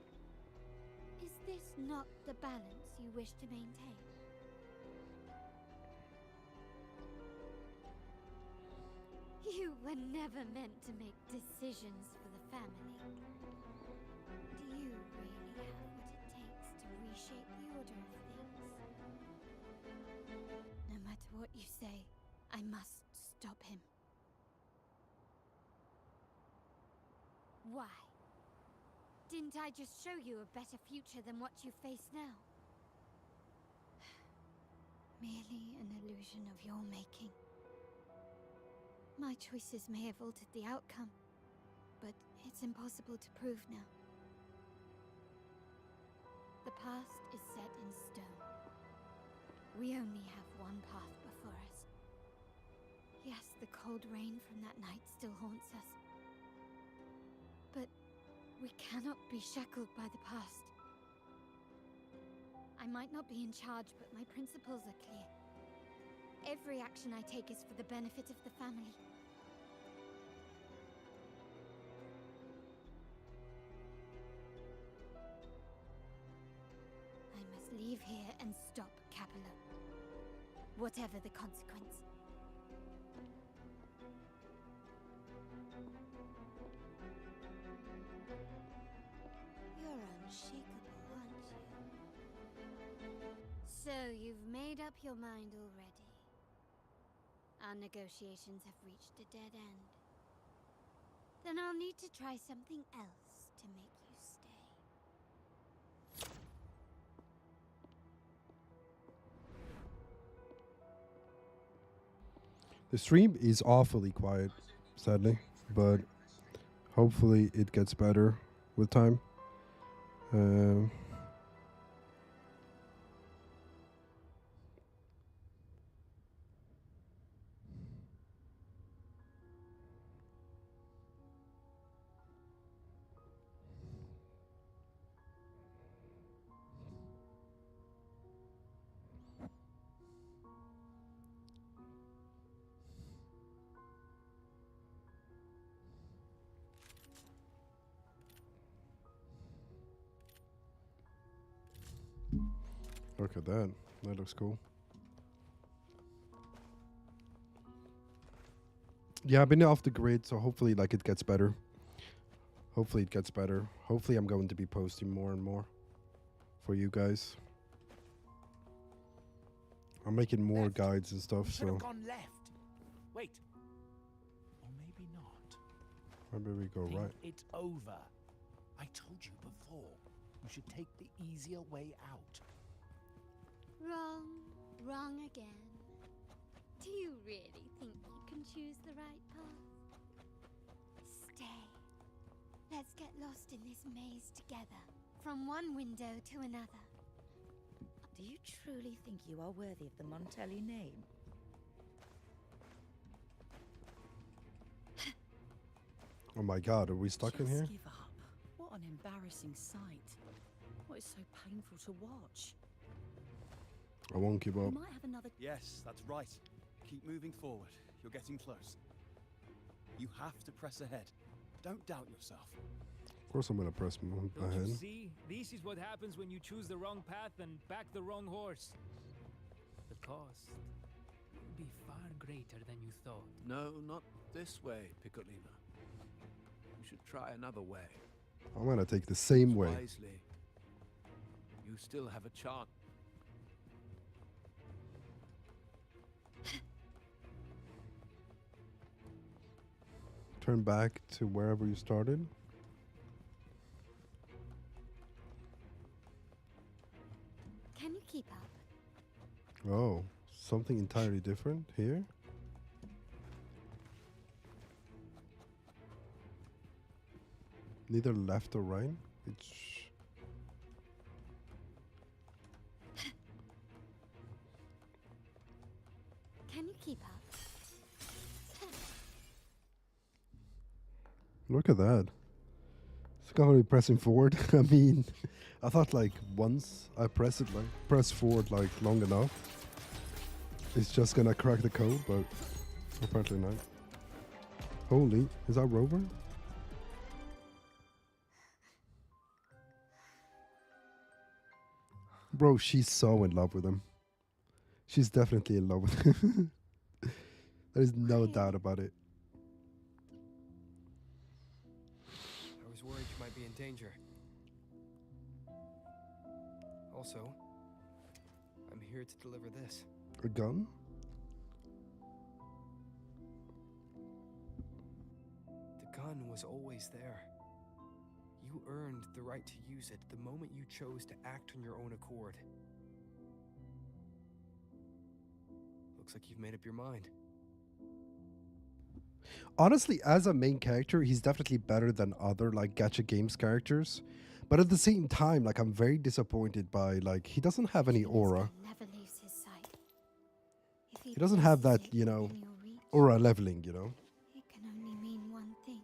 Is this not the balance you wish to maintain? You were never meant to make decisions for the family. Do you really have what it takes to reshape the order of things? No matter what you say, I must stop him. Why? Didn't I just show you a better future than what you face now? Merely an illusion of your making. My choices may have altered the outcome, but it's impossible to prove now. The past is set in stone. We only have one path before us. Yes, the cold rain from that night still haunts us. But we cannot be shackled by the past. I might not be in charge, but my principles are clear. Every action I take is for the benefit of the family. I must leave here and stop Capello. Whatever the consequence. You're unshakable, aren't you? So you've made up your mind already. Our negotiations have reached a dead end. Then I'll need to try something else to make you stay. The stream is awfully quiet, sadly, but hopefully it gets better with time. Look at that. That looks cool. Yeah, I've been off the grid, so hopefully like it gets better. Hopefully it gets better. Hopefully I'm going to be posting more and more. for you guys. I'm making more guides and stuff, You should so have gone left. Wait. Or maybe not. maybe we go Think right. it over. I told you before. You should take the easier way out. Wrong. Wrong again. Do you really think you can choose the right path? Stay. Let's get lost in this maze together. From one window to another. Do you truly think you are worthy of the Montelli name? Oh my god, are we stuck in Just here? give up. What an embarrassing sight. What is so painful to watch? I won't give We up. might have another. Yes, that's right. Keep moving forward. You're getting close. You have to press ahead. Don't doubt yourself. Of course I'm gonna press move Don't you ahead. see? This is what happens when you choose the wrong path and back the wrong horse. The cost will be far greater than you thought. No, not this way, Piccolino. You should try another way. I'm gonna take the same way. Wisely. You still have a chance. Turn back to wherever you started. Can you keep up? Oh, something entirely different here? Neither left or right? It's... Can you keep up? Look at that. It's gonna be pressing forward. I mean, I thought like once I press it, like press forward like long enough, it's just gonna crack the code, but apparently not. Holy, is that Rover? Bro, she's so in love with him. She's definitely in love with him. There's no doubt about it. I was worried you might be in danger. Also, I'm here to deliver this. A gun? The gun was always there. You earned the right to use it the moment you chose to act on your own accord. Looks like you've made up your mind. Honestly, as a main character, he's definitely better than other like gacha games characters. But at the same time, like I'm very disappointed by like he doesn't have any aura. Never leaves his sight. If He doesn't have that, you know, aura leveling, you know? It can only mean one thing.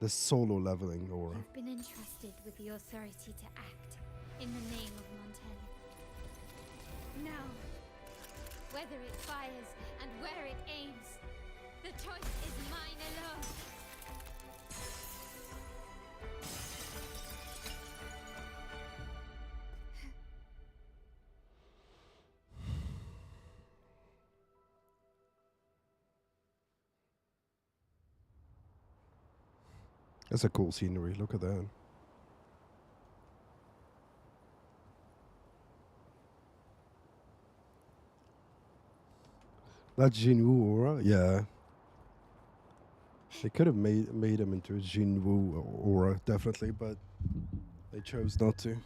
The solo leveling aura. You've been entrusted with the authority to act in the name of Montelli. Now, whether it fires and where it aims, the choice is mine alone. That's a cool scenery. Look at that. That Jinwoo aura, yeah. They could have made him into a Jinwoo aura, definitely, but they chose not to.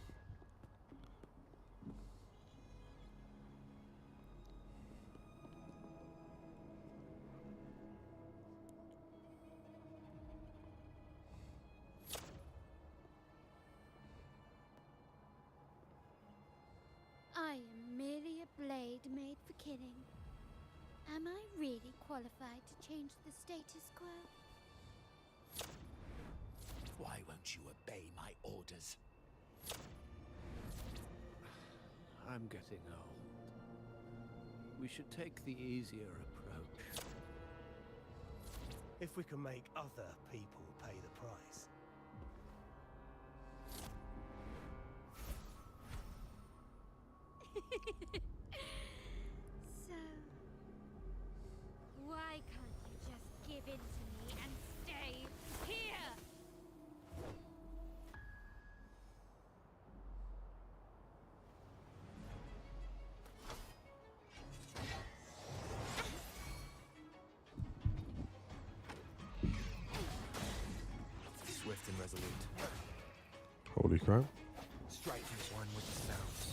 I am merely a blade made for killing. Am I really qualified to change the status quo? Why won't you obey my orders? I'm getting old. We should take the easier approach. If we can make other people pay the price. So, why can't you just give in to me and stay here? and resolute. Holy crap. Striking one with the sounds.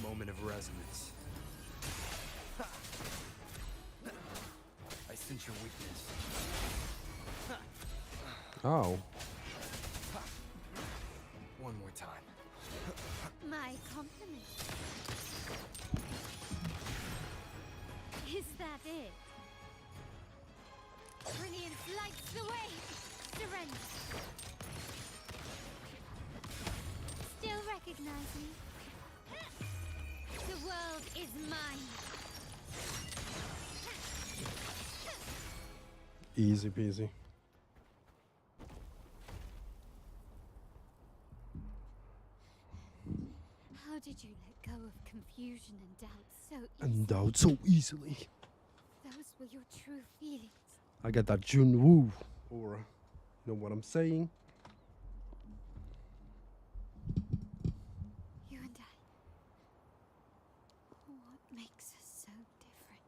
Moment of resonance. I sense your weakness. Ow. One more time. My compliment. Is that it? Brilliance lights the way. Surrender. Still recognize me? The world is mine. Easy peasy. How did you let go of confusion and doubt so easily? And doubt so easily. Those were your true feelings. I got that Junwoo aura. You know what I'm saying? You and I. What makes us so different?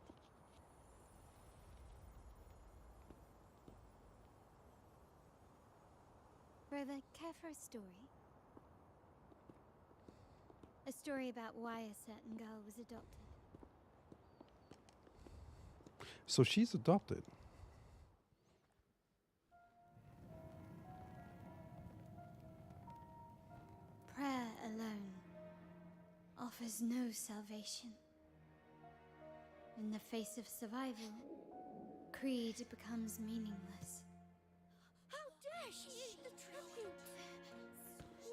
Brother, care for a story? A story about why a certain girl was adopted. So she's adopted. Prayer alone offers no salvation. In the face of survival, creed becomes meaningless. How dare she eat the tribute?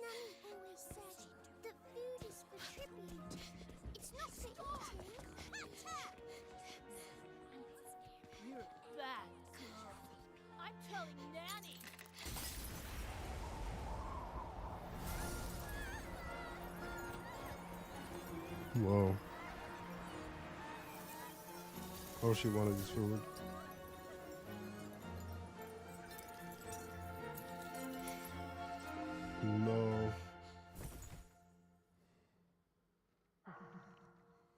Nanny always said that food is for tribute. It's not for eating. You're a bad girl. I'm telling Nanny. Whoa. Oh, she wanted this food. No.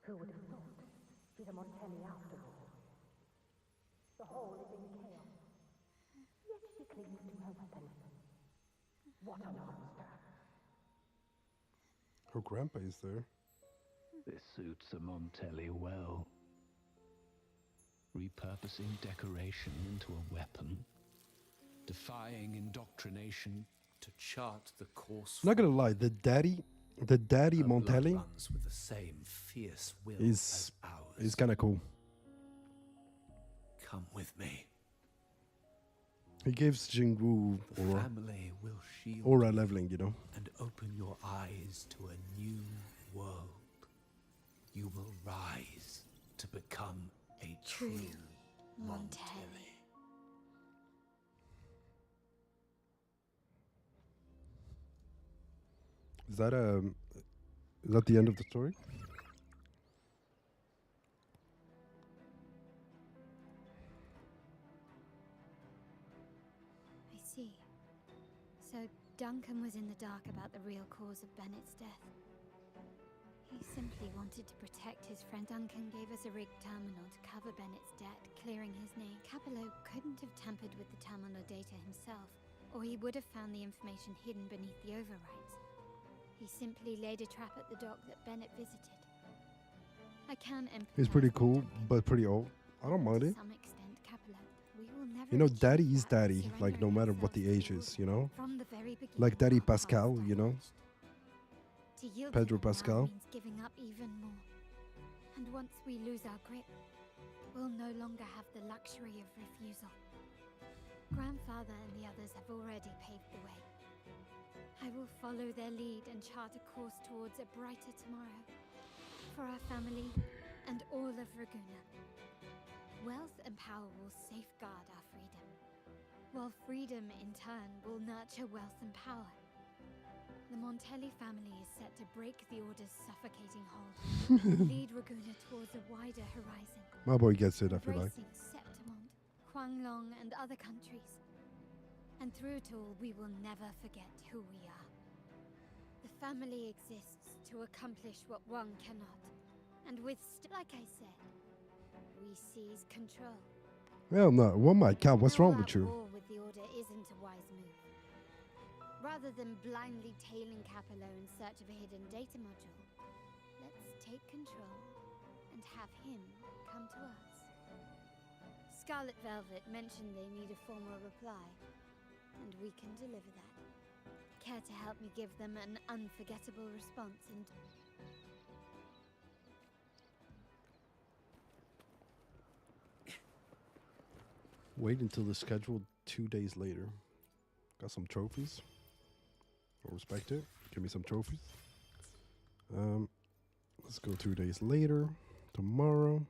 Who would have thought? She's a Montelli after all. The hall is in chaos. Yet she clings to her weapon. What a monster. Her grandpa is there. This suits a Montelli well. Repurposing decoration into a weapon, defying indoctrination to chart the course. Not gonna lie, the daddy Montelli Runs with the same fierce will is as ours. is kind of cool. Come with me. He gives Jingwu The family will shield aura leveling, you know. and open your eyes to a new world. You will rise to become a true Montelli. Is that the end of the story? I see. So Duncan was in the dark about the real cause of Bennett's death. He simply wanted to protect his friend. Duncan gave us a rigged terminal to cover Bennett's debt, clearing his name. Capello couldn't have tampered with the terminal data himself, or he would have found the information hidden beneath the overrides. He simply laid a trap at the dock that Bennett visited. I can empathize. He's pretty cool, but pretty old. I don't mind it. To some extent, Capello, we will never You know, achieve daddy is that daddy, surrendering like no matter what the ourselves age is, you know? from the very beginning. Like Daddy Pascal, you know? To yield Pedro to that now Pascal. means giving up even more. And once we lose our grip, we'll no longer have the luxury of refusal. Grandfather and the others have already paved the way. I will follow their lead and chart a course towards a brighter tomorrow. For our family and all of Raguna. Wealth and power will safeguard our freedom, while freedom in turn will nurture wealth and power. The Montelli family is set to break the Order's suffocating hold and lead Raguna towards a wider horizon. My boy gets it, I feel like. Embracing Septimond, Huanglong, and other countries. And through it all, we will never forget who we are. The family exists to accomplish what one cannot. And with, like I said, we seize control. Well, no. Oh my God, what's wrong with Our you? war with the Order isn't Rather than blindly tailing Capello in search of a hidden data module, let's take control and have him come to us. Scarlet Velvet mentioned they need a formal reply, and we can deliver that. Care to help me give them an unforgettable response and... Wait until the scheduled 2 days later. Got some trophies. I'll respect it. Give me some trophies. Let's go 2 days later. Tomorrow.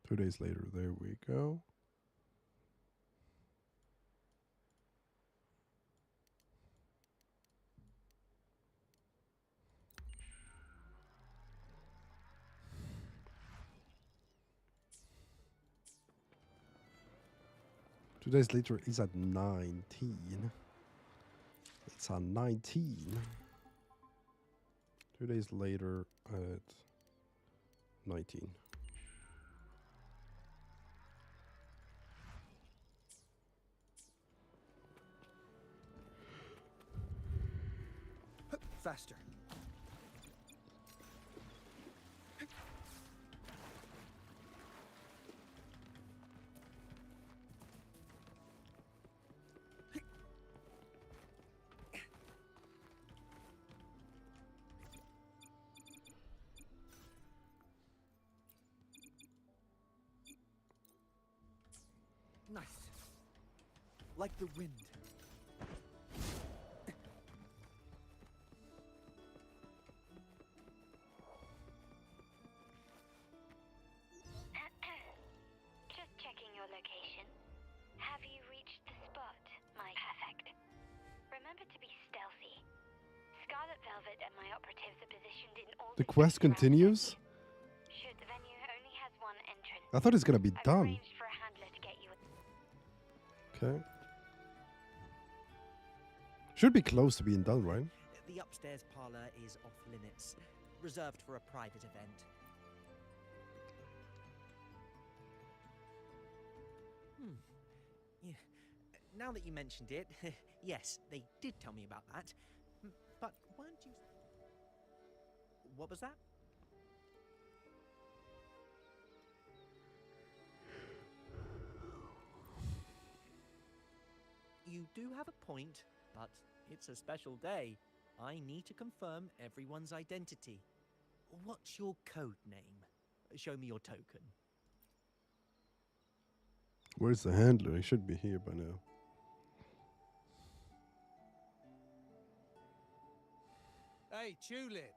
2 days later. There we go. Two days later is at 19. It's at 19. 2 days later at 19. Faster. Nice. Like the wind. Just checking your location. Have you reached the spot, my perfect? Remember to be stealthy. Scarlet Velvet and my operatives are positioned in all The quest continues? Should the venue only has one entrance. I thought it's gonna be I've done. arranged for a handler to get you. Okay. Should be close to being done, right? The upstairs parlor is off limits, reserved for a private event. Yeah. Now that you mentioned it, yes, they did tell me about that. But weren't you... What was that? You do have a point, but it's a special day. I need to confirm everyone's identity. What's your code name? Show me your token. Where's the handler? He should be here by now. Hey, Tulip!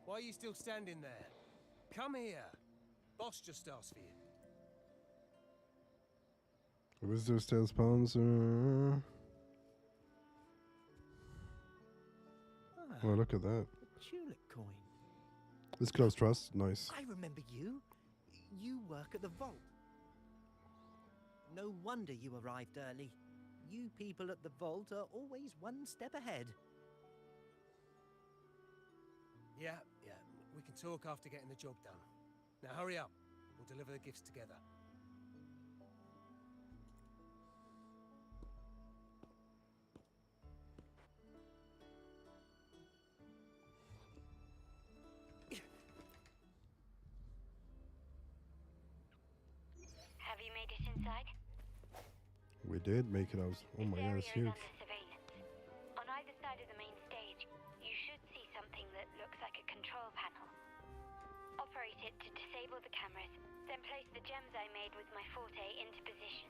Why are you still standing there? Come here. Boss just asked for you. Visitor still sponsor. Oh, look at that. A tulip coin. This close trust. Nice. I remember you. You work at the vault. No wonder you arrived early. You people at the vault are always one step ahead. Yeah. We can talk after getting the job done. Now hurry up. We'll deliver the gifts together. Have you made it inside? We did make it. I was. Oh my god, it's huge. Under surveillance. On either side of the main stage, you should see something that looks like a control panel. Operate it to disable the cameras, then place the gems I made with my forte into position.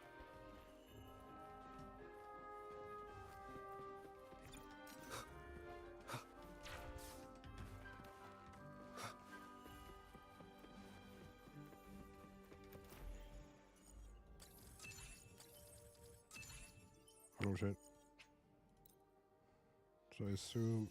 Oh shit. So I assume.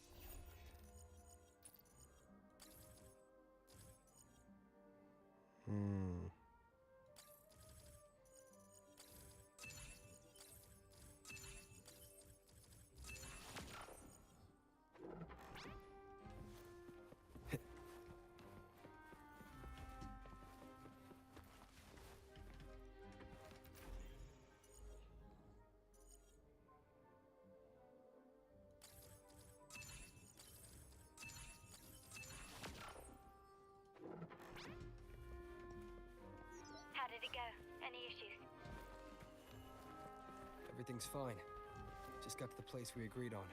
to go? Any issues? Everything's fine. Just got to the place we agreed on.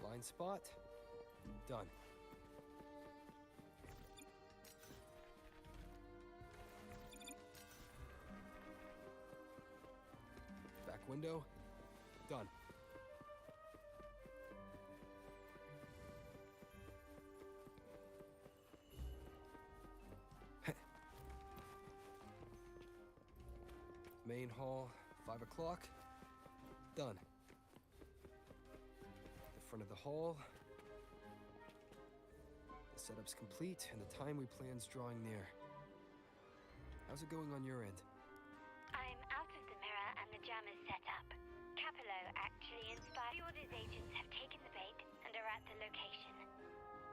Blind spot. Done. Back window. Done. Main hall, 5 o'clock. Done. The front of the hall. The setup's complete, and the time we plan's drawing near. How's it going on your end? I'm out of the mirror and the jam is set up. Capello actually inspired. The Order's agents have taken the bait and are at the location.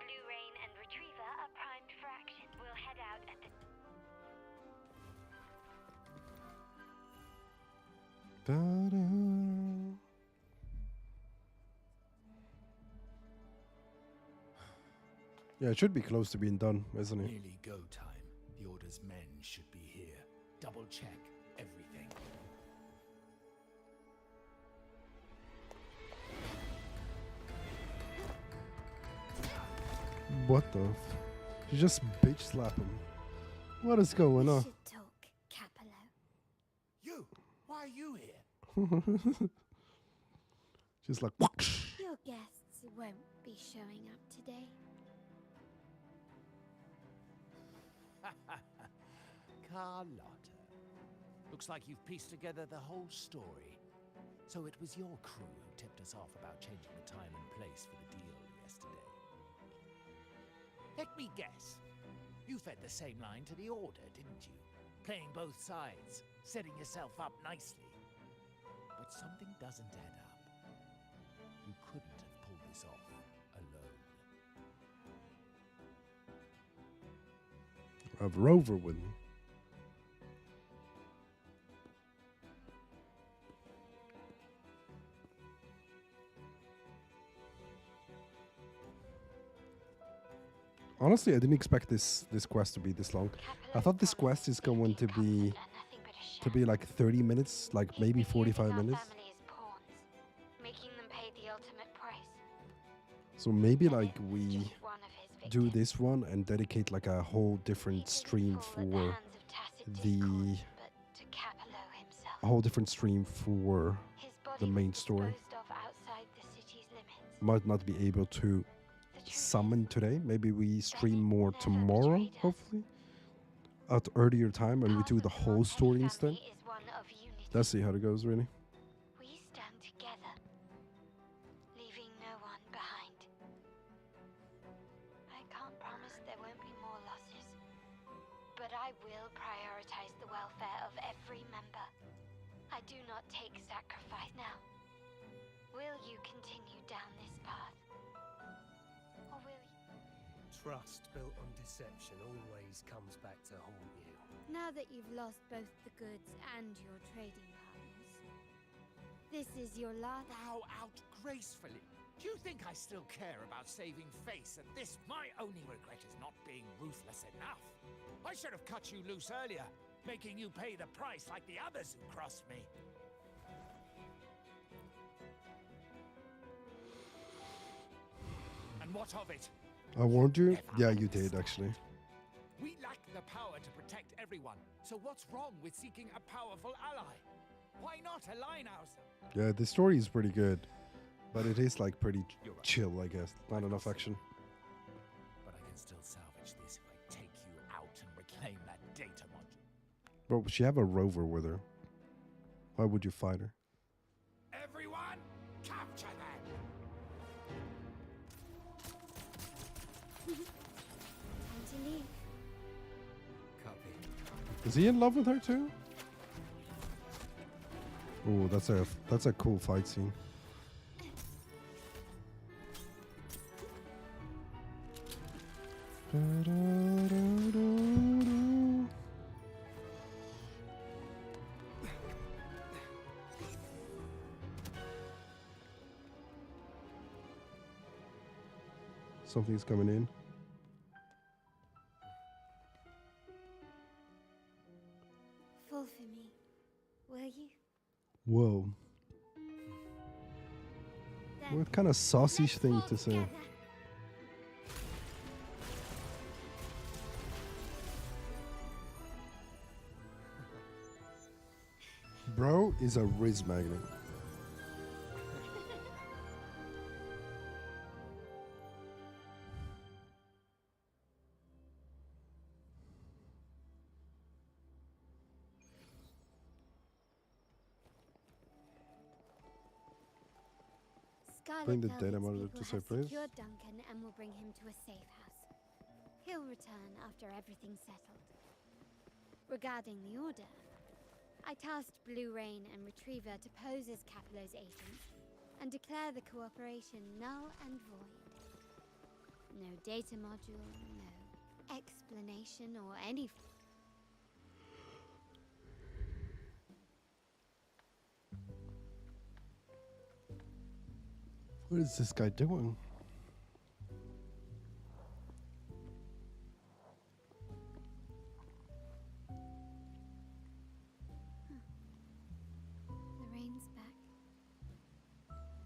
Blue Rain and Retriever are primed for action. We'll head out at the... Yeah, it should be close to being done, isn't it? Nearly go time. The Order's men should be here. Double check everything. What the You just bitch slap him. What is going on? We should talk, Capello. You! Why are you here? Just like, Your guests won't be showing up today. Carlotta. Looks like you've pieced together the whole story. So it was your crew who tipped us off about changing the time and place for the deal yesterday. Let me guess. You fed the same line to the Order, didn't you? Playing both sides, setting yourself up nicely. But something doesn't add up. You couldn't have pulled this off alone. I have Rover with me. Honestly, I didn't expect this quest to be this long. I thought this quest is going to be like 30 minutes, like maybe 45 minutes. Making them pay the ultimate price. So maybe like we do this one and dedicate like a whole different stream for the main story. Might not be able to summon today. Maybe we stream more tomorrow, hopefully, at earlier time, and we do the whole story instead. Let's see how it goes, really. We stand together, leaving no one behind. I can't promise there won't be more losses, but I will prioritize the welfare of every member. I do not take sacrifice now. Will you continue down this path? Or will you? Trust built on deception always comes back to haunt you. Now that you've lost both the goods and your trading partners, this is your last... Bow out gracefully. Do you think I still care about saving face at this? My only regret is not being ruthless enough. I should have cut you loose earlier, making you pay the price like the others who crossed me. And what of it? I warned you? Yeah, you did, actually. We lack the power to protect everyone, so what's wrong with seeking a powerful ally? Why not align ourselves? Yeah, the story is pretty good, but it is like pretty chill, I guess. Not enough action. But I can still salvage this if I take you out and reclaim that data module. Bro, she have a rover with her. Why would you fight her? Everyone, capture them! Time to leave. Copy. Is he in love with her too? Oh, that's a cool fight scene. Something's coming in. Fall for me, will you? Whoa. Then What kind of saucy let's thing fall to say? together. Bro is a Riz magnet. Bring the data monitor to safe place. Secured Duncan and will bring him to a safe house. He'll return after everything's settled. Regarding the order, I tasked Blue Rain and Retriever to pose as Capello's agents and declare the cooperation null and void. No data module, no explanation or any... What is this guy doing? The rain's back.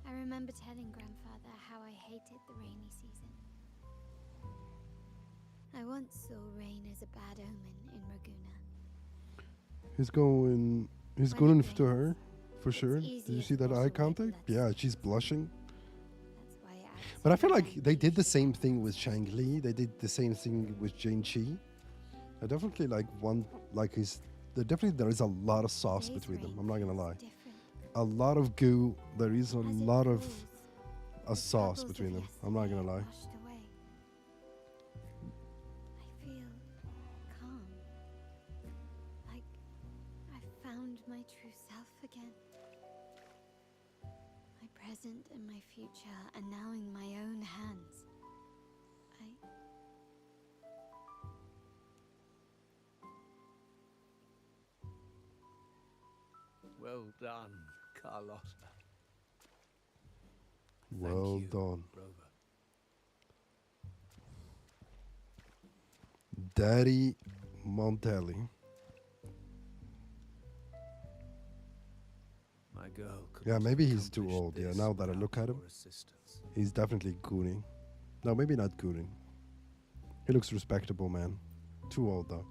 I remember telling Grandfather how I hated the rainy season. I once saw rain as a bad omen in Raguna. He's going to her, for sure. Did you see that eye contact? Yeah, she's blushing. But I feel like they did the same thing with Shang Li. They did the same thing with Jane Chi. I definitely like one, like there is a lot of sauce between them. I'm not gonna lie. A lot of goo. There is a lot of a sauce between them. I'm not gonna lie. I feel calm. Like I've found my true self again. My present and my future are now in my own hands. Well done, Carlotta. Well done. Rover. Daddy Montelli. My girl could Yeah, not maybe have he's too accomplished old. Yeah, this now that I without look at him, your assistance. he's definitely gooning. No, maybe not gooning. He looks respectable, man. Too old though.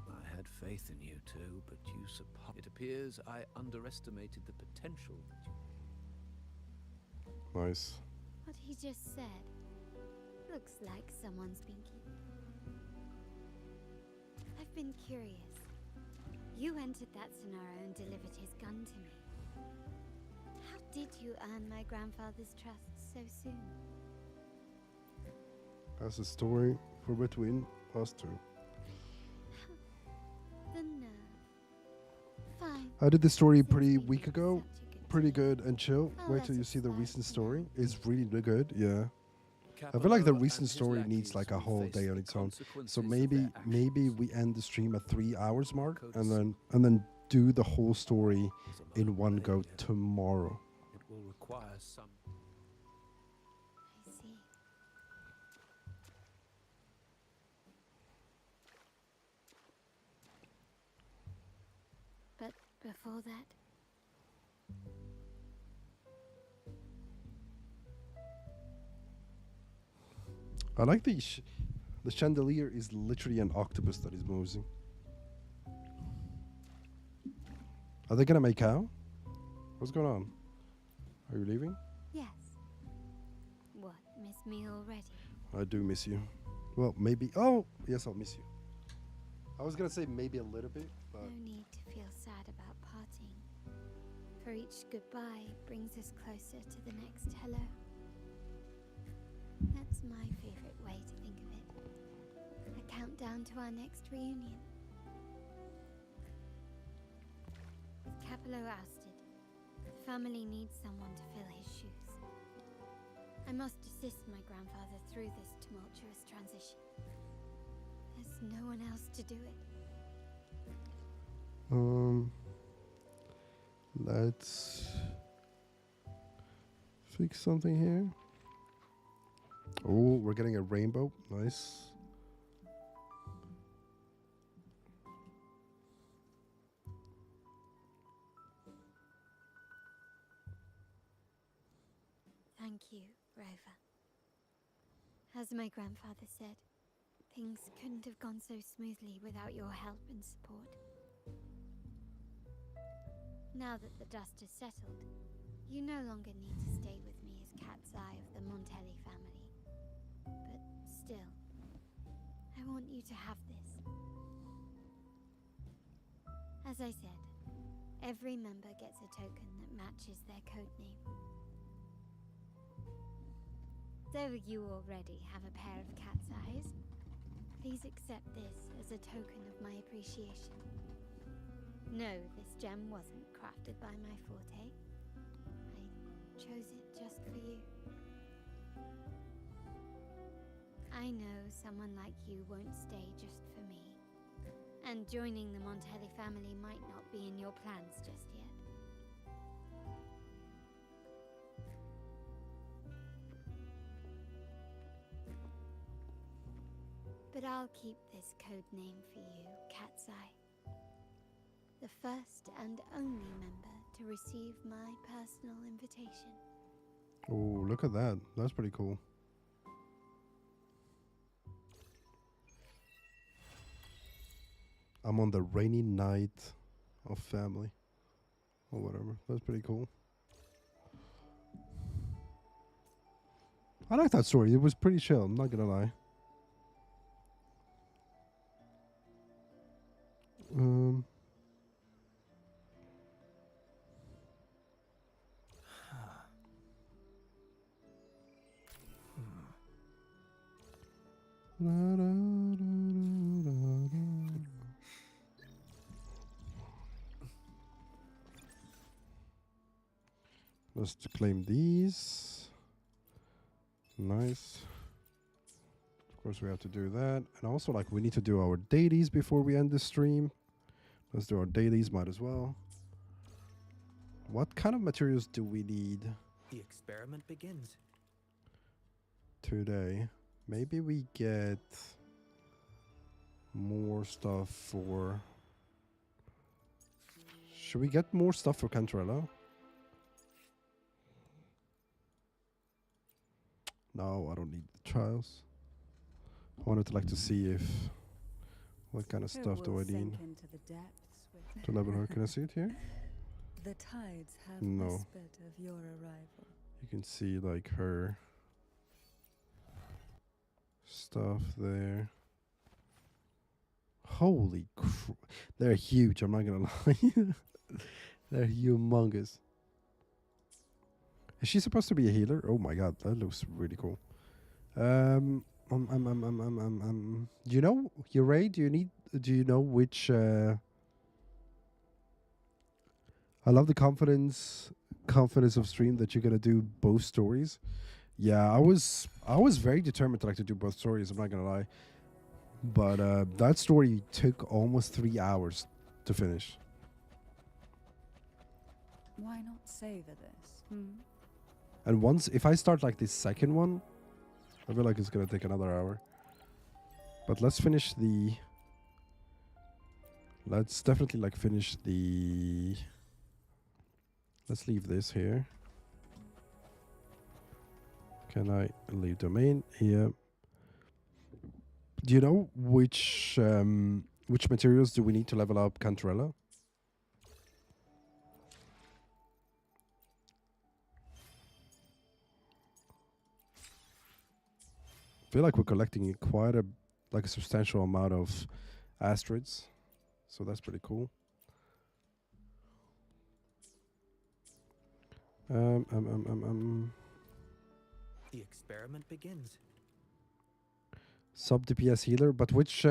I had faith in you too, but it appears I underestimated the potential that you... Nice. What he just said looks like someone's binky. I've been curious. You entered that scenario and delivered his gun to me. How did you earn my grandfather's trust so soon? That's a story for between us two. The nerve. Fine. I did the story pretty week ago. Pretty good and chill. Wait till you see the recent story. It's really good, yeah. I feel like the recent story needs like a whole day on its own. So maybe we end the stream at 3 hours mark and then do the whole story in one go tomorrow. It will require some... I see. But before that, I like the chandelier is literally an octopus that is moving. Are they gonna make out? What's going on? Are you leaving? yes. What, miss me already? I do miss you. Well, maybe. Oh, yes, I'll miss you. I was gonna say maybe a little bit, but No need to feel sad about parting. For each goodbye brings us closer to the next hello. That's my favorite way to think of it. A countdown to our next reunion. With Capello ousted, the family needs someone to fill his shoes. I must assist my grandfather through this tumultuous transition. There's no one else to do it. let's fix something here. Oh, we're getting a rainbow. Nice. Thank you, Rover. As my grandfather said, things couldn't have gone so smoothly without your help and support. Now that the dust has settled, you no longer need to stay with me as Cat's Eye of the Montelli family. But still, I want you to have this. As I said, every member gets a token that matches their codename. Though you already have a pair of cat's eyes, please accept this as a token of my appreciation. No, this gem wasn't crafted by my forte. I chose it just for you. I know someone like you won't stay just for me. And joining the Montelli family might not be in your plans just yet. But I'll keep this code name for you, Cat's Eye. The first and only member to receive my personal invitation. Oh, look at that. That's pretty cool. I'm on the rainy night of family. Or whatever. That's pretty cool. I like that story. It was pretty chill, I'm not gonna lie. Let's claim these. Nice. Of course we have to do that. And also, like, we need to do our dailies before we end the stream. Let's do our dailies, might as well. What kind of materials do we need The experiment begins. today? Maybe we get more stuff for... Should we get more stuff for Cantarella? No, I don't need the trials. I wanted to like to see if... What kind of stuff do I need to level her? Can I see it here? The tides have No. whispered of your arrival. You can see like her stuff there. Holy crap. They're huge, I'm not gonna lie. They're humongous. Is she supposed to be a healer? Oh my god, that looks really cool. Do you know, Ray, do you know which I love the confidence of stream that you're gonna do both stories. Yeah, I was very determined to like to do both stories, I'm not gonna lie. But that story took almost 3 hours to finish. Why not savor this? And if I start like this second one, I feel like it's gonna take another hour. But let's finish the... Let's definitely like finish the... Let's leave this here. Can I leave domain? Yeah. Do you know which materials do we need to level up Cantarella? I feel like we're collecting quite a substantial amount of asteroids, so that's pretty cool. The experiment begins. Sub DPS healer, but which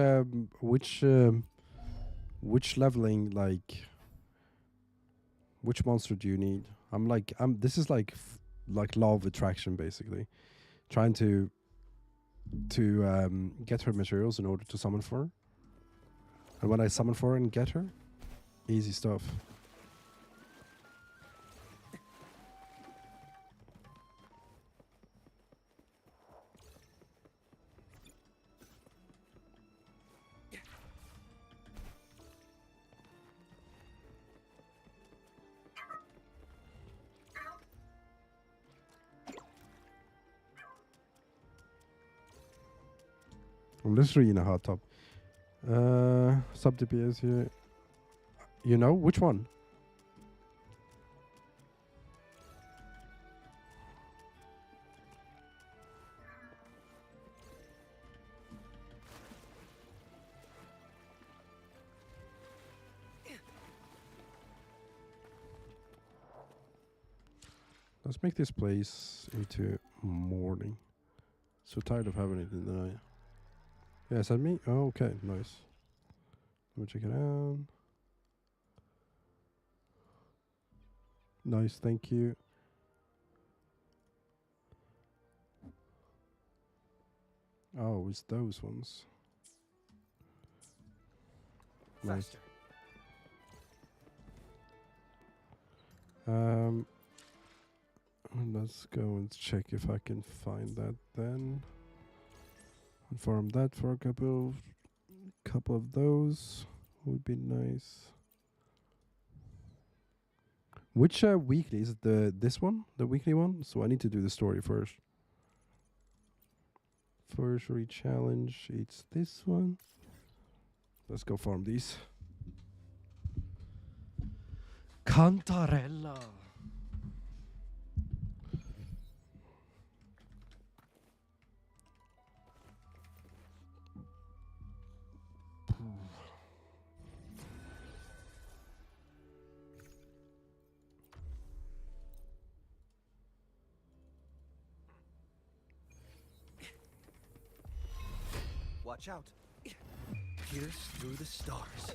leveling, like which monster do you need? This is like law of attraction basically, trying to get her materials in order to summon for her. And when I summon for her and get her, easy stuff. I'm literally in a hot tub. Sub DPS here. You know which one? Let's make this place into morning. So tired of having it in the night. Yeah, is that me? Oh, okay, nice. Let me check it out. Nice, thank you. Oh, it's those ones. Nice. Faster. Let's go and check if I can find that then. And farm that for a couple of those would be nice. Which weekly is it? This one, the weekly one? So I need to do the story first. First challenge. It's this one. Let's go farm these. Cantarella. Watch out. Pierce through the stars.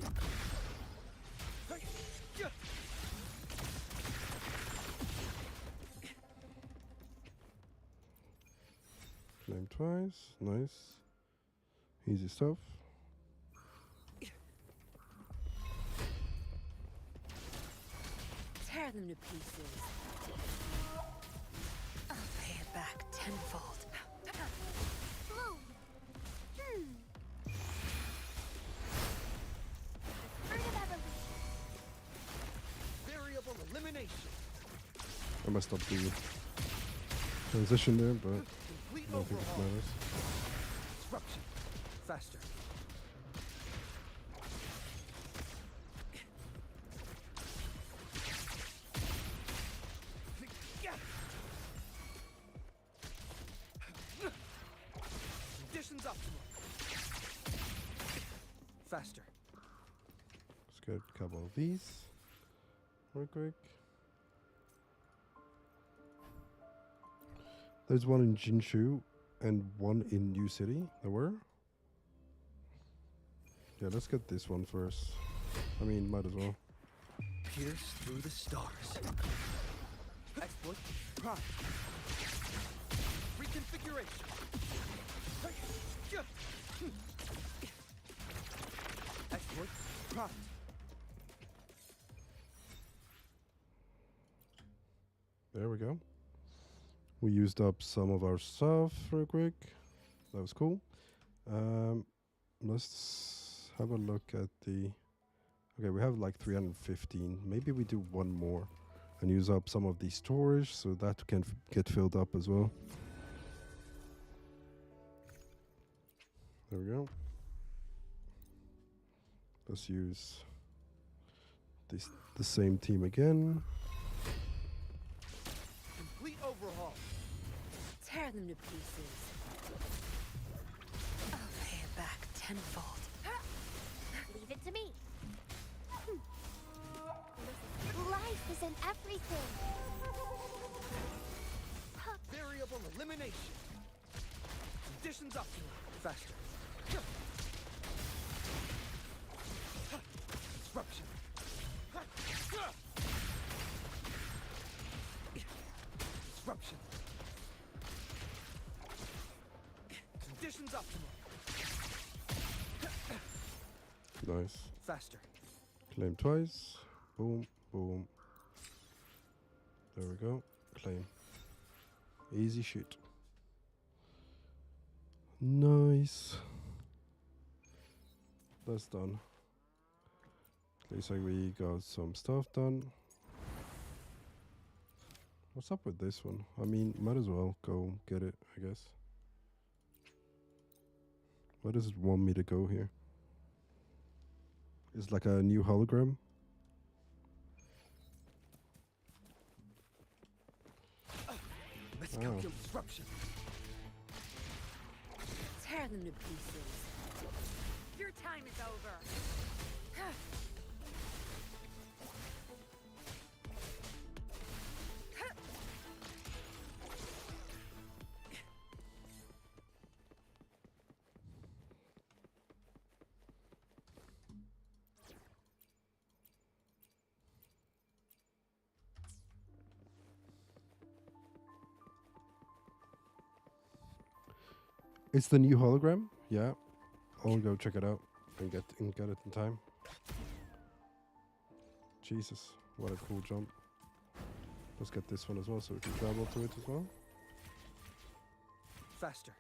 Flame twice. Nice. Easy stuff. Tear them to pieces. I'll pay it back tenfold. Variable elimination. I messed up the transition there, but I don't think it matters. Disruption. Faster. Conditions optimal. Faster. Let's get a couple of these real quick. There's one in Jinshu and one in New City. There were? Yeah, let's get this one first. I mean, might as well. Pierce through the stars. Exploit prime. Reconfiguration. Exploit prime. There we go. We used up some of our stuff real quick. That was cool. Let's have a look at the... Okay, we have like 315. Maybe we do one more and use up some of the storage so that can get filled up as well. There we go. Let's use the same team again. Complete overhaul. Tear them to pieces. I'll pay it back tenfold. Leave it to me. Life isn't everything. Variable elimination. Conditions optimal. Faster. Disruption. Disruption. Conditions optimal. Nice. Faster. Claim twice. Boom, boom. There we go. Claim. Easy shit. Nice. That's done. Looks like we got some stuff done. What's up with this one? I mean, might as well go get it, I guess. Where does it want me to go here? It's like a new hologram. Let's go kill disruption. Tear them to pieces. Your time is over. It's the new hologram. Yeah, I'll go check it out and get it in time. Jesus, what a cool jump! Let's get this one as well, so we can travel to it as well. Faster.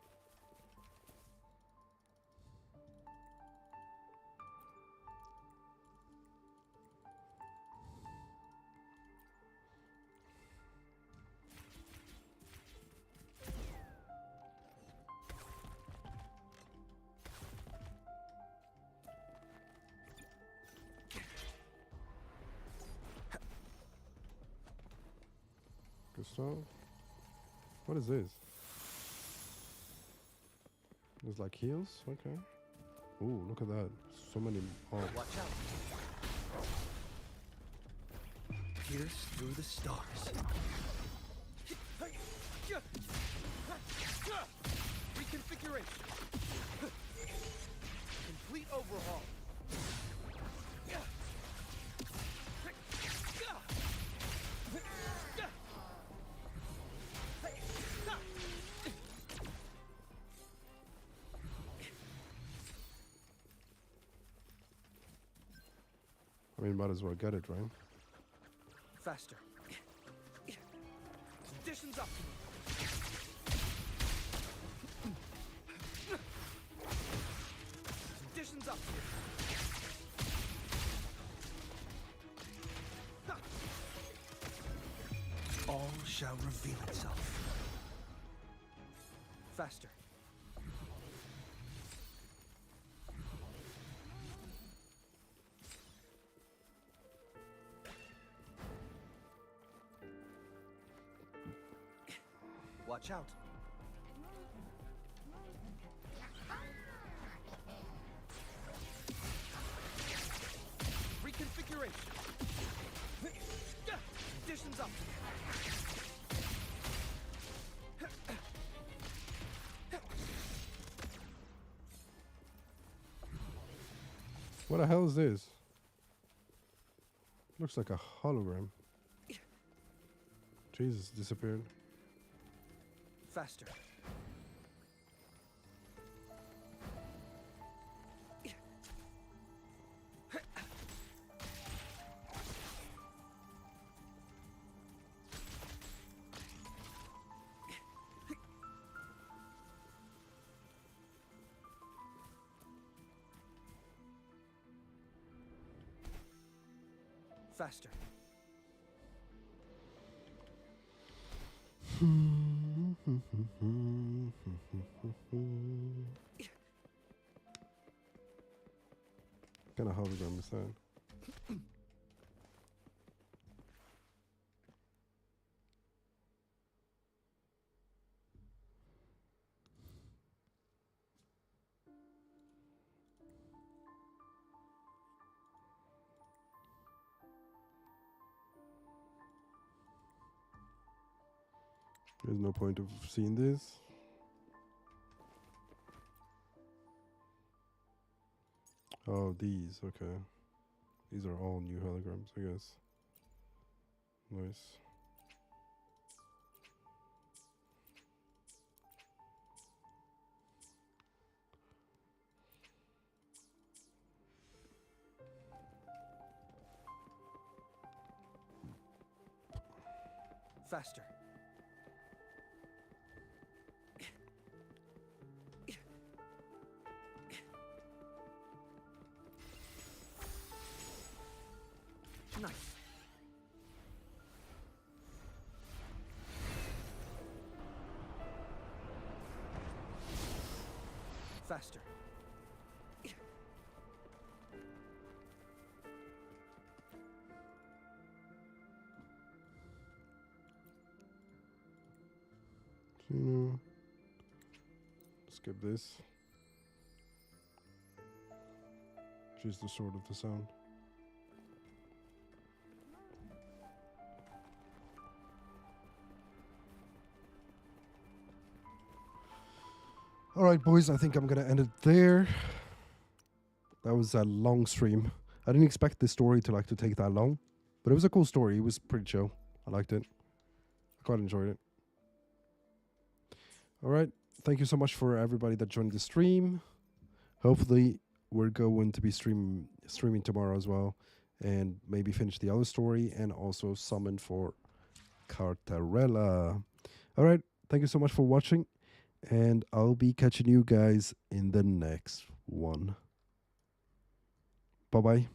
Good stuff. What is this? There's like heals? Okay. Ooh, look at that. So many. Oh. Watch out. Pierce through the stars. Reconfiguration. Complete overhaul. I mean, might as well get it, right? Faster. Conditions up. Conditions up. All shall reveal itself. Faster. Watch out. Reconfiguration. Conditions up. What the hell is this? Looks like a hologram. Jesus, disappeared. Faster. Faster. What kind of hologram is that? There's no point of seeing this. Oh, these, okay. These are all new holograms, I guess. Nice. Faster. Nice. Faster. Skip this. Choose the sword of the sound. All right, boys, I think I'm going to end it there. That was a long stream. I didn't expect this story to take that long, but it was a cool story. It was pretty chill. I liked it. I quite enjoyed it. All right. Thank you so much for everybody that joined the stream. Hopefully, we're going to be streaming tomorrow as well, and maybe finish the other story and also summon for CANTARELLA. All right. Thank you so much for watching, and I'll be catching you guys in the next one. Bye-bye.